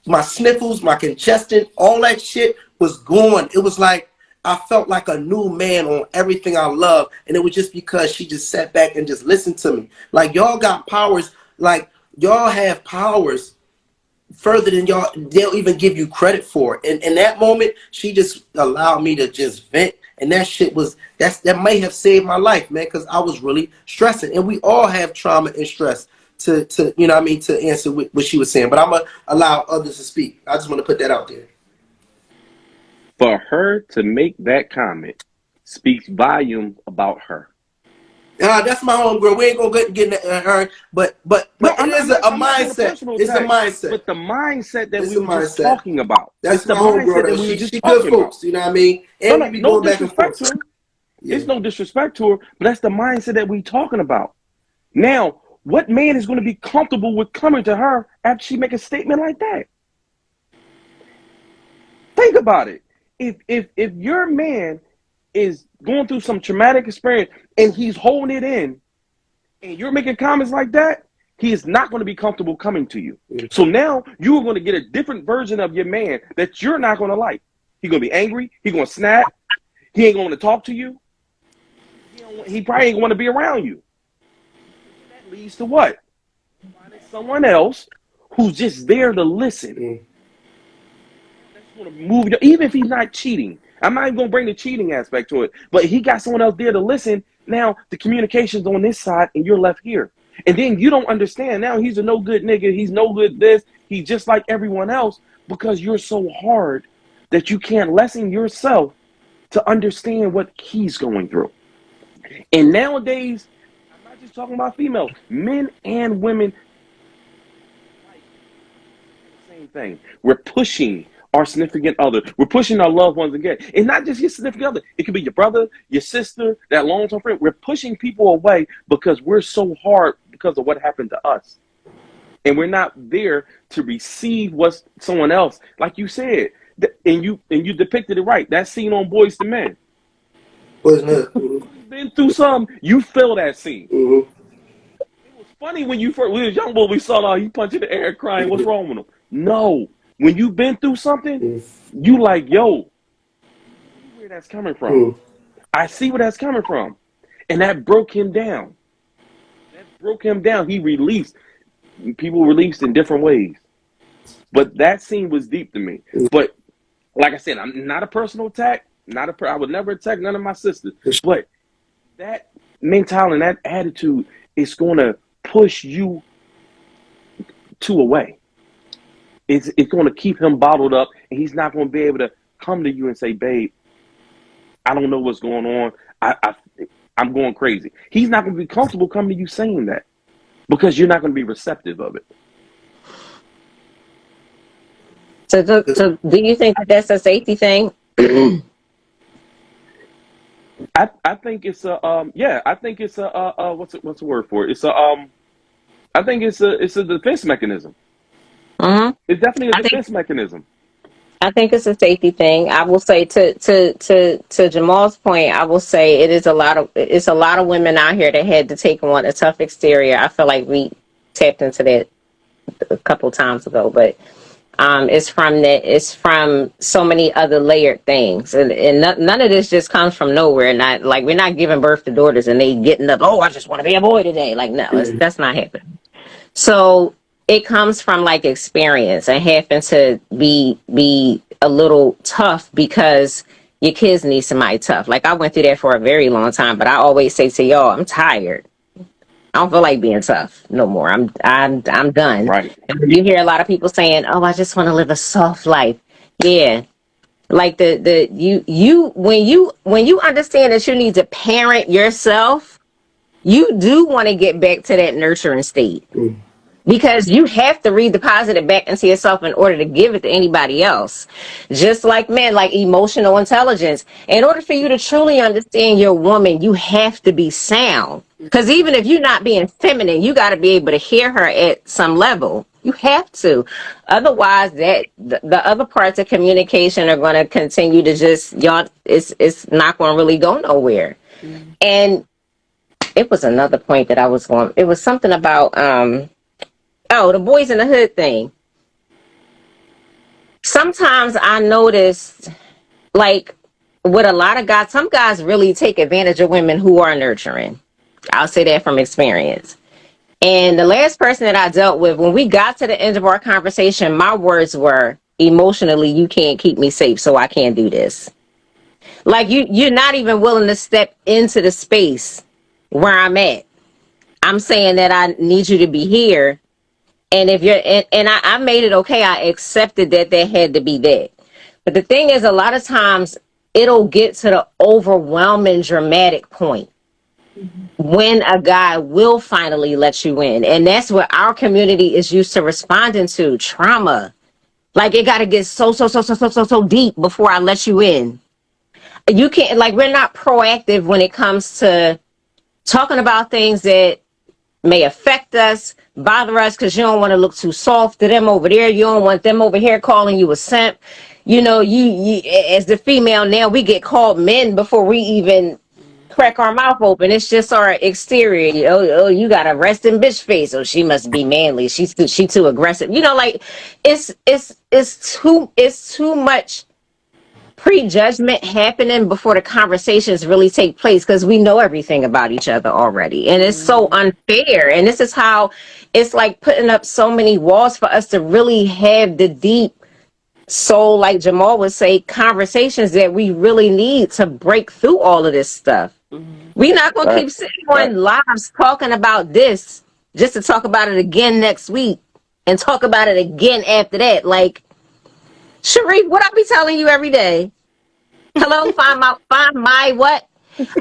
My sniffles, my congestion, all that shit was gone. It was like I felt like a new man on everything I love. And it was just because she just sat back and just listened to me. Like, y'all got powers, like y'all have powers further than they'll even give you credit for. And in that moment, she just allowed me to just vent. And that shit that may have saved my life, man, because I was really stressing. And we all have trauma and stress to you know what I mean, to answer what she was saying. But I'm going to allow others to speak. I just want to put that out there. For her to make that comment speaks volume about her. That's my homegirl. We ain't gonna get her, but No, it is a mindset. It's a mindset. But the mindset that It's we a were just mindset. talking about. That's It's the my homegirl, mindset that though. we were just She good talking about. folks, you know what I mean? And we be No going back and disrespect forth. to her. Yeah. It's no disrespect to her, but that's the mindset that we talking about. Now, what man is going to be comfortable with coming to her after she make a statement like that? Think about it. If your man is going through some traumatic experience and he's holding it in, and you're making comments like that, he is not going to be comfortable coming to you. So now you are going to get a different version of your man that you're not going to like. He's going to be angry. He's going to snap. He ain't going to talk to you. He probably ain't going to be around you. That leads to what? Finding someone else who's just there to listen. That's going to move you, even if he's not cheating. I'm not even going to bring the cheating aspect to it, but he got someone else there to listen. Now the communication's on this side and you're left here. And then you don't understand. Now he's a no good nigga. He's no good this. He's just like everyone else because you're so hard that you can't lessen yourself to understand what he's going through. And nowadays, I'm not just talking about females, men and women, same thing. We're pushing our significant other. We're pushing our loved ones again. And not just your significant other. It could be your brother, your sister, that long-term friend. We're pushing people away because we're so hard because of what happened to us. And we're not there to receive what's someone else. Like you said, and you depicted it right. That scene on Boys to Men. Been through some, you feel that scene. It was funny when we was young boy, we saw how he punched in the air crying, what's wrong with him? No. When you've been through something, you like, yo, I see where that's coming from. I see where that's coming from. And that broke him down. He released. People released in different ways. But that scene was deep to me. But like I said, I'm not a personal attack. I would never attack none of my sisters. But that mentality and that attitude is going to push you away. It's going to keep him bottled up, and he's not going to be able to come to you and say, babe, I don't know what's going on. I'm going crazy. He's not going to be comfortable coming to you saying that because you're not going to be receptive of it. So do you think that that's a safety thing? I think it's I think it's what's the word for it? I think it's a defense mechanism. It's definitely a defense mechanism. I think it's a safety thing. I will say to Jamal's point, I will say it's a lot of women out here that had to take on a tough exterior. I feel like we tapped into that a couple times ago, but it's from so many other layered things, and none of this just comes from nowhere. Not like we're not giving birth to daughters and they getting up. Oh, I just want to be a boy today. Like no, that's not happening. So it comes from like experience and having to be a little tough because your kids need somebody tough. Like I went through that for a very long time, but I always say to y'all, I'm tired. I don't feel like being tough no more. I'm done. Right. And you hear a lot of people saying, "Oh, I just want to live a soft life." Yeah. Like when you understand that you need to parent yourself, you do want to get back to that nurturing state. because you have to read the positive back into yourself in order to give it to anybody else. Just like men, like emotional intelligence. In order for you to truly understand your woman, you have to be sound. Because even if you're not being feminine, you got to be able to hear her at some level. You have to. Otherwise, that the other parts of communication are going to continue to just, y'all, it's not going to really go nowhere. And it was another point that I was going, it was something about, oh, the boys in the hood thing. Sometimes I noticed, like, with a lot of guys, some guys really take advantage of women who are nurturing. I'll say that from experience. And the last person that I dealt with, when we got to the end of our conversation, my words were, emotionally, you can't keep me safe, so I can't do this. Like, you're not even willing to step into the space where I'm at. I'm saying that I need you to be here. And if you're, and I made it okay. I accepted that there had to be that. But the thing is, a lot of times it'll get to the overwhelming dramatic point when a guy will finally let you in. And that's what our community is used to responding to, trauma. Like, it got to get so deep before I let you in. You can't, like, we're not proactive when it comes to talking about things that may affect us, bother us, because you don't want to look too soft to them over there. You don't want them over here calling you a simp. You know, you as the female now, we get called men before we even crack our mouth open. It's just our exterior. Oh, you got a resting bitch face. Oh, she must be manly. She too aggressive. You know, like it's too much prejudgment happening before the conversations really take place, because we know everything about each other already, and it's so unfair. And this is how it's like putting up so many walls for us to really have the deep soul, like Jamal would say, conversations that we really need to break through all of this stuff. We're not going to keep sitting on lives talking about this just to talk about it again next week and talk about it again after that. Like, Sharif, what I be telling you every day? Hello, find my what?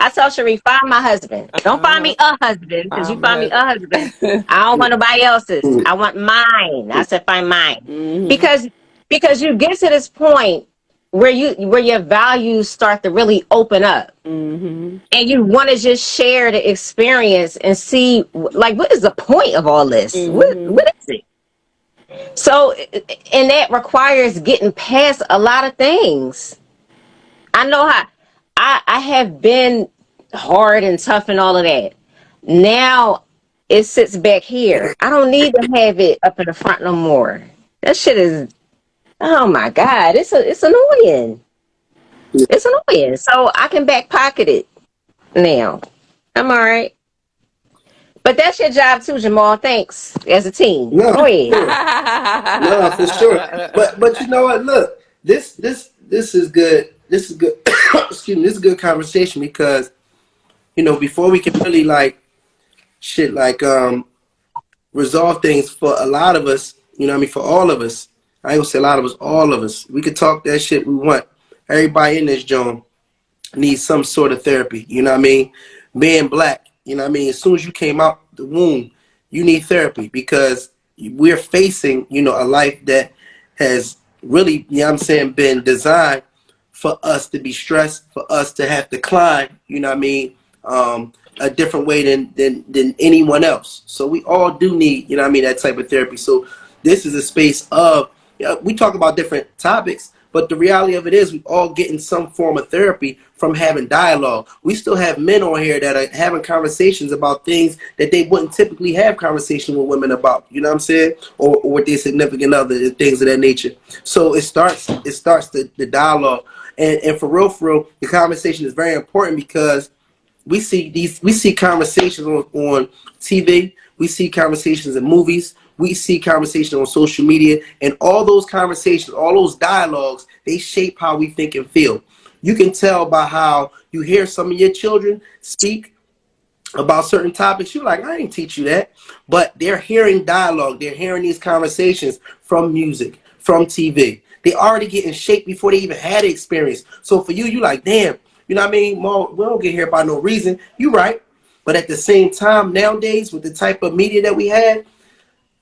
I tell Sharif, find my husband. Don't find me a husband, because you find me a husband, I don't want nobody else's. I want mine. I said find mine. Because you get to this point where your values start to really open up. And you want to just share the experience and see, like, what is the point of all this? What is it? So, and that requires getting past a lot of things. I know how I have been hard and tough and all of that. Now it sits back here. I don't need to have it up in the front no more. That shit is, oh my God, it's annoying. It's annoying. So I can back pocket it now. I'm all right. But that's your job too, Jamal. Thanks. As a team. No, Go ahead. no, for sure. But you know what? Look, this is good. This is good. Excuse me. This is a good conversation, because, you know, before we can really resolve things for a lot of us, you know what I mean, for all of us. I ain't gonna say a lot of us, all of us. We could talk that shit we want. Everybody in this joint needs some sort of therapy. You know what I mean? Being black, you know what I mean? As soon as you came out the womb, you need therapy, because we're facing, you know, a life that has really, you know what I'm saying, been designed for us to be stressed, for us to have to climb, you know what I mean, a different way than anyone else. So we all do need, you know what I mean, that type of therapy. So this is a space of, you know, we talk about different topics, but the reality of it is we all getting some form of therapy from having dialogue. We still have men on here that are having conversations about things that they wouldn't typically have conversation with women about, you know what I'm saying? Or with their significant other and things of that nature. So it starts the dialogue. And for real, the conversation is very important, because we see conversations on TV, we see conversations in movies, we see conversations on social media, and all those conversations, all those dialogues, they shape how we think and feel. You can tell by how you hear some of your children speak about certain topics. You're like, I didn't teach you that. But they're hearing dialogue. They're hearing these conversations from music, from TV. They already getting shaped before they even had the experience. So for you, you like, damn, you know what I mean? Mom, we don't get here by no reason. You right. But at the same time, nowadays, with the type of media that we have,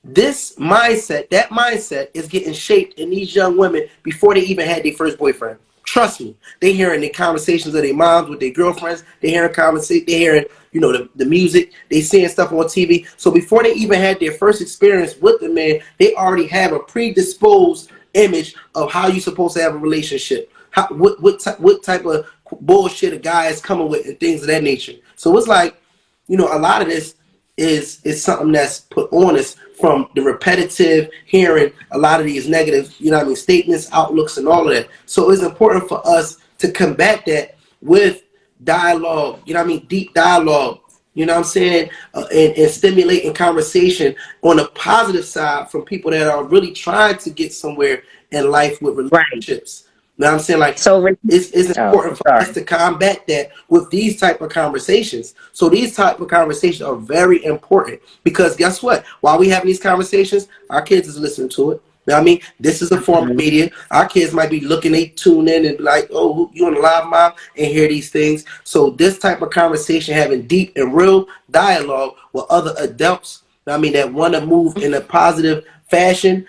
this mindset, that mindset is getting shaped in these young women before they even had their first boyfriend. Trust me, they hearing the conversations of their moms with their girlfriends. They hearing they hearing, you know, the music. They seeing stuff on TV. So before they even had their first experience with the man, they already have a predisposed image of how you're supposed to have a relationship. What type of bullshit a guy is coming with and things of that nature. So it's like, you know, a lot of this is something that's put on us from the repetitive hearing a lot of these negative, you know what I mean, statements, outlooks, and all of that. So it's important for us to combat that with dialogue, you know what I mean, deep dialogue, you know what I'm saying, and stimulating conversation on a positive side from people that are really trying to get somewhere in life with Right. relationships. You know what I'm saying? Like, So, it's important for us sorry. to combat that with these type of conversations. So these type of conversations are very important because guess what? While we having these conversations, our kids is listening to it. You know what I mean? This is a form of media. Our kids might be looking, they tune in and be like, oh, you on the live, mom? And hear these things. So this type of conversation, having deep and real dialogue with other adults, you know what I mean, that want to move in a positive fashion,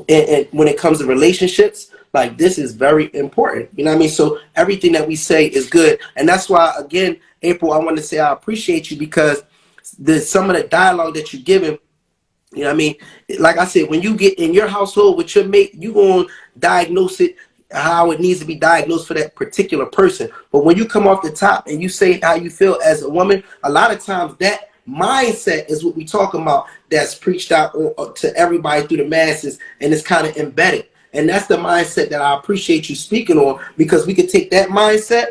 and when it comes to relationships, like this is very important. You know what I mean? So everything that we say is good. And that's why, again, April, I want to say I appreciate you because some of the dialogue that you're giving, you know what I mean? Like I said, when you get in your household with your mate, you going to diagnose it how it needs to be diagnosed for that particular person. But when you come off the top and you say how you feel as a woman, a lot of times that mindset is what we talk about that's preached out to everybody through the masses, and it's kind of embedded. And that's the mindset that I appreciate you speaking on, because we can take that mindset,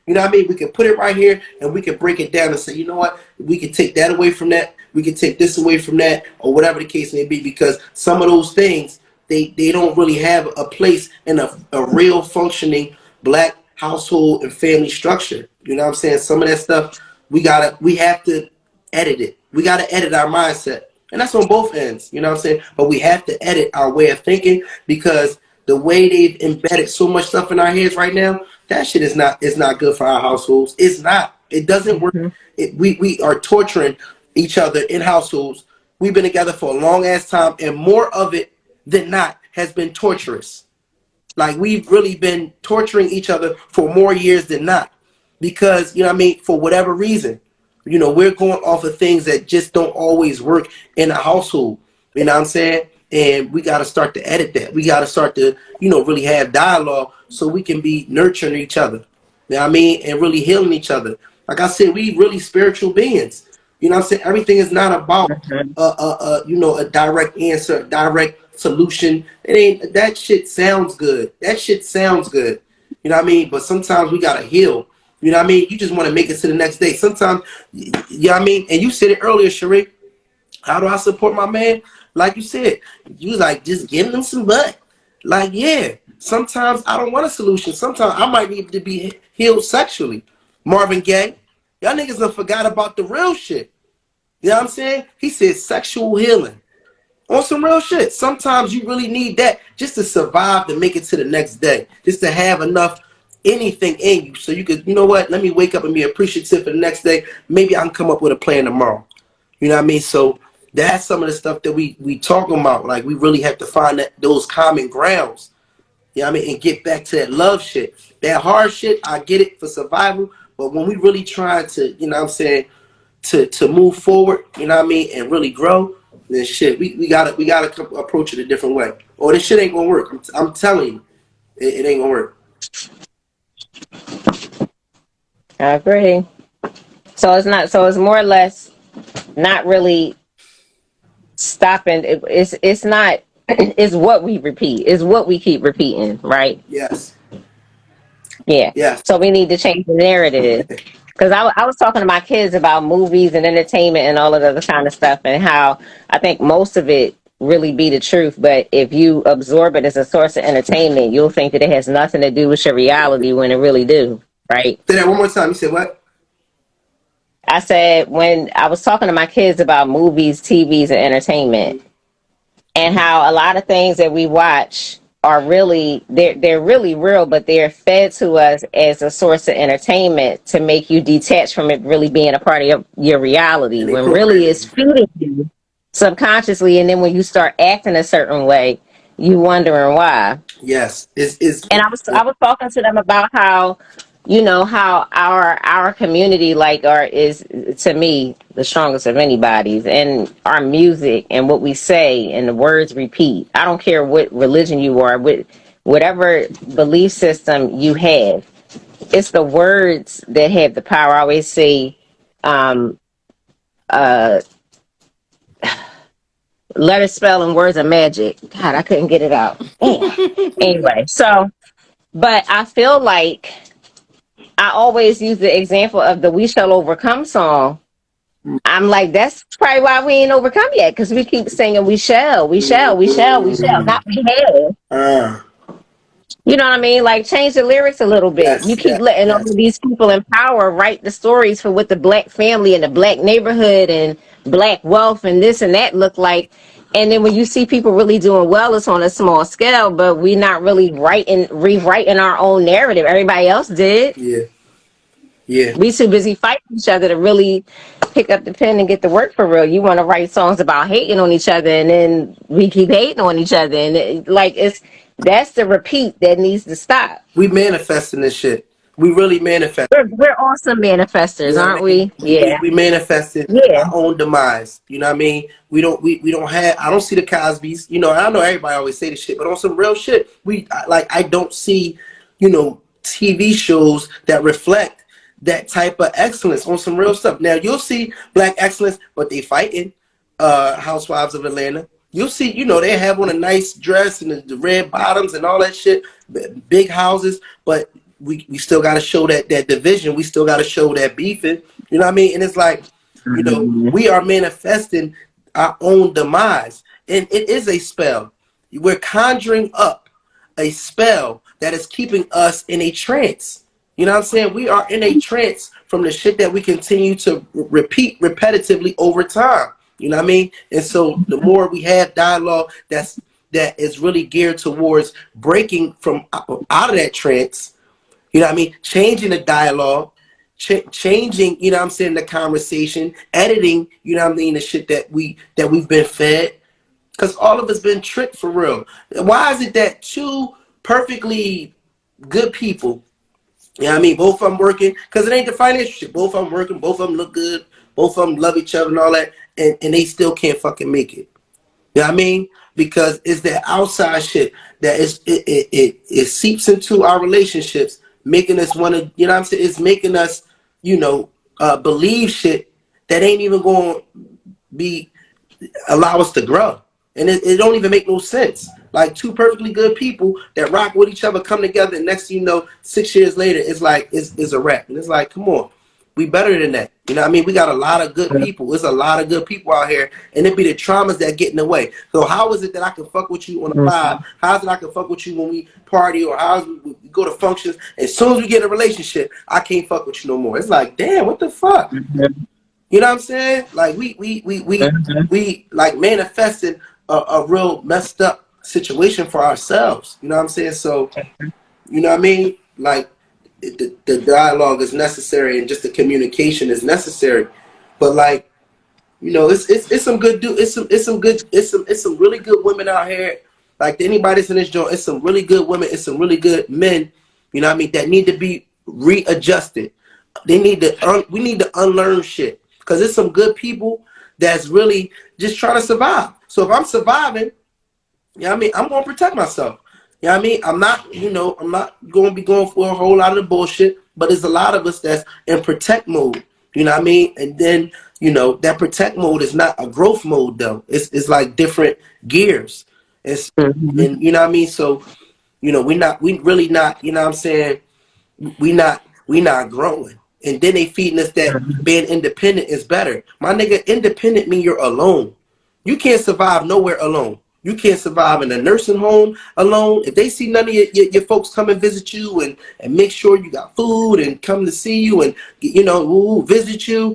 you know what I mean? We can put it right here and we can break it down and say, you know what? We can take that away from that. We can take this away from that, or whatever the case may be, because some of those things, they don't really have a place in a real functioning black household and family structure. You know what I'm saying? Some of that stuff, we have to edit it. We got to edit our mindset. And that's on both ends, you know what I'm saying? But we have to edit our way of thinking, because the way they've embedded so much stuff in our heads right now, that shit is not good for our households. It's not. It doesn't work. We are torturing each other in households. We've been together for a long ass time, and more of it than not has been torturous. Like, we've really been torturing each other for more years than not, because, you know what I mean, for whatever reason. You know, we're going off of things that just don't always work in a household. You know what I'm saying? And we got to start to edit that. We got to start to, you know, really have dialogue so we can be nurturing each other. You know what I mean? And really healing each other. Like I said, we really spiritual beings. You know what I'm saying? Everything is not about, you know, a direct answer, a direct solution. It ain't. That shit sounds good. That shit sounds good. You know what I mean? But sometimes we got to heal. You know what I mean? You just want to make it to the next day. Sometimes, you know what I mean? And you said it earlier, Sheree. How do I support my man? Like you said, you was like, just giving him some butt. Like, yeah. Sometimes I don't want a solution. Sometimes I might need to be healed sexually. Marvin Gaye, y'all niggas done forgot about the real shit. You know what I'm saying? He said sexual healing. On some real shit. Sometimes you really need that just to survive, to make it to the next day. Just to have enough anything in you so you could, you know what, let me wake up and be appreciative for the next day. Maybe I can come up with a plan tomorrow. You know what I mean? So that's some of the stuff that we talking about. Like, we really have to find those common grounds. You know what I mean? And get back to that love shit. That hard shit, I get it for survival. But when we really try to, you know what I'm saying, to move forward, you know what I mean, and really grow, then shit, we gotta approach it a different way. Or this shit ain't gonna work. I'm telling you, it ain't gonna work. I agree. So it's more or less not really stopping. It's not. It's what we repeat. It's what we keep repeating, right? Yes. Yeah. Yes. So we need to change the narrative. Because I was talking to my kids about movies and entertainment and all of the other kind of stuff, and how I think most of it really be the truth. But if you absorb it as a source of entertainment, you'll think that it has nothing to do with your reality when it really do, right? Say that one more time. You said what? I said, when I was talking to my kids about movies, TVs, and entertainment, and how a lot of things that we watch are really, they're really real, but they're fed to us as a source of entertainment to make you detach from it really being a part of your reality, when really it's feeding you. subconsciously, and then when you start acting a certain way, you wondering why. Yes, is And I was talking to them about how, how our community, like, our is, to me, the strongest of anybody's, and our music and what we say and the words repeat. I don't care what religion you are, with whatever belief system you have, it's the words that have the power. I always say, um letter spell and words of magic. God, I couldn't get it out. Damn. Anyway, so, but I feel like I always use the example of the "We Shall Overcome" song. I'm like, that's probably why we ain't overcome yet, because we keep singing, "We shall, we shall, we shall, we shall." Not we have. uh, You know what I mean? Like, change the lyrics a little bit. You yes, keep yes, letting all yes. of these people in power write the stories for what the black family and the black neighborhood and black wealth and this and that look like. And then when you see people really doing well, it's on a small scale, but we not really rewriting our own narrative. Everybody else did. Yeah, yeah. We too busy fighting each other to really pick up the pen and get to work for real. You want to write songs about hating on each other, and then we keep hating on each other, and that's the repeat that needs to stop. We manifesting this shit. We really manifest. We're awesome You manifestors, know what aren't I mean? we? Yeah, We manifested yeah. our own demise. You know what I mean? We don't have. I don't see the Cosbys. You know, I know everybody always say this shit, but on some real shit, I don't see, TV shows that reflect that type of excellence on some real stuff. Now you'll see black excellence, but they fighting Housewives of Atlanta. You'll see, they have on a nice dress and the red bottoms and all that shit, big houses, but we still got to show that division. We still got to show that beefing. You know what I mean? And it's like, we are manifesting our own demise, and it is a spell. We're conjuring up a spell that is keeping us in a trance. You know what I'm saying? We are in a trance from the shit that we continue to repeat repetitively over time. You know what I mean? And so the more we have dialogue that is really geared towards breaking from out of that trance, you know what I mean? Changing the dialogue, changing, you know what I'm saying, the conversation, editing, you know what I mean, the shit that we've been fed. Because all of us been tricked for real. Why is it that two perfectly good people, you know what I mean, both of them working, because it ain't the financial shit. Both of them working, both of them look good, both of them love each other and all that, and they still can't fucking make it. You know what I mean? Because it's that outside shit that it seeps into our relationships, making us want to, you know what I'm saying? It's making us, believe shit that ain't even going to allow us to grow. And it don't even make no sense. Like two perfectly good people that rock with each other come together, and next thing you know, 6 years later, it's like, it's a wrap. And it's like, come on. We better than that. You know what I mean? We got a lot of good people. There's a lot of good people out here. And it be the traumas that get in the way. So how is it that I can fuck with you on a vibe? How is it I can fuck with you when we party, or how is it we go to functions? As soon as we get in a relationship, I can't fuck with you no more. It's like, damn, what the fuck? You know what I'm saying? Like we like manifested a real messed up situation for ourselves. You know what I'm saying? So, you know what I mean? Like, the dialogue is necessary, and just the communication is necessary, but like, it's some good it's some really good women out here. Like, anybody that's in this joint, it's some really good women, it's some really good men, you know what I mean, that need to be readjusted. We need to unlearn shit, because there's some good people that's really just trying to survive. So if I'm surviving, you know what I mean, I'm gonna protect myself. You know what I mean? I'm not going to be going for a whole lot of the bullshit, but there's a lot of us that's in protect mode. You know what I mean? And then, that protect mode is not a growth mode, though. It's like different gears. And you know what I mean? So, we really not, you know what I'm saying? We not growing. And then they feeding us that being independent is better. My nigga, independent mean you're alone. You can't survive nowhere alone. You can't survive in a nursing home alone. If they see none of your folks come and visit you and make sure you got food and come to see you and, visit you,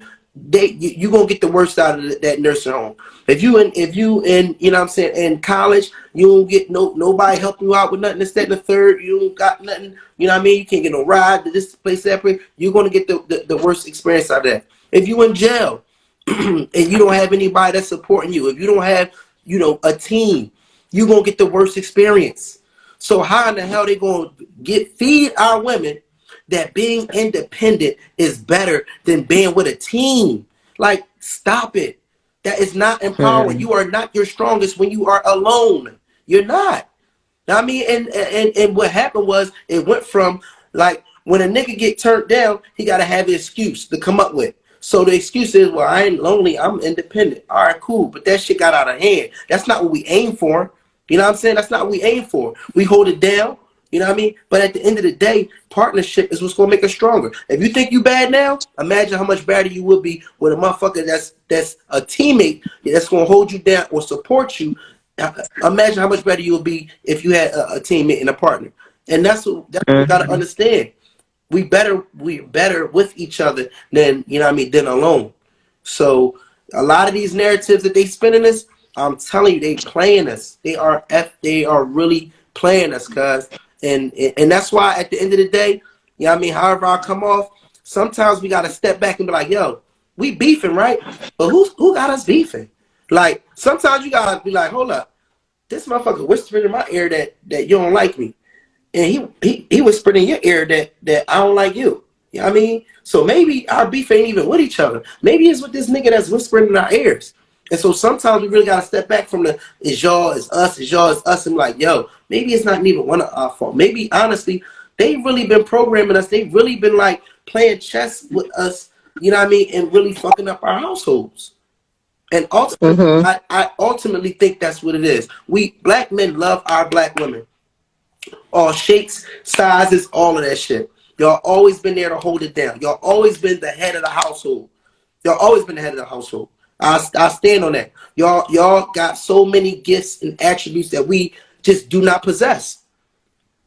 you going to get the worst out of that nursing home. If you in, you know what I'm saying, in college, you don't get nobody helping you out with nothing, this, that, and the third. You don't got nothing, you know what I mean? You can't get no ride to this place, that place. You're going to get the worst experience out of that. If you in jail, and you don't have anybody that's supporting you, if you don't have, a team, you're gonna get the worst experience. So how in the hell they gonna feed our women that being independent is better than being with a team? Like, stop it. That is not empowering. You are not your strongest when you are alone. You're not. I mean, and what happened was it went from, like, when a nigga get turned down, he gotta have an excuse to come up with. So the excuse is, well, I ain't lonely, I'm independent. All right, cool. But that shit got out of hand. That's not what we aim for. You know what I'm saying? That's not what we aim for. We hold it down. You know what I mean? But at the end of the day, partnership is what's gonna make us stronger. If you think you bad now, imagine how much better you will be with a motherfucker that's a teammate that's gonna hold you down or support you. Imagine how much better you'll be if you had a teammate and a partner. And that's what we gotta understand. We're better with each other than, than alone. So a lot of these narratives that they spinning us, I'm telling you, they playing us. They are really playing us, cuz. And that's why at the end of the day, however I come off, sometimes we gotta step back and be like, yo, we beefing, right? But who got us beefing? Like, sometimes you gotta be like, hold up, this motherfucker whispering in my ear that you don't like me. And he whispered in your ear that I don't like you. You know what I mean? So maybe our beef ain't even with each other. Maybe it's with this nigga that's whispering in our ears. And so sometimes we really gotta step back from the is y'all, is us, is y'all, is us, and like, yo, maybe it's not even one of our fault. Maybe honestly, they've really been programming us. They've really been like playing chess with us, you know what I mean, and really fucking up our households. And ultimately, I ultimately think that's what it is. We black men love our black women. All shapes, sizes, all of that shit. Y'all always been there to hold it down. Y'all always been the head of the household. Y'all always been the head of the household. I stand on that. Y'all got so many gifts and attributes that we just do not possess.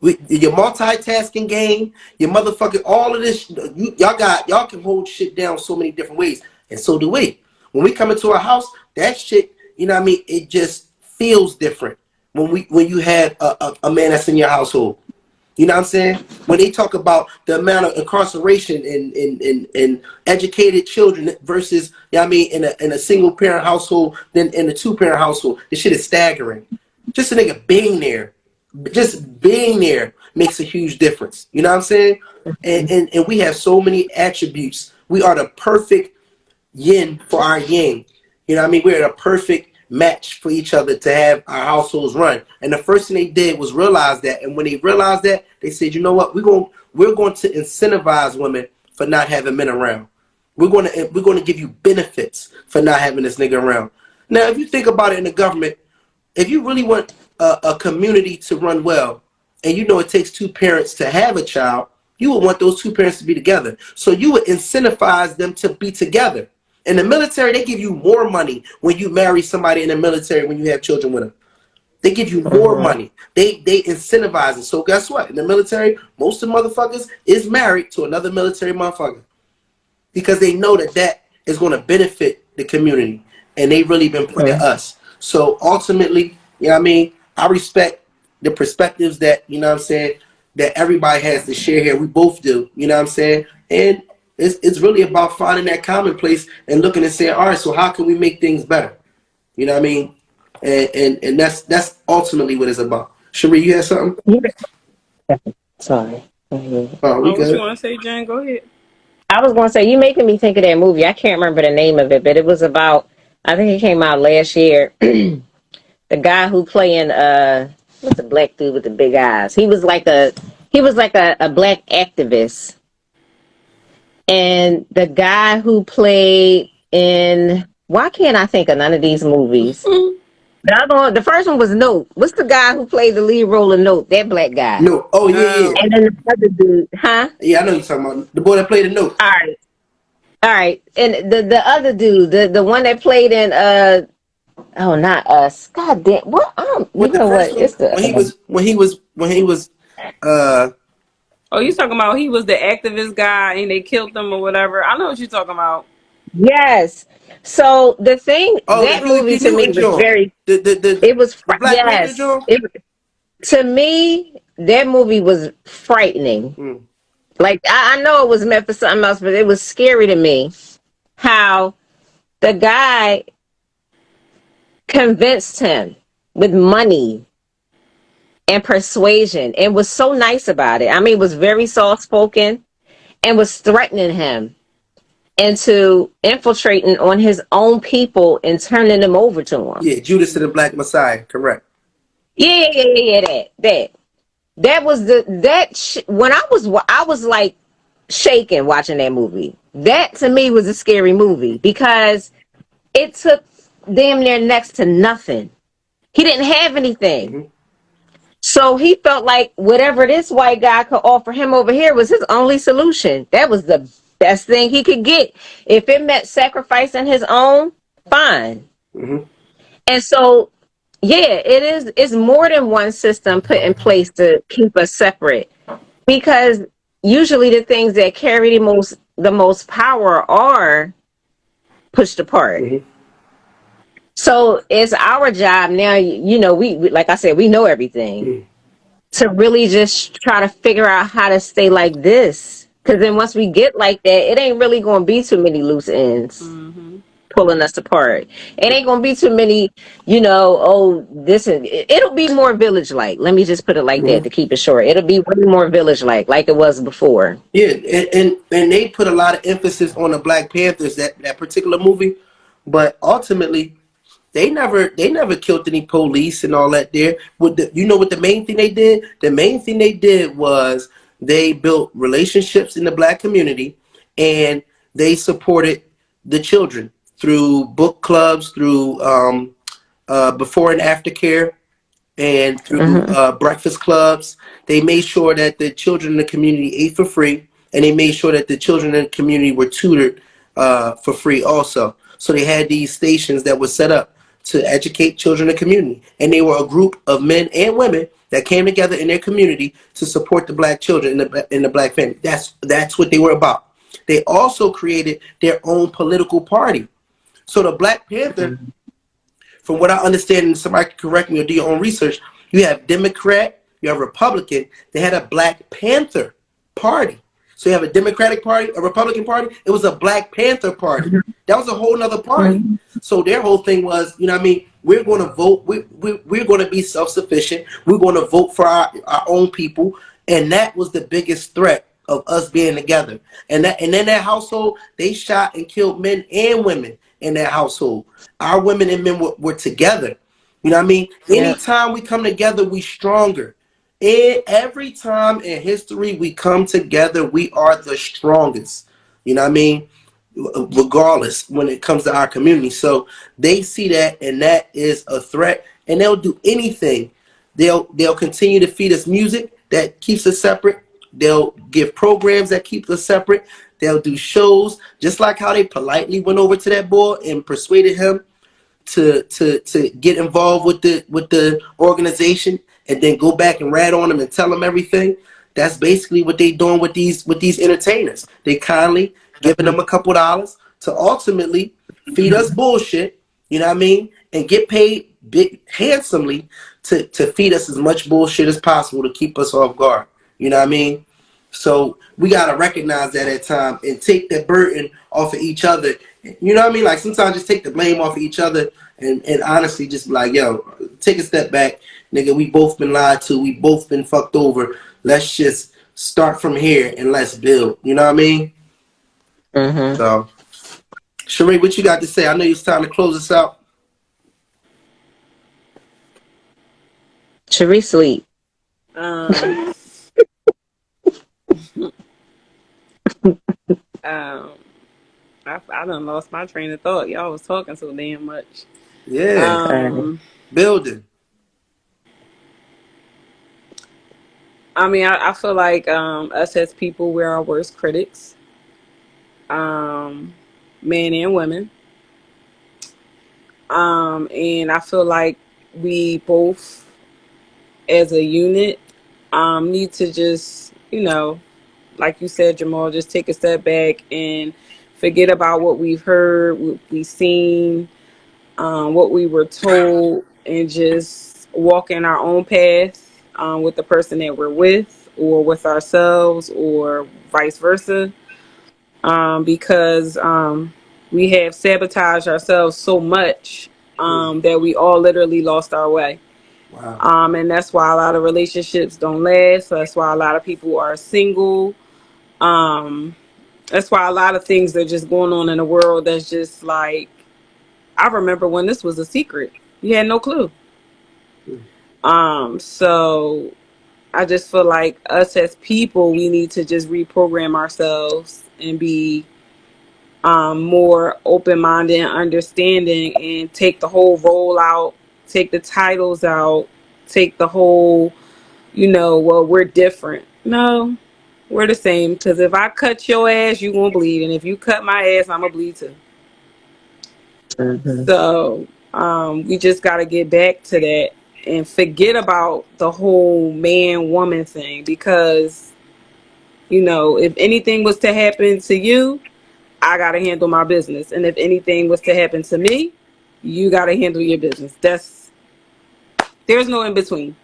Your multitasking game, your motherfucking all of this, y'all can hold shit down so many different ways, and so do we. When we come into a house, that shit, it just feels different when you have a man that's in your household. You know what I'm saying? When they talk about the amount of incarceration in educated children versus, in a single parent household than in a 2-parent household, this shit is staggering. Just a nigga being there, just being there makes a huge difference. You know what I'm saying? And we have so many attributes. We are the perfect yin for our yang. You know what I mean? We're the perfect match for each other to have our households run. And the first thing they did was realize that. And when they realized that, they said, you know what? We're going to incentivize women for not having men around. We're going to give you benefits for not having this nigga around. Now, if you think about it in the government, if you really want a community to run well, and it takes 2 parents to have a child, you would want those 2 parents to be together. So you would incentivize them to be together. In the military, they give you more money when you marry somebody in the military when you have children with them. They give you more money. They incentivize it. So guess what? In the military, most of the motherfuckers is married to another military motherfucker because they know that is going to benefit the community, and they really been putting us. So ultimately, I respect the perspectives that, that everybody has to share here. We both do, and it's really about finding that commonplace and looking and saying, all right, so how can we make things better? You know what I mean? And that's ultimately what it's about. Cherie, you have something? Sorry. Oh, we What you good. want to say, Jen? Go ahead. I was going to say, you making me think of that movie. I can't remember the name of it, but it was about, I think it came out last year. The guy who playing, what's the black dude with the big eyes? He was like a black activist. And the guy who played in, why can't I think of none of these movies? The other one, the first one was Note. What's the guy who played the lead role in Note? That black guy. No. Oh, yeah. And then the other dude, huh? Yeah, I know you're talking about the boy that played the Note. All right. And the other dude, the one that played in not Us. God damn, what? You know what? It's the when he was Oh, you talking about he was the activist guy and they killed him or whatever? I know what you're talking about. yes. So the thing that the movie to me was very. It was Black Panther Joe. To me, that movie was frightening. Like I know it was meant for something else, but it was scary to me how The guy convinced him with money and persuasion and was so nice about it. I mean, was very soft spoken and was threatening him into infiltrating on his own people and turning them over to him. Yeah, Judas and the Black Messiah, correct. Yeah, that was when I was like shaking watching that movie. That to me was a scary movie because it took damn near next to nothing. He didn't have anything. Mm-hmm. So he felt like whatever this white guy could offer him over here was his only solution. That was the best thing he could get. If it meant sacrificing his own, fine. Mm-hmm. And so, yeah, it's more than one system put in place to keep us separate. Because usually the things that carry the most power are pushed apart. Mm-hmm. So it's our job now, we like I said, we know everything. Mm-hmm. To really just try to figure out how to stay like this. Because then once we get like that, it ain't really going to be too many loose ends pulling us apart. It ain't going to be too many, it'll be more village-like. Let me just put it like that to keep it short. It'll be way more village-like it was before. Yeah, and they put a lot of emphasis on the Black Panthers, that particular movie, but ultimately they never killed any police and all that there. What the main thing they did? The main thing they did was they built relationships in the Black community, and they supported the children through book clubs, through before and after care, and through breakfast clubs. They made sure that the children in the community ate for free, and they made sure that the children in the community were tutored for free also. So they had these stations that were set up to educate children in the community, and they were a group of men and women that came together in their community to support the Black children in the Black family. That's what they were about. They also created their own political party. So the Black Panther, from what I understand, and somebody can correct me or do your own research, you have Democrat, you have Republican. They had a Black Panther party. So you have a Democratic party, a Republican party. It was a Black Panther party. That was a whole nother party. So their whole thing was, we're going to vote. We're going to be self-sufficient. We're going to vote for our own people. And that was the biggest threat of us being together. And in that household, they shot and killed men and women in that household. Our women and men were together. You know what I mean? Yeah. Anytime we come together, we stronger. And every time in history we come together, we are the strongest. You know what I mean? Regardless when it comes to our community. So they see that, and that is a threat, and they'll do anything. They'll continue to feed us music that keeps us separate. They'll give programs that keep us separate. They'll do shows, just like how they politely went over to that boy and persuaded him to get involved with the organization, and then go back and rat on him and tell him everything. That's basically what they doing with these entertainers. They kindly giving them a couple dollars to ultimately feed us bullshit, you know what I mean, and get paid handsomely to feed us as much bullshit as possible to keep us off guard. You know what I mean? So we gotta recognize that at time and take that burden off of each other. You know what I mean? Like sometimes just take the blame off of each other and honestly just be like, yo, take a step back, nigga. We both been lied to. We both been fucked over. Let's just start from here and let's build. You know what I mean? Mm-hmm. So, Sheree, what you got to say? I know it's time to close us out. Sheree, sleep. I done lost my train of thought. Y'all was talking so damn much. Yeah. Building. I mean, I feel like us as people, we're our worst critics. Men and women. And I feel like we both, as a unit, need to just, like you said, Jamal, just take a step back and forget about what we've heard, what we've seen, what we were told, and just walk in our own path with the person that we're with, or with ourselves, or vice versa. Because we have sabotaged ourselves so much that we all literally lost our way. Wow. And that's why a lot of relationships don't last. That's why a lot of people are single. Um, that's why a lot of things are just going on in the world that's just like, I remember when this was a secret. You had no clue. So I just feel like us as people, we need to just reprogram ourselves and be more open-minded and understanding, and take the whole role out, take the titles out, take the whole, well, we're different. No, we're the same. Because if I cut your ass, you gonna bleed, and if you cut my ass, I'm gonna bleed too. Mm-hmm. So we just got to get back to that and forget about the whole man-woman thing, because if anything was to happen to you, I got to handle my business. And if anything was to happen to me, you got to handle your business. There's no in between.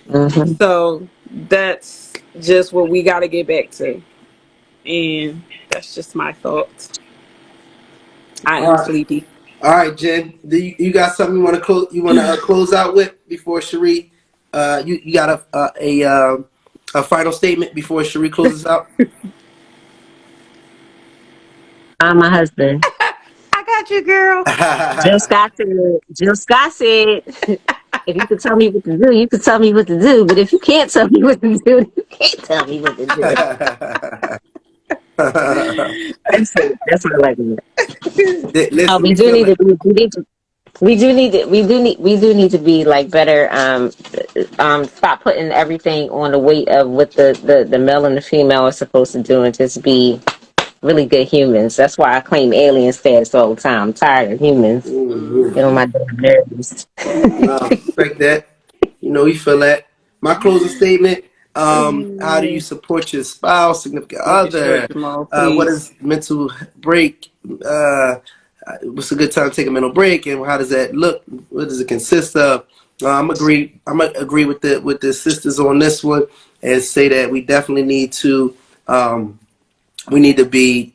Mm-hmm. So that's just what we got to get back to. And that's just my thoughts. I All am right. sleepy. All right, Jen. You got something you want to close? You want to close out with before Cherie? You got a final statement before Cherie closes out? I'm my husband. I got you, girl. Jill Scott said, if you could tell me what to do, you could tell me what to do. But if you can't tell me what to do, you can't tell me what to do. That's what I like. Listen, We we do feel need like to. We do need to be like better. Stop putting everything on the weight of what the male and the female are supposed to do, and just be really good humans. That's why I claim alien status all the time. I'm tired of humans. Get on my damn nerves. respect that. We feel that. My closing statement. How do you support your spouse, significant Take a other? shot, Jamal, What please. is mental break? What's a good time to take a mental break, and how does that look? What does it consist of? I'm agree with the sisters on this one, and say that we definitely need to be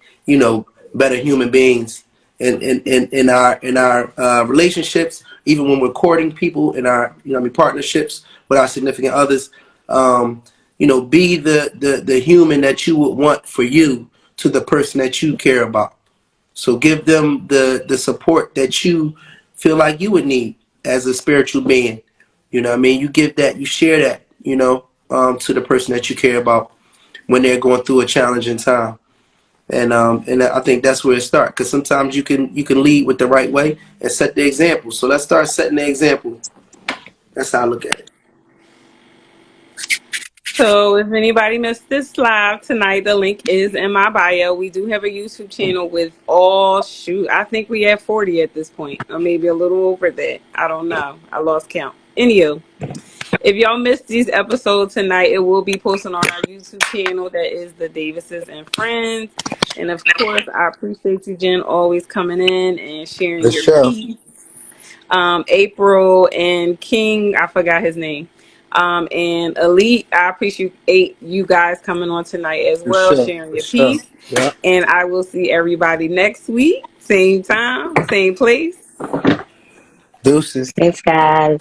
better human beings in our relationships, even when we're courting people in our partnerships with our significant others. Be the human that you would want for you to the person that you care about. So give them the support that you feel like you would need as a spiritual being. You know what I mean? You give that, you share that, to the person that you care about when they're going through a challenging time. And I think that's where it starts, because sometimes you can lead with the right way and set the example. So let's start setting the example. That's how I look at it. So if anybody missed this live tonight, the link is in my bio. We do have a YouTube channel with I think we have 40 at this point, or maybe a little over that. I don't know. I lost count. Anywho, if y'all missed these episodes tonight, it will be posted on our YouTube channel. That is the Davises and Friends. And of course, I appreciate you, Jen, always coming in and sharing For your sure. piece. April and King, I forgot his name. And Elite, I appreciate you guys coming on tonight as For well, sure. sharing For your sure. piece. Yeah. And I will see everybody next week, same time, same place. Deuces. Thanks, guys.